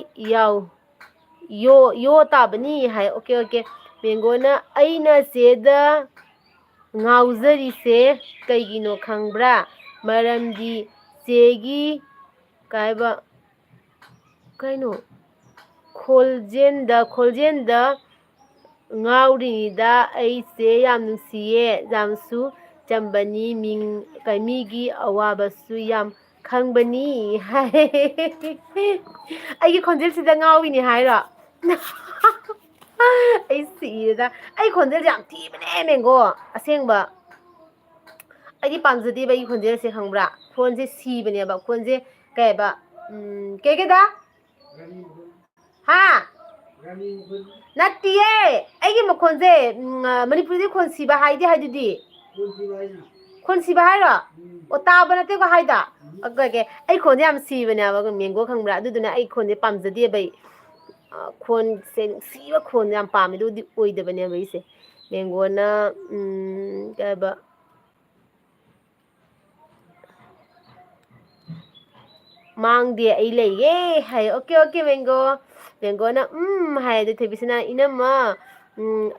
ꯌꯣ ꯇꯥꯕꯅꯤ ꯍꯥꯏ ꯑꯣꯀꯦ ꯃꯦꯡꯒꯣꯅ ꯑꯩꯅ ꯆꯦꯗ ꯉꯥꯎꯖꯔꯤꯁꯦ ꯀꯩꯒꯤꯅꯣ ꯈꯪꯕ꯭ꯔꯥ ꯃꯔꯝꯗꯤ ꯆꯦꯒꯤ ꯀꯩꯅꯣ ꯈꯣꯜꯖꯦꯟꯗ ꯉꯥꯎꯔꯤꯉꯩꯗ ꯑꯩꯁꯦ ꯌꯥꯝ ꯅꯨꯡꯁꯤꯌꯦ ꯌꯥꯝꯁꯨ ꯆꯝꯕꯅꯤ ꯃꯤꯒꯤ ꯑꯋꯥꯕꯁꯨ ꯌꯥꯝ ꯈꯪꯕꯅꯤ ꯍꯥꯏ ꯑꯩꯒꯤ ꯈꯣꯟꯖꯦꯜꯁꯤꯗ ꯉꯥꯎꯏꯅꯤ ꯍꯥꯏꯔꯣ ꯑꯩ ꯁꯤꯔꯦꯗ ꯑꯩ ꯈꯣꯟꯖꯦꯜꯁꯦ ꯌꯥꯝ ꯊꯤꯕꯅꯦ ꯃꯦꯡꯒꯣ ꯑꯁꯦꯡꯕ ꯑꯩꯗꯤ ꯄꯥꯝꯖꯗꯦꯕ ꯑꯩꯒꯤ ꯈꯣꯟꯖꯦꯜꯁꯦ ꯈꯪꯕ꯭ꯔꯥ ꯈꯣꯟꯁꯦ ꯁꯤꯕꯅꯦꯕ ꯈꯣꯟꯁꯦ ꯀꯩꯕ ꯀꯩꯗ ꯍꯥ ꯅꯠꯇꯤꯌꯦ ꯑꯩꯒꯤ ꯃꯈꯣꯟꯁꯦ ꯃꯅꯤꯄꯨꯔꯤꯗ ꯈꯣꯟ ꯁꯤꯕ ꯍꯥꯏꯗꯤ ꯍꯥꯏꯗꯨꯗꯤ ꯈꯣꯟ ꯁꯤꯕ ꯍꯥꯏꯔꯣ ꯑꯣ ꯇꯥꯕ ꯅꯠꯇꯦꯀꯣ ꯍꯥꯏꯗ ꯑꯩ ꯈꯣꯟꯁꯦ ꯌꯥꯝ ꯁꯤꯕꯅꯦꯕ ꯃꯦꯡꯒꯣ ꯈꯪꯕ꯭ꯔꯥ ꯑꯗꯨꯗꯨꯅ ꯑꯩ ꯈꯣꯟꯁꯦ ꯄꯥꯝꯖꯗꯦꯕ ꯑꯩ ꯈꯣꯟꯁꯦ ꯅꯨꯡꯁꯤꯕ ꯈꯣꯟ ꯌꯥꯝ ꯄꯥꯝꯃꯦ ꯑꯗꯨꯗꯤ ꯑꯣꯏꯗꯕꯅꯦꯕ ꯑꯩꯁꯦ ꯃꯦꯡꯒꯣꯅ ꯀꯩꯕ ꯃꯥꯡꯗꯦ ꯑꯩ ꯂꯩꯌꯦ ꯍꯥꯏ ꯑꯣꯀꯦ ꯃꯦꯡꯒꯣꯅ ꯍꯥꯏ ꯊꯣꯏꯕꯤꯁꯅꯥ ꯏꯅꯝꯃ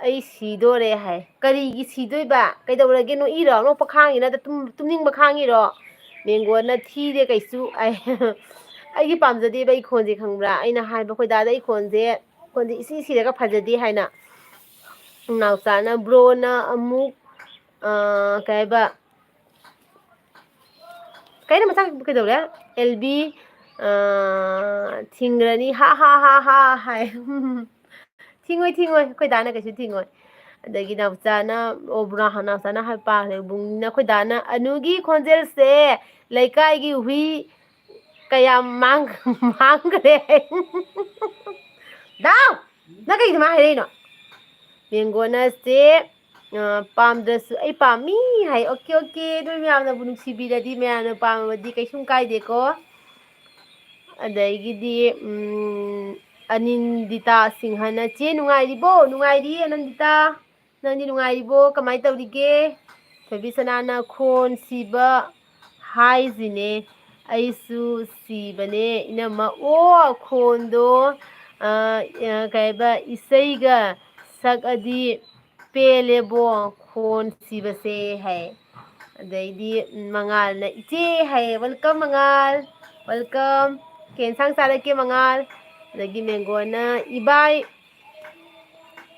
ꯑꯩ ꯁꯤꯗꯣꯔꯦ ꯍꯥꯏ ꯀꯔꯤꯒꯤ ꯁꯤꯗꯣꯏꯕ ꯀꯩꯗꯧꯔꯒꯦ ꯅꯣꯛꯏꯔꯣ ꯅꯣꯛꯄ ꯈꯥꯡꯉꯤꯔ ꯇꯨꯝꯅꯤꯡꯕ ꯈꯥꯡꯉꯤꯔꯣ ꯃꯦꯡꯒꯣꯅ ꯊꯤꯗꯦ ꯀꯩꯁꯨ ꯑꯩꯒꯤ ꯄꯥꯝꯖꯗꯦꯕ ꯑꯩ ꯈꯣꯟꯁꯦ ꯈꯪꯕ꯭ꯔꯥ ꯑꯩꯅ ꯍꯥꯏꯕ ꯈꯣꯏꯗꯥꯗ ꯑꯩ ꯈꯣꯟꯁꯦ ꯈꯣꯟꯗꯤ ꯏꯁꯤ ꯁꯤꯔꯒ ꯐꯖꯗꯦ ꯍꯥꯏꯅ ꯅꯥꯎꯆꯥꯅ ꯕ꯭ꯔꯣꯅ ꯑꯃꯨꯛ ꯀꯩꯕ ꯀꯩꯅꯣ ꯃꯆꯥ ꯀꯩꯗꯧꯔꯦ ꯑꯦꯜꯕꯤ ꯊꯤꯡgrani ꯍꯥ ꯍꯥ ꯍꯥ ꯍꯥ ꯍꯥꯏ ꯊꯤꯡꯉꯣꯏ ꯑꯩꯈꯣꯏ ꯗꯥꯅ ꯀꯩꯁꯨ ꯊꯤꯡꯉꯣꯏ ꯑꯗꯒꯤ ꯅꯥꯎꯆꯥꯅ ꯑꯣꯕ꯭ꯔꯥ ꯅꯥꯎꯆꯥꯅ ꯍꯥꯏ ꯄꯥꯈ꯭ꯔꯦ ꯕꯨꯡꯅ ꯑꯩꯈꯣꯏ ꯗꯥꯅ ꯑꯅꯨꯒꯤ ꯈꯣꯟꯖꯦꯜꯁꯦ ꯂꯩꯀꯥꯏꯒꯤ ꯍꯨꯏ ꯀꯌꯥꯝ ꯃꯥꯡꯈ꯭ꯔꯦ ꯗꯥꯎ ꯅꯪ ꯀꯩ ꯑꯗꯨꯃꯥꯏ ꯍꯥꯏꯔꯛꯏꯅꯣ ꯃꯦꯡꯒꯣꯅꯁꯦ ꯄꯥꯝꯗ꯭ꯔꯁꯨ ꯑꯩ ꯄꯥꯝꯃꯤ ꯍꯥꯏ ꯑꯣꯀꯦ ꯑꯣꯀꯦ ꯅꯣꯏ ꯃꯌꯥꯝꯅꯕꯨ ꯅꯨꯡꯁꯤꯕꯤꯔꯗꯤ ꯃꯌꯥꯝꯅ ꯄꯥꯝꯃꯕꯗꯤ ꯀꯩꯁꯨꯝ ꯀꯥꯏꯗꯦꯀꯣ ꯑꯗꯒꯤꯗꯤ ꯑꯅꯤꯟꯗꯤꯇꯥ ꯁꯤꯡꯍꯅ ꯆꯦ ꯅꯨꯡꯉꯥꯏꯔꯤꯕꯣ ꯅꯨꯡꯉꯥꯏꯔꯤ ꯑꯅꯟꯗꯤꯇꯥ ꯅꯪꯗꯤ ꯅꯨꯡꯉꯥꯏꯔꯤꯕꯣ ꯀꯃꯥꯏꯅ ꯇꯧꯔꯤꯒꯦ ꯊꯣꯏꯕꯤ ꯁꯅꯥꯅ ꯈꯣꯟ ꯁꯤꯕ ꯍꯥꯏꯁꯤꯅꯦ ꯑꯩꯁꯨ ꯁꯤꯕꯅꯦ ꯏꯅꯝꯃ ꯑꯣ ꯈꯣꯟꯗꯣ ꯀꯩꯕ ꯏꯁꯩꯒ ꯁꯛꯑꯗꯤ ꯄꯦꯜꯂꯦꯕꯣ ꯈꯣꯟ ꯁꯤꯕꯁꯦ ꯍꯥꯏ ꯑꯗꯩꯗꯤ ꯃꯉꯥꯜꯅ ꯏꯆꯦ ꯍꯥꯏꯌꯦ ꯋꯦꯜꯀꯝ ꯃꯉꯥꯜ ꯋꯦꯜꯀꯝ ꯀꯩ ꯏꯟꯁꯥꯡ ꯆꯥꯔꯛꯀꯦ ꯃꯉꯥꯜ ꯑꯗꯒꯤ ꯃꯦꯡꯒꯣꯅ ꯏꯕꯥꯏ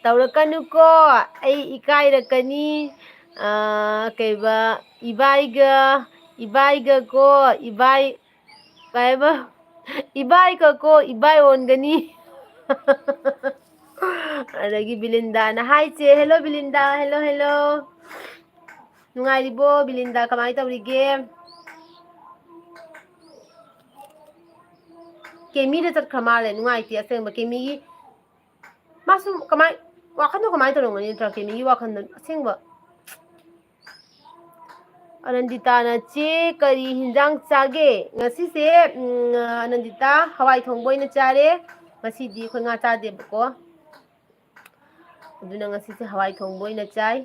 ꯇꯧꯔꯛꯀꯅꯨꯀꯣ ꯑꯩ ꯏꯀꯥꯏꯔꯛꯀꯅꯤ ꯀꯩꯕ ꯏꯕꯥꯏꯒꯀꯣ ꯏꯕꯥꯏ ꯀꯩꯕ ꯏꯕꯥꯏꯒꯀꯣ ꯏꯕꯥꯏ ꯑꯣꯟꯒꯅꯤ ꯑꯗꯒꯤ ꯕꯤꯂꯤꯟꯗꯥꯅ ꯍꯥꯏ ꯆꯦ ꯍꯦꯜꯂꯣ ꯕꯤꯂꯤꯟꯗꯥ ꯍꯦꯜꯂꯣ ꯍꯦꯜꯂꯣ ꯅꯨꯡꯉꯥꯏꯔꯤꯕꯣ ꯕꯤꯂꯤꯟꯗꯥ ꯀꯃꯥꯏꯅ ꯇꯧꯔꯤꯒꯦ ꯀꯦꯃꯤꯗ ꯆꯠꯈ꯭ꯔ ꯃꯥꯜꯂꯦ ꯅꯨꯡꯉꯥꯏꯇꯦ ꯑꯁꯦꯡꯕ ꯀꯦꯃꯤꯒꯤ ꯃꯥꯁꯨ ꯋꯥꯈꯟꯗꯣ ꯀꯃꯥꯏꯅ ꯇꯧꯔꯝꯒꯅꯤ ꯅꯠꯇ꯭ꯔꯥ ꯀꯦꯃꯤꯒꯤ ꯋꯥꯈꯟꯗꯣ ꯑꯁꯦꯡꯕ ꯑꯅꯟꯗꯤꯇꯥꯅ ꯆꯦ ꯀꯔꯤ ꯍꯤꯟꯖꯥꯡ ꯆꯥꯒꯦ ꯉꯁꯤꯁꯦ ꯑꯅꯟꯗꯤꯇꯥ ꯍꯋꯥꯏ ꯊꯣꯡꯕ ꯑꯣꯏꯅ ꯆꯥꯔꯦ ꯉꯁꯤꯗꯤ ꯑꯩꯈꯣꯏ ꯉꯥ ꯆꯥꯗꯦꯕꯀꯣ ꯑꯗꯨꯅ ꯉꯁꯤꯁꯦ ꯍꯋꯥꯏ ꯊꯣꯡꯕ ꯑꯣꯏꯅ ꯆꯥꯏ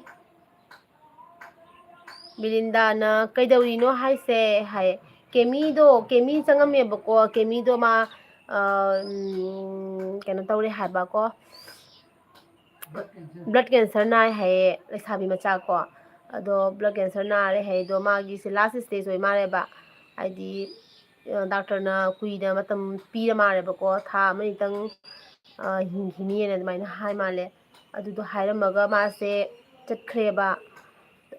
ꯕꯤꯂꯤꯟꯗꯥꯅ ꯀꯩꯗꯧꯔꯤꯅꯣ ꯍꯥꯏꯁꯦ ꯍꯥꯏ ꯀꯦꯃꯤ ꯆꯪꯉꯝꯃꯦꯕꯀꯣ ꯀꯦꯃꯤꯗꯣ ꯃꯥ ꯀꯩꯅꯣ ꯇꯧꯔꯦ ꯍꯥꯏꯕꯀꯣ ꯕ꯭ꯂꯗ ꯀꯦꯟꯁꯔ ꯅꯥꯏ ꯍꯥꯏꯌꯦ ꯂꯩꯁꯥꯕꯤ ꯃꯆꯥ ꯀꯣ ꯑꯗꯣ ꯕ꯭ꯂꯗ ꯀꯦꯟꯁꯔ ꯅꯥꯔꯦ ꯍꯥꯏꯗꯣ ꯃꯥꯒꯤꯁꯦ ꯂꯥꯁ ꯏꯁꯇꯦꯖ ꯑꯣꯏ ꯃꯥꯜꯂꯦꯕ ꯍꯥꯏꯗꯤ ꯗꯥꯛꯇꯔꯅ ꯀꯨꯏꯅ ꯃꯇꯝ ꯄꯤꯔ ꯃꯥꯜꯂꯦꯕꯀꯣ ꯊꯥ ꯑꯃꯅꯤꯇꯪ ꯍꯤꯡꯈꯤꯅꯤꯅ ꯑꯗꯨꯃꯥꯏꯅ ꯍꯥꯏ ꯃꯥꯜꯂꯦ ꯑꯗꯨꯗꯣ ꯍꯥꯏꯔꯝꯃꯒ ꯃꯥꯁꯦ ꯆꯠꯈ꯭ꯔꯦꯕ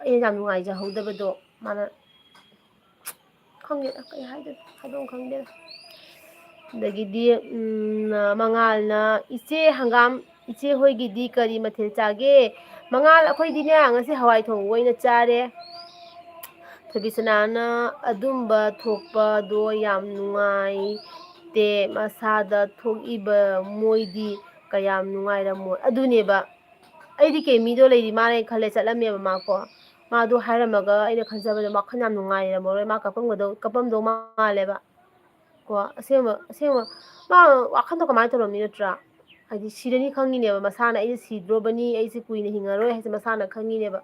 ꯑꯩꯅ ꯌꯥꯝ ꯅꯨꯡꯉꯥꯏꯖꯍꯧꯗꯕꯗꯣ ꯃꯥꯅ ꯈꯪꯗꯦꯗ ꯀꯩ ꯍꯥꯏꯗꯣꯏꯅꯣ ꯍꯥꯏꯕꯝ ꯈꯪꯗꯦꯗ ꯑꯗꯒꯤꯗꯤ ꯃꯉꯥꯜꯅ ꯏꯆꯦ ꯍꯣꯏꯒꯤꯗꯤ ꯀꯔꯤ ꯃꯊꯦꯜ ꯆꯥꯒꯦ ꯃꯉꯥꯜ ꯑꯩꯈꯣꯏꯗꯤꯅꯦ ꯉꯁꯤ ꯍꯋꯥꯏ ꯊꯣꯡꯕ ꯑꯣꯏꯅ ꯆꯥꯔꯦ ꯊꯕꯤꯁꯅꯥꯅ ꯑꯗꯨꯝꯕ ꯊꯣꯛꯄꯗꯣ ꯌꯥꯝ ꯅꯨꯡꯉꯥꯏꯇꯦ ꯃꯁꯥꯗ ꯊꯣꯛꯏꯕ ꯃꯣꯏꯗꯤ ꯀꯌꯥꯝ ꯅꯨꯡꯉꯥꯏꯔꯝꯃꯣꯏ ꯑꯗꯨꯅꯦꯕ ꯑꯩꯗꯤ ꯀꯦꯃꯤꯗꯣ ꯂꯩꯔꯤ ꯃꯥꯅ ꯈꯜꯂꯦ ꯆꯠꯂꯝꯃꯦꯕ ꯃꯥꯀꯣ ꯃꯥꯗꯣ ꯍꯥꯏꯔꯝꯃꯒ ꯑꯩꯅ ꯈꯟꯖꯕꯗ ꯋꯥꯈꯜ ꯌꯥꯝ ꯅꯨꯡꯉꯥꯏꯔꯝꯃꯔꯣꯏ ꯃꯥ ꯀꯞꯄꯝꯗꯧ ꯃꯥꯜꯂꯦꯕ ꯀꯣ ꯑꯁꯦꯡꯕ ꯃꯥ ꯋꯥꯈꯟꯗꯣ ꯀꯃꯥꯏꯅ ꯇꯧꯔꯝꯅꯤ ꯅꯠꯇ꯭ꯔꯥ ꯍꯥꯏꯗꯤ ꯁꯤꯔꯅꯤ ꯈꯪꯉꯤꯅꯦꯕ ꯃꯁꯥꯅ ꯑꯩꯁꯦ ꯁꯤꯗ꯭ꯔꯣꯕꯅꯤ ꯑꯩꯁꯦ ꯀꯨꯏꯅ ꯍꯤꯡꯉꯔꯣꯏ ꯍꯥꯏꯁꯦ ꯃꯁꯥꯅ ꯈꯪꯉꯤꯅꯦꯕ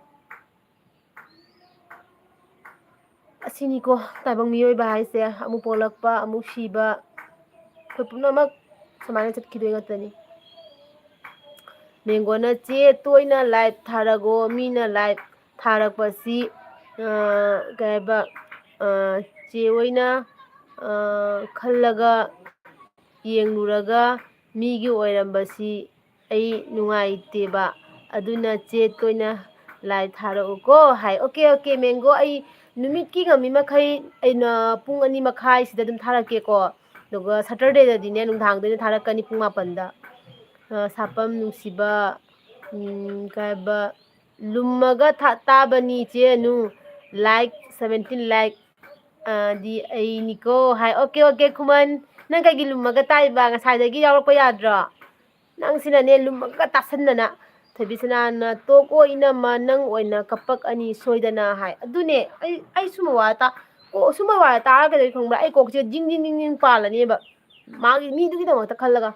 ꯑꯁꯤꯅꯤꯀꯣ ꯇꯥꯏꯕꯪ ꯃꯤꯑꯣꯏꯕ ꯍꯥꯏꯁꯦ ꯑꯃꯨꯛ ꯄꯣꯛꯂꯛꯄ ꯑꯃꯨꯛ ꯁꯤꯕ ꯑꯩꯈꯣꯏ ꯄꯨꯝꯅꯃꯛ ꯁꯨꯃꯥꯏꯅ ꯆꯠꯈꯤꯗꯣꯏ ꯉꯥꯛꯇꯅꯤ ꯃꯦꯡꯒꯣꯅ ꯆꯦ ꯇꯣꯏꯅ ꯂꯥꯏꯚ ꯊꯥꯔꯒꯣ ꯃꯤꯅ ꯂꯥꯏꯚ ꯊꯥꯔꯛꯄꯁꯤ ꯀꯩ ꯍꯥꯏꯕ ꯆꯦ ꯑꯣꯏꯅ ꯈꯜꯂꯒ ꯌꯦꯡꯂꯨꯔꯒ ꯃꯤꯒꯤ ꯑꯣꯏꯔꯝꯕꯁꯤ ꯑꯩ ꯅꯨꯡꯉꯥꯏꯇꯦꯕ ꯑꯗꯨꯅ ꯆꯦ ꯇꯣꯏꯅ ꯂꯥꯏꯚ ꯊꯥꯔꯛꯎꯀꯣ ꯍꯥꯏ ꯑꯣꯀꯦ ꯃꯦꯡꯒꯣ ꯑꯩ ꯅꯨꯃꯤꯠꯀꯤ ꯉꯝꯃꯤ ꯃꯈꯩ ꯑꯩꯅ ꯄꯨꯡ 2:30 ꯁꯤꯗ ꯑꯗꯨꯝ ꯊꯥꯔꯛꯀꯦꯀꯣ ꯑꯗꯨꯒ ꯁꯇꯔꯗꯦꯗꯗꯤꯅꯦ ꯅꯨꯡꯗꯥꯡꯗ ꯑꯣꯏꯅ ꯊꯥꯔꯛꯀꯅꯤ ꯄꯨꯡ 9ꯗ ꯁꯥꯄꯝ ꯅꯨꯡꯁꯤꯕ ꯀꯩꯕ ꯂꯨꯝꯃꯒ ꯇꯥꯕꯅꯤ ꯏꯆꯦ ꯑꯅꯨ ꯂꯥꯏꯛ 17 ꯂꯥꯏꯛ ꯗꯤ ꯑꯩꯅꯤꯀꯣ ꯍꯥꯏ ꯑꯣꯀꯦ ꯈꯨꯃꯟ ꯅꯪ ꯀꯩꯒꯤ ꯂꯨꯝꯃꯒ ꯇꯥꯏꯕ ꯉꯁꯥꯏꯗꯒꯤ ꯌꯥꯎꯔꯛꯄ ꯌꯥꯗ꯭ꯔꯣ ꯅꯪꯁꯤꯅꯅꯦ ꯂꯨꯝꯃꯒ ꯇꯥꯁꯟꯗꯅ ꯊꯣꯏꯕꯤꯁꯅꯥꯅ ꯇꯣꯛꯑꯣ ꯏꯅꯝꯃ ꯅꯪ ꯑꯣꯏꯅ ꯀꯞꯄꯛꯑꯅꯤ ꯁꯣꯏꯗꯅ ꯍꯥꯏ ꯑꯗꯨꯅꯦ ꯑꯩ ꯁꯨꯝꯕ ꯋꯥ ꯇꯥꯔꯒꯗꯤ ꯈꯪꯕ꯭ꯔꯥ ꯑꯩ ꯀꯣꯛꯁꯦ ꯖꯤꯡ ꯄꯥꯜꯂꯅꯦꯕ ꯃꯥꯒꯤ ꯃꯤꯗꯨꯒꯤꯗꯃꯛꯇꯈꯜꯂꯒ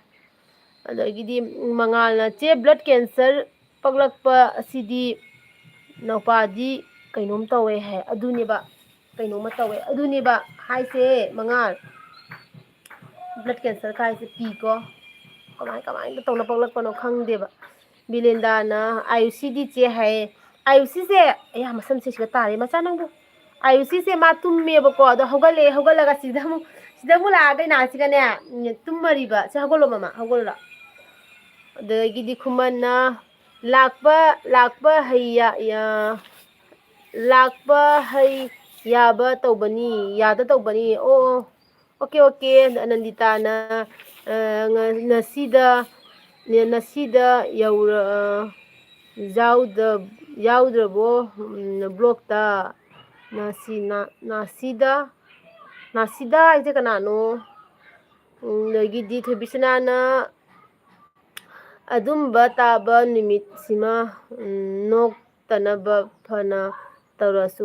ꯑꯗꯒꯤꯗꯤ ꯃꯉꯥꯜꯅ ꯆꯦ ꯕ꯭ꯂꯗ ꯀꯦꯟꯁꯔ ꯄꯛꯂꯛꯄ ꯑꯁꯤꯗꯤ ꯅꯧꯄꯥꯗꯤ ꯀꯩꯅꯣꯝ ꯇꯧꯋꯦ ꯍꯥꯏ ꯑꯗꯨꯅꯦꯕ ꯀꯩꯅꯣꯝꯃ ꯇꯧꯋꯦ ꯑꯗꯨꯅꯦꯕ ꯍꯥꯏꯁꯦ ꯃꯉꯥꯜ ꯕ꯭ꯂꯗ ꯀꯦꯟꯁꯔ ꯀꯥꯏꯁꯦ ꯀꯤꯀꯣ ꯀꯃꯥꯏꯅ ꯇꯧꯅ ꯄꯛꯂꯛꯄꯅꯣ ꯈꯪꯗꯦꯕ ꯕꯤꯂꯦꯟꯗꯥꯅ ꯑꯌꯨꯁꯤꯗꯤ ꯆꯦ ꯍꯥꯏꯌꯦ ꯑꯌꯨꯁꯤꯁꯦ ꯑꯌꯥ ꯃꯁꯝꯁꯦ ꯁꯤꯗ ꯇꯥꯔꯦ ꯃꯆꯥ ꯅꯪꯕꯨ ꯑꯌꯨꯁꯤꯁꯦ ꯃꯥ ꯇꯨꯝꯃꯦꯕꯀꯣ ꯑꯗꯣ ꯍꯧꯒꯠꯂꯒ ꯁꯤꯗ ꯑꯃꯨꯛ ꯂꯥꯛꯑꯒ ꯏꯅꯥꯁꯤꯒꯅꯦ ꯇꯨꯝꯃꯔꯤꯕ ꯁꯤ ꯍꯧꯒꯠꯂꯣ ꯃꯃꯥ ꯍꯧꯒꯠꯂꯣ ꯑꯗꯒꯤꯗꯤ ꯈꯨꯃꯟꯅ ꯂꯥꯛꯄ ꯍꯩ ꯌꯥꯕ ꯇꯧꯕꯅꯤ ꯌꯥꯗ ꯇꯧꯕꯅꯤ ꯑꯣ ꯑꯣꯀꯦ ꯑꯅꯟꯗꯤꯇꯥꯅ ꯉꯁꯤꯗ ꯌꯥꯎꯗ꯭ꯔꯕꯣ ꯕ꯭ꯂꯣꯛꯇ ꯅꯥꯁꯤꯗ ꯍꯥꯏꯁꯦ ꯀꯅꯥꯅꯣ ꯑꯗꯒꯤꯗꯤ ꯊꯣꯏꯕꯤꯁꯅꯥꯅ ꯑꯗꯨꯝꯕ ꯇꯥꯕ ꯅꯨꯃꯤꯠꯁꯤꯃ ꯅꯣꯛꯅꯕ ꯐꯅ ꯇꯧꯔꯁꯨ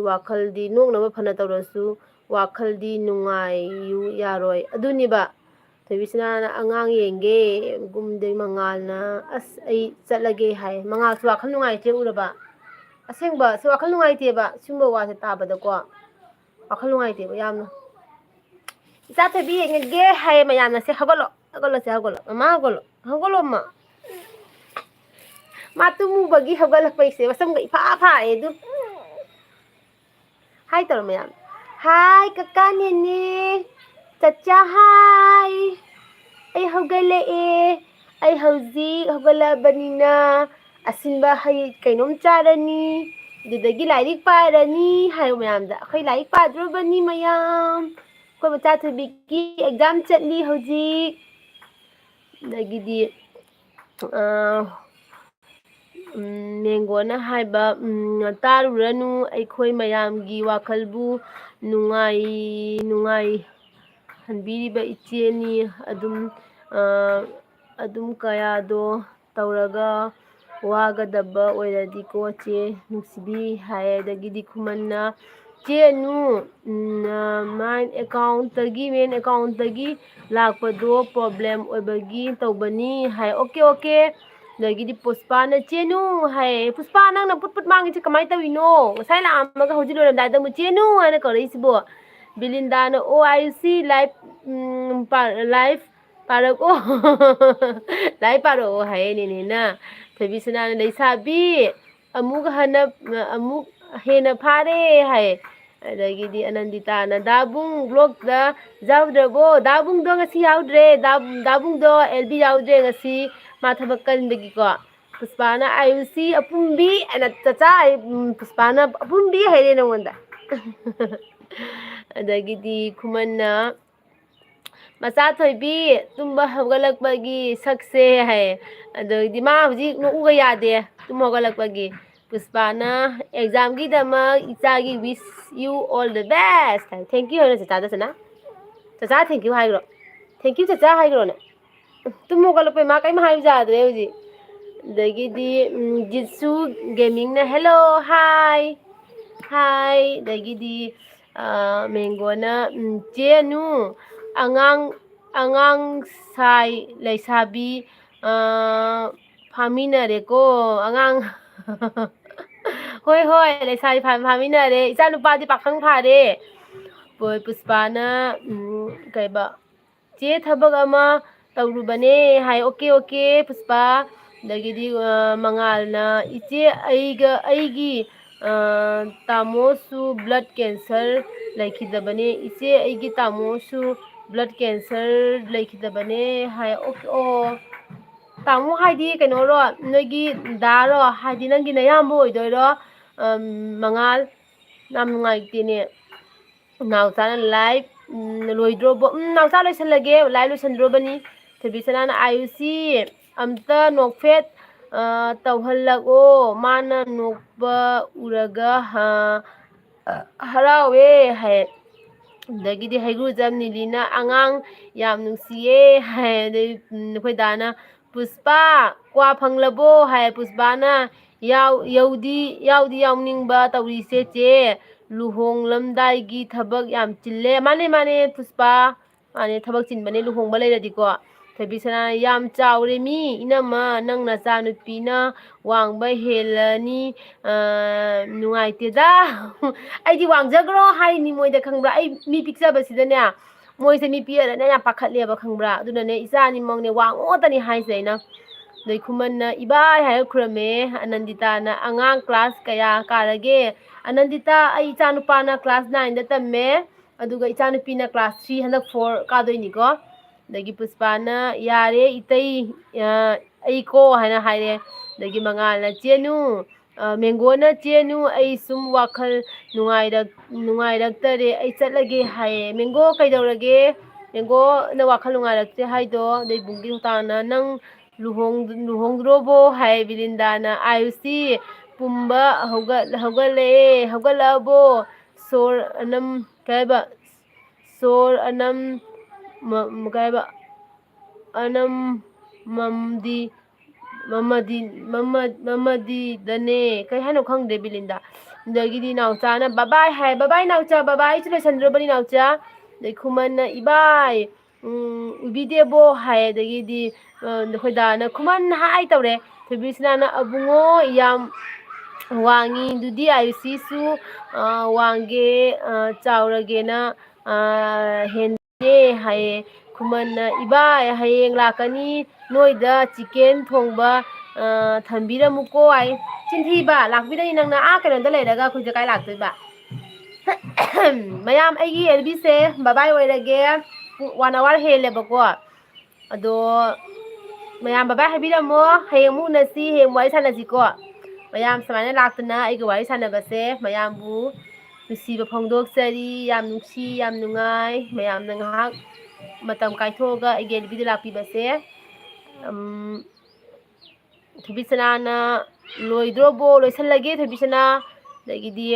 ꯋꯥꯈꯜꯗꯤ ꯅꯨꯡꯉꯥꯏꯌꯨ ꯌꯥꯔꯣꯏ ꯑꯗꯨꯅꯦꯕ ꯊꯣꯏꯕꯤꯁꯅꯥꯅ ꯑꯉꯥꯡ ꯌꯦꯡꯒꯦ ꯒꯨꯝꯗꯩ ꯃꯉꯥꯜꯅ ꯑꯁ ꯑꯩ ꯆꯠꯂꯒꯦ ꯍꯥꯏ ꯃꯉꯥꯜꯁꯨ ꯋꯥꯈꯜ ꯅꯨꯡꯉꯥꯏꯇꯦ ꯎꯔꯕ ꯑꯁꯦꯡꯕ ꯁꯤ ꯋꯥꯈꯜ ꯅꯨꯡꯉꯥꯏꯇꯦꯕ ꯁꯤꯒꯨꯝꯕ ꯋꯥꯁꯦ ꯇꯥꯕꯗꯀꯣ ꯋꯥꯈꯜ ꯅꯨꯡꯉꯥꯏꯇꯦꯕ ꯌꯥꯝꯅ ꯏꯆꯥ ꯊꯣꯏꯕꯤ ꯌꯦꯡꯉꯒꯦ ꯍꯥꯏꯌꯦ ꯃꯌꯥꯝꯅ ꯁꯦ ꯍꯧꯒꯠꯂꯣ ꯃꯃꯥ ꯍꯧꯒꯠꯂꯣ ꯃꯥ ꯇꯨꯝꯃꯨꯕꯒꯤ ꯍꯧꯒꯠꯂꯛꯄꯩꯁꯦ ꯃꯁꯝꯒ ꯏꯐꯥ ꯐꯥꯔꯦ ꯑꯗꯨ ꯍꯥꯏ ꯇꯧꯔꯣ ꯃꯌꯥꯝ ꯍꯥꯏ ꯀꯀꯥ ꯅꯦꯅꯦ ꯆꯆꯥ ꯍꯥꯏ ꯑꯩ ꯍꯧꯒꯠꯂꯛꯑꯦ ꯑꯩ ꯍꯧꯖꯤꯛ ꯍꯧꯒꯠꯂꯛꯑꯕꯅꯤꯅ ꯑꯁꯤꯟꯕ ꯍꯩ ꯀꯩꯅꯣꯝ ꯆꯥꯔꯅꯤ ꯑꯗꯨꯗꯒꯤ ꯂꯥꯏꯔꯤꯛ ꯄꯥꯔꯅꯤ ꯍꯥꯏꯌꯨ ꯃꯌꯥꯝꯗ ꯑꯩꯈꯣꯏ ꯂꯥꯏꯔꯤꯛ ꯄꯥꯗ꯭ꯔꯣꯕꯅꯤ ꯃꯌꯥꯝ ꯑꯩꯈꯣꯏ ꯃꯆꯥ ꯊꯣꯏꯕꯤꯒꯤ ꯑꯦꯛꯖꯥꯝ ꯆꯠꯂꯤ ꯍꯧꯖꯤꯛ ꯑꯗꯒꯤꯗꯤ ꯃꯦꯡꯒꯣꯅ ꯍꯥꯏꯕ ꯇꯥꯔꯨꯔꯅꯨ ꯑꯩꯈꯣꯏ ꯃꯌꯥꯝꯒꯤ ꯋꯥꯈꯜꯕꯨ ꯅꯨꯡꯉꯥꯏꯍꯟꯕꯤꯔꯤꯕ ꯏꯆꯦꯅꯤ ꯑꯗꯨꯝ ꯀꯌꯥꯗꯣ ꯇꯧꯔꯒ ꯋꯥꯒꯗꯕ ꯑꯣꯏꯔꯗꯤꯀꯣ ꯆꯦ ꯅꯨꯡꯁꯤꯕꯤ ꯍꯥꯏ ꯑꯗꯒꯤꯗꯤ ꯈꯨꯃꯟꯅ ꯆꯦꯅꯨ ꯃꯦꯟ ꯑꯦꯀꯥꯎꯟꯇꯒꯤ ꯂꯥꯛꯄꯗꯣ ꯄ꯭ꯔꯣꯕ꯭ꯂꯦꯝ ꯑꯣꯏꯕꯒꯤ ꯇꯧꯕꯅꯤ ꯍꯥꯏ ꯑꯣꯀꯦ ꯑꯗꯒꯤꯗꯤ ꯄꯨꯁꯄꯥꯅ ꯆꯦꯅꯨ ꯍꯥꯏ ꯄꯨꯁꯄꯥ ꯅꯪꯅ ꯄꯨꯠ ꯃꯥꯡꯉꯤꯁꯦ ꯀꯃꯥꯏꯅ ꯇꯧꯔꯤꯅꯣ ꯉꯁꯥꯏ ꯂꯥꯛꯑꯝꯃꯒ ꯍꯧꯖꯤꯛ ꯂꯣꯏꯔꯝꯗꯥꯏꯗ ꯑꯃꯨꯛ ꯆꯦꯅꯨ ꯍꯥꯏꯅ ꯀꯧꯔꯛꯏꯁꯤꯕꯣ ꯕꯤꯂꯤꯟꯗꯥꯅ ꯑꯣ ꯑꯥꯏ ꯁꯤ ꯂꯥꯏꯐ ꯄꯥꯔꯛꯑꯣ ꯂꯥꯏꯔꯤꯛ ꯄꯥꯔꯛꯑꯣ ꯍꯥꯏꯌꯦ ꯅꯦꯅꯦꯅ ꯊꯣꯏꯕꯤꯁꯅꯥꯅ ꯂꯩꯁꯥꯕꯤ ꯑꯃꯨꯛ ꯍꯦꯟꯅ ꯐꯥꯔꯦ ꯍꯥꯏ ꯑꯗꯒꯤꯗꯤ ꯑꯅꯟꯗꯤꯇꯥꯅ ꯗꯥꯕꯨꯡ ꯕ꯭ꯂꯣꯛꯇ ꯌꯥꯎꯗ꯭ꯔꯕꯣ ꯗꯥꯕꯨꯡꯗꯣ ꯉꯁꯤ ꯌꯥꯎꯗ꯭ꯔꯦ ꯗꯥꯕꯨꯡꯗꯣ ꯑꯦꯜꯕꯤ ꯌꯥꯎꯗ꯭ꯔꯦ ꯉꯁꯤ ꯃꯥ ꯊꯕꯛ ꯀꯟꯕꯒꯤꯀꯣ ꯄꯨꯁꯄꯥꯅ ꯑꯌꯨꯁꯤ ꯑꯄꯨꯝꯕꯤ ꯑꯩꯅ ꯆꯆꯥ ꯄꯨꯁꯄꯥꯅ ꯑꯄꯨꯝꯕꯤ ꯍꯥꯏꯔꯦ ꯅꯉꯣꯟꯗ ꯑꯗꯒꯤꯗꯤ ꯈꯨꯃꯟꯅ ꯃꯆꯥ ꯊꯣꯏꯕꯤ ꯇꯨꯝꯕ ꯍꯧꯒꯠꯂꯛꯄꯒꯤ ꯁꯛꯁꯦ ꯍꯥꯏꯌꯦ ꯑꯗꯒꯤꯗꯤ ꯃꯥ ꯍꯧꯖꯤꯛ ꯅꯣꯛꯎꯒ ꯌꯥꯗꯦ ꯇꯨꯝ ꯍꯧꯒꯠꯂꯛꯄꯒꯤ ꯄꯨꯁꯄꯥꯅ ꯑꯦꯛꯖꯥꯝꯒꯤꯗꯃꯛ ꯏꯆꯥꯒꯤ wish you all the best ꯍꯥꯏ ꯊꯦꯡꯀ꯭ꯌꯨ ꯍꯥꯏꯔꯣ ꯆꯆꯥ ꯊꯦꯡꯀ꯭ꯌꯨ ꯍꯥꯏꯈ꯭ꯔꯣ ꯊꯦꯡꯀ꯭ꯌꯨ ꯆꯆꯥ ꯍꯥꯏꯈ꯭ꯔꯣꯅꯦ ꯇꯨꯝ ꯍꯧꯒꯠꯂꯛꯄꯩ ꯃꯥ ꯀꯔꯤꯝ ꯍꯥꯏꯕ ꯌꯥꯗ꯭ꯔꯦ ꯍꯧꯖꯤꯛ ꯑꯗꯒꯤꯗꯤ ꯖꯤꯠꯁꯨ ꯒꯦꯃꯤꯡꯅ ꯍꯦꯜꯂꯣ ꯍꯥꯏ ꯑꯗꯒꯤꯗꯤ ꯃꯦꯡꯒꯣꯅ ꯆꯦꯅꯨ ꯑꯉꯥꯡ ꯁꯥꯏ ꯂꯩꯁꯥꯕꯤ ꯐꯥꯃꯤꯟꯅꯔꯦꯀꯣ ꯑꯉꯥꯡ ꯍꯣꯏ ꯂꯩꯁꯥꯕꯤ ꯐꯥꯃꯤꯟꯅꯔꯦ ꯏꯆꯥ ꯅꯨꯄꯥꯗꯤ ꯄꯥꯈꯪ ꯐꯥꯔꯦ ꯄꯨꯁꯄꯥꯅ ꯀꯩꯕ ꯆꯦ ꯊꯕꯛ ꯑꯃ ꯇꯧꯔꯨꯕꯅꯦ ꯍꯥꯏ ꯑꯣꯀꯦ ꯄꯨꯁꯄꯥ ꯑꯗꯒꯤꯗꯤ ꯃꯉꯥꯜꯅ ꯏꯆꯦ ꯑꯩꯒꯤ ꯇꯥꯃꯣꯁꯨ ꯕ꯭ꯂꯗ ꯀꯦꯟꯁꯔ ꯂꯩꯈꯤꯗꯕꯅꯦ ꯏꯆꯦ ꯑꯩꯒꯤ ꯇꯥꯃꯣꯁꯨ ꯕ꯭ꯂꯗ ꯀꯦꯟꯁꯔ ꯂꯩꯈꯤꯗꯕꯅꯦ ꯍꯥꯏ ꯑꯣ ꯇꯥꯃꯣ ꯍꯥꯏꯗꯤ ꯀꯩꯅꯣꯔꯣ ꯅꯣꯏꯒꯤ ꯗꯥꯔꯣ ꯍꯥꯏꯗꯤ ꯅꯪꯒꯤ ꯅꯌꯥꯝꯕ ꯑꯣꯏꯗꯣꯏꯔꯣ ꯃꯉꯥꯜ ꯌꯥꯝ ꯅꯨꯡꯉꯥꯏꯇꯦꯅꯦ ꯅꯥꯎꯆꯥꯅ ꯂꯥꯏꯚ ꯂꯣꯏꯗ꯭ꯔꯣꯕꯣ ꯅꯥꯎꯆꯥ ꯂꯣꯏꯁꯤꯜꯂꯒꯦ ꯂꯥꯏꯚ ꯂꯣꯏꯁꯤꯟꯗ꯭ꯔꯣꯕꯅꯤ ꯊꯣꯏꯕꯤꯁꯅꯥꯅ ꯑꯥꯌꯨꯁꯤ ꯑꯝꯇ ꯅꯣꯛꯐꯦꯠ ꯇꯧꯍꯜꯂꯛꯑꯣ ꯃꯥꯅ ꯅꯣꯛꯄ ꯎꯔꯒ ꯍꯔꯥꯎꯋꯦ ꯍꯥꯏ ꯑꯗꯒꯤꯗꯤ ꯍꯩꯒ꯭ꯔꯨꯖꯝ ꯅꯤꯂꯤꯅ ꯑꯉꯥꯡ ꯌꯥꯝ ꯅꯨꯡꯁꯤꯌꯦ ꯍꯥꯏ ꯑꯗꯩ ꯑꯩꯈꯣꯏ ꯗꯥꯅ ꯄꯨꯁꯄꯥ ꯀ꯭ꯋꯥ ꯐꯪꯂꯕꯣ ꯍꯥꯏ ꯄꯨꯁꯄꯥꯅ ꯌꯥꯎꯗꯤ ꯌꯥꯎꯅꯤꯡꯕ ꯇꯧꯔꯤꯁꯦ ꯆꯦ ꯂꯨꯍꯣꯡꯂꯝꯗꯥꯏꯒꯤ ꯊꯕꯛ ꯌꯥꯝ ꯆꯤꯜꯂꯦ ꯃꯥꯅꯦ ꯄꯨꯁꯄꯥ ꯃꯥꯅꯦ ꯊꯕꯛ ꯆꯤꯟꯕꯅꯦ ꯂꯨꯍꯣꯡꯕ ꯂꯩꯔꯗꯤꯀꯣ ꯊꯣꯏꯕꯤꯁꯅꯥ ꯌꯥꯝ ꯆꯥꯎꯔꯦ ꯃꯤ ꯏꯅꯝꯃ ꯅꯪ ꯅꯆꯥꯅꯨꯄꯤꯅ ꯋꯥꯡꯕ ꯍꯦꯜꯂꯅꯤ ꯅꯨꯡꯉꯥꯏꯇꯦꯗ ꯑꯩꯗꯤ ꯋꯥꯡꯖꯈ꯭ꯔꯣ ꯍꯥꯏꯅꯤ ꯃꯣꯏꯗ ꯈꯪꯕ꯭ꯔꯥ ꯑꯩ ꯃꯤ ꯄꯤꯛꯆꯕꯁꯤꯗꯅꯦ ꯃꯣꯏꯁꯦ ꯃꯤ ꯄꯤꯛꯑꯒꯅꯦ ꯌꯥꯝ ꯄꯥꯈꯠꯂꯦꯕ ꯈꯪꯕ꯭ꯔꯥ ꯑꯗꯨꯅꯅꯦ ꯏꯆꯥ ꯑꯅꯤꯃꯛꯅꯦ ꯋꯥꯡꯉꯣꯇꯅꯤ ꯍꯥꯏꯁꯦ ꯑꯩꯅ ꯑꯗꯩ ꯈꯨꯃꯟꯅ ꯏꯕꯥꯏ ꯍꯥꯏꯔ ꯈꯨꯔꯝꯃꯦ ꯑꯅꯟꯗꯤꯇꯥꯅ ꯑꯉꯥꯡ ꯀ꯭ꯂꯥꯁ ꯀꯌꯥ ꯀꯥꯔꯒꯦ ꯑꯅꯟꯗꯤꯇꯥ ꯑꯩ ꯏꯆꯥꯅꯨꯄꯥꯅ ꯀ꯭ꯂꯥꯁ 9ꯗ ꯇꯝꯃꯦ ꯑꯗꯨꯒ ꯏꯆꯥꯅꯨꯄꯤꯅ ꯀ꯭ꯂꯥꯁ 3 ꯍꯟꯗꯛ 4 ꯀꯥꯗꯣꯏꯅꯤꯀꯣ ꯑꯗꯒꯤ ꯄꯨꯁꯄꯥꯅ ꯌꯥꯔꯦ ꯑꯩꯀꯣ ꯍꯥꯏꯅ ꯍꯥꯏꯔꯦ ꯑꯗꯒꯤ ꯃꯉꯥꯜꯅ ꯆꯦꯅꯨ ꯃꯦꯡꯒꯣꯅ ꯆꯦꯅꯨ ꯑꯩ ꯁꯨꯝ ꯋꯥꯈꯜ ꯅꯨꯡꯉꯥꯏꯔꯛꯇꯔꯦ ꯑꯩ ꯆꯠꯂꯒꯦ ꯍꯥꯏꯌꯦ ꯃꯦꯡꯒꯣ ꯀꯩꯗꯧꯔꯒꯦ ꯃꯦꯡꯒꯣꯅ ꯋꯥꯈꯜ ꯅꯨꯡꯉꯥꯏꯔꯛꯇꯦ ꯍꯥꯏꯗꯣ ꯑꯗꯩ ꯕꯨꯡꯒꯤ ꯍꯨꯇꯥꯡꯅ ꯅꯪ ꯂꯨꯍꯣꯡꯗ꯭ꯔꯣꯕꯣ ꯍꯥꯏ ꯕꯤꯂꯤꯟꯗꯥꯅ ꯑꯥꯌꯨꯁꯤ ꯄꯨꯝꯕ ꯍꯧꯒꯠꯂꯛꯑꯕꯣ ꯁꯣꯔ ꯑꯅꯝ ꯀꯩꯕ ꯁꯣꯔ ꯑꯅꯝ ꯀꯩꯕ ꯑꯅꯝ ꯃꯃꯗꯤꯗꯅꯦ ꯀꯩ ꯍꯥꯏꯅꯣ ꯈꯪꯗꯦ ꯕꯤꯂꯤꯟꯗꯥ ꯑꯗꯒꯤꯗꯤ ꯅꯥꯎꯆꯥꯅ ꯕꯕꯥꯏ ꯍꯥꯏ ꯕꯕꯥꯏ ꯅꯥꯎꯆꯥ ꯕꯕꯥꯏꯁꯨ ꯂꯣꯏꯁꯟꯗ꯭ꯔꯕꯅꯤ ꯅꯥꯎꯆꯥ ꯑꯗꯩ ꯈꯨꯃꯟꯅ ꯏꯕꯥꯏ ꯎꯕꯤꯗꯦꯕꯣ ꯍꯥꯏ ꯑꯗꯒꯤꯗꯤ ꯈꯣꯏꯗꯥꯅ ꯈꯨꯃꯟ ꯍꯥꯏ ꯇꯧꯔꯦ ꯊꯣꯏꯕꯤꯁꯅꯥꯅ ꯑꯕꯨꯡꯉꯣ ꯌꯥꯝ ꯋꯥꯡꯉꯤ ꯑꯗꯨꯗꯤ ꯑꯌꯨꯁꯤꯁꯨ ꯋꯥꯡꯒꯦ ꯆꯥꯎꯔꯒꯦꯅ ꯍꯦꯟꯗꯦ ꯍꯥꯏꯌꯦ ꯈꯨꯃꯟꯅ ꯏꯕꯥꯏ ꯍꯌꯦꯡ ꯂꯥꯛꯀꯅꯤ ꯅꯣꯏꯗ ꯆꯤꯀꯦꯟ ꯊꯣꯡꯕ ꯊꯝꯕꯤꯔꯝꯃꯨꯀꯣ ꯍꯥꯏ ꯆꯤꯟꯊꯤꯕ ꯂꯥꯛꯄꯤꯗꯅꯤ ꯅꯪꯅ ꯀꯩꯅꯣꯗ ꯂꯩꯔꯒ ꯑꯩꯈꯣꯏꯁꯦ ꯀꯥꯏ ꯂꯥꯛꯇꯣꯏꯕ ꯃꯌꯥꯝ ꯑꯩꯒꯤ ꯑꯦꯜꯕꯤꯁꯦ ꯕꯕꯥꯏ ꯑꯣꯏꯔꯒꯦ 1 hour ꯍꯦꯜꯂꯦꯕꯀோ ꯑꯗꯣ ꯃꯌꯥꯝ ꯕꯕꯥꯏ ꯍꯥꯏꯕꯤꯔꯝꯃꯣ ꯍꯌꯦꯡ ꯑꯃꯨꯛ ꯎꯅꯁꯤ ꯍꯌꯦꯡ ꯋꯥꯔꯤ ꯁꯥꯟꯅꯁꯤꯀꯣ ꯃꯌꯥꯝ ꯁꯨꯃꯥꯏꯅ ꯂꯥꯛꯇꯨꯅ ꯑꯩꯒ ꯋꯥꯔꯤ ꯁꯥꯟꯅꯕꯁꯦ ꯃꯌꯥꯝꯕꯨ ꯅꯨꯡꯁꯤꯕ ꯐꯣꯡꯗꯣꯛꯆꯔꯤ ꯌꯥꯝ ꯅꯨꯡꯁꯤ ꯌꯥꯝ ꯅꯨꯡꯉꯥꯏ ꯃꯌꯥꯝꯅ ꯉꯥꯏꯍꯥꯛ ꯃꯇꯝ ꯀꯥꯏꯊꯣꯛꯑꯒ ꯑꯩꯒꯤ ꯑꯦꯜꯕꯤꯗ ꯂꯥꯛꯄꯤꯕꯁꯦ ꯊꯣꯏꯕꯤꯁꯅꯥꯅ ꯂꯣꯏꯁꯜꯂꯒꯦ ꯊꯣꯏꯕꯤꯁꯅꯥ ꯑꯗꯒꯤꯗꯤ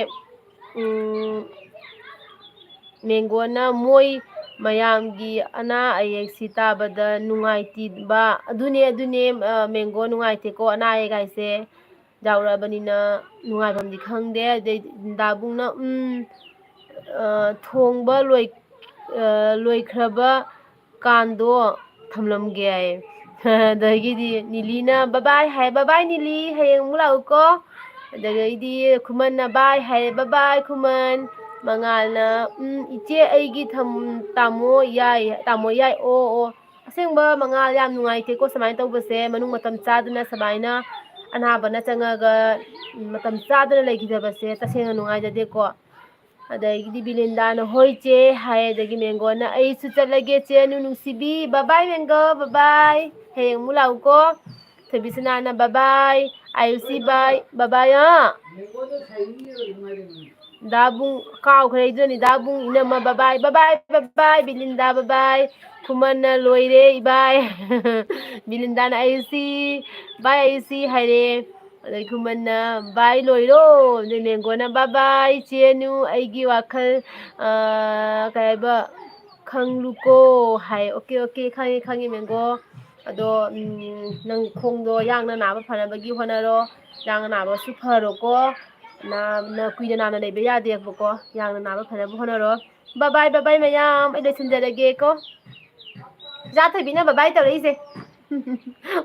ꯃꯦꯡꯒꯣꯅ ꯃꯣꯏ ꯃꯌꯥꯝꯒꯤ ꯑꯅꯥ ꯑꯌꯦꯛꯁꯤ ꯇꯥꯕꯗ ꯅꯨꯡꯉꯥꯏꯇꯤꯕ ꯑꯗꯨꯅꯦ ꯃꯦꯡꯒꯣ ꯅꯨꯡꯉꯥꯏꯇꯦꯀꯣ ꯑꯅꯥ ꯑꯌꯦꯛ ꯍꯥꯏꯁꯦ ꯌꯥꯎꯔꯛꯑꯕꯅꯤꯅ ꯅꯨꯡꯉꯥꯏꯐꯝꯗꯤ ꯈꯪꯗꯦ ꯑꯗꯩ ꯗꯥꯕꯨꯡꯅ ꯊꯣꯡꯕ ꯂꯣꯏꯈ꯭ꯔꯕ ꯀꯥꯟꯗꯣ ꯊꯝꯂꯝꯒꯦ ꯍꯥꯏ ꯑꯗꯒꯤꯗꯤ ꯅꯤꯂꯤꯅ ꯕꯕꯥꯏ ꯍꯥꯏ ꯕꯕꯥꯏ ꯅꯤꯂꯤ ꯍꯌꯦꯡ ꯑꯃꯨꯛ ꯂꯥꯛꯎꯀꯣ ꯑꯗꯒꯤꯗꯤ ꯈꯨꯃꯟꯅ ꯕꯥꯏ ꯍꯥꯏ ꯕꯕꯥꯏ ꯈꯨꯃꯟ ꯃꯉꯥꯜꯅ ꯏꯆꯦ ꯑꯩꯒꯤ ꯇꯥꯃꯣ ꯌꯥꯏ ꯑꯣ ꯑꯁꯦꯡꯕ ꯃꯉꯥꯜ ꯌꯥꯝ ꯅꯨꯡꯉꯥꯏꯇꯦꯀꯣ ꯁꯨꯃꯥꯏꯅ ꯇꯧꯕꯁꯦ ꯃꯅꯨꯡ ꯃꯇꯝ ꯆꯥꯗꯅ ꯁꯨꯃꯥꯏꯅ ꯑꯅꯥꯕꯅ ꯆꯪꯉꯒ ꯃꯇꯝ ꯆꯥꯗꯅ ꯂꯩꯈꯤꯗꯕꯁꯦ ꯇꯁꯦꯡꯅ ꯅꯨꯡꯉꯥꯏꯖꯗꯦꯀꯣ ꯑꯗꯒꯤꯗꯤ ꯕꯤꯂꯤꯟꯗꯥꯅ ꯍꯣꯏ ꯆꯦ ꯍꯥꯏ ꯑꯗꯒꯤ ꯃꯦꯡꯒꯣꯅ ꯑꯩꯁꯨ ꯆꯠꯂꯒꯦ ꯆꯦꯅꯨ ꯅꯨꯡꯁꯤꯕꯤ ꯕꯕꯥꯏ ꯃꯦꯡꯒꯣ ꯕꯕꯥꯏ ꯍꯌꯦꯡ ꯑꯃꯨꯛ ꯂꯥꯛꯎꯀꯣ ꯊꯣꯏꯕꯤꯁꯅꯥꯅ ꯕꯕꯥꯏ ꯑꯌꯨꯁꯤ ꯕꯥꯏ ꯕꯕꯥꯏ ꯗꯥꯕꯨꯡ ꯀꯥꯎꯈ꯭ꯔꯦ ꯑꯩꯗꯨꯅꯤ ꯗꯥꯕꯨꯡ ꯏꯅꯝꯃ ꯕꯕꯥꯏ ꯕꯤꯂꯤꯟꯗꯥ ꯕꯕꯥꯏ ꯈꯨꯃꯟꯅ ꯂꯣꯏꯔꯦ ꯏꯕꯥꯏ ꯕꯤꯂꯤꯟꯗꯥꯅ ꯑꯌꯨꯁꯤ ꯕꯥꯏ ꯑꯌꯨꯁꯤ ꯍꯥꯏꯔꯦ ꯑꯗꯩ ꯈꯨꯃꯟꯅ ꯕꯥꯏ ꯂꯣꯏꯔꯣ ꯑꯗꯩ ꯃꯦꯡꯒꯣꯅ ꯕꯕꯥꯏ ꯆꯦꯅꯨ ꯑꯩꯒꯤ ꯋꯥꯈꯜ ꯀꯩ ꯍꯥꯏꯕ ꯈꯪꯂꯨꯀꯣ ꯍꯥꯏ ꯑꯣꯀꯦ ꯈꯪꯉꯦ ꯃꯦꯡꯒꯣ ꯑꯗꯣ ꯅꯪ ꯈꯣꯡꯗꯣ ꯌꯥꯡꯅ ꯅꯥꯕ ꯐꯅꯕꯒꯤ ꯍꯣꯠꯅꯔꯣ ꯌꯥꯡꯅ ꯅꯥꯕꯁꯨ ꯐꯔꯣꯀꯣ ꯀꯨꯏꯅ ꯅꯥꯅ ꯂꯩꯕ ꯌꯥꯗꯦꯕꯀꯣ ꯌꯥꯡꯅ ꯅꯥꯕ ꯐꯅꯕ ꯍꯣꯠꯅꯔꯣ ꯕꯕꯥꯏ ꯃꯌꯥꯝ ꯑꯩ ꯂꯣꯏꯁꯤꯟꯖꯔꯒꯦꯀꯣ ꯏꯆꯥ ꯊꯣꯏꯕꯤꯅ ꯕꯕꯥꯏ ꯇꯧꯔꯛꯏꯁꯦ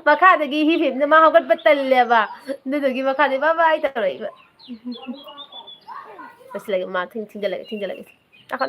ꯃꯈꯥꯗꯒꯤ ꯍꯤꯐꯤꯝꯅ ꯃꯥ ꯍꯧꯒꯠꯄ ꯇꯜꯂꯦꯕ ꯑꯗꯨꯗꯨꯒꯤ ꯃꯈꯥꯗꯩ ꯕꯕꯥꯏ ꯇꯧꯔꯛꯏꯕ ꯂꯣꯏꯁꯤꯜꯂꯒꯦ ꯃꯥ ꯊꯤꯡꯖꯜꯂꯒꯦ ꯅꯥꯈꯣ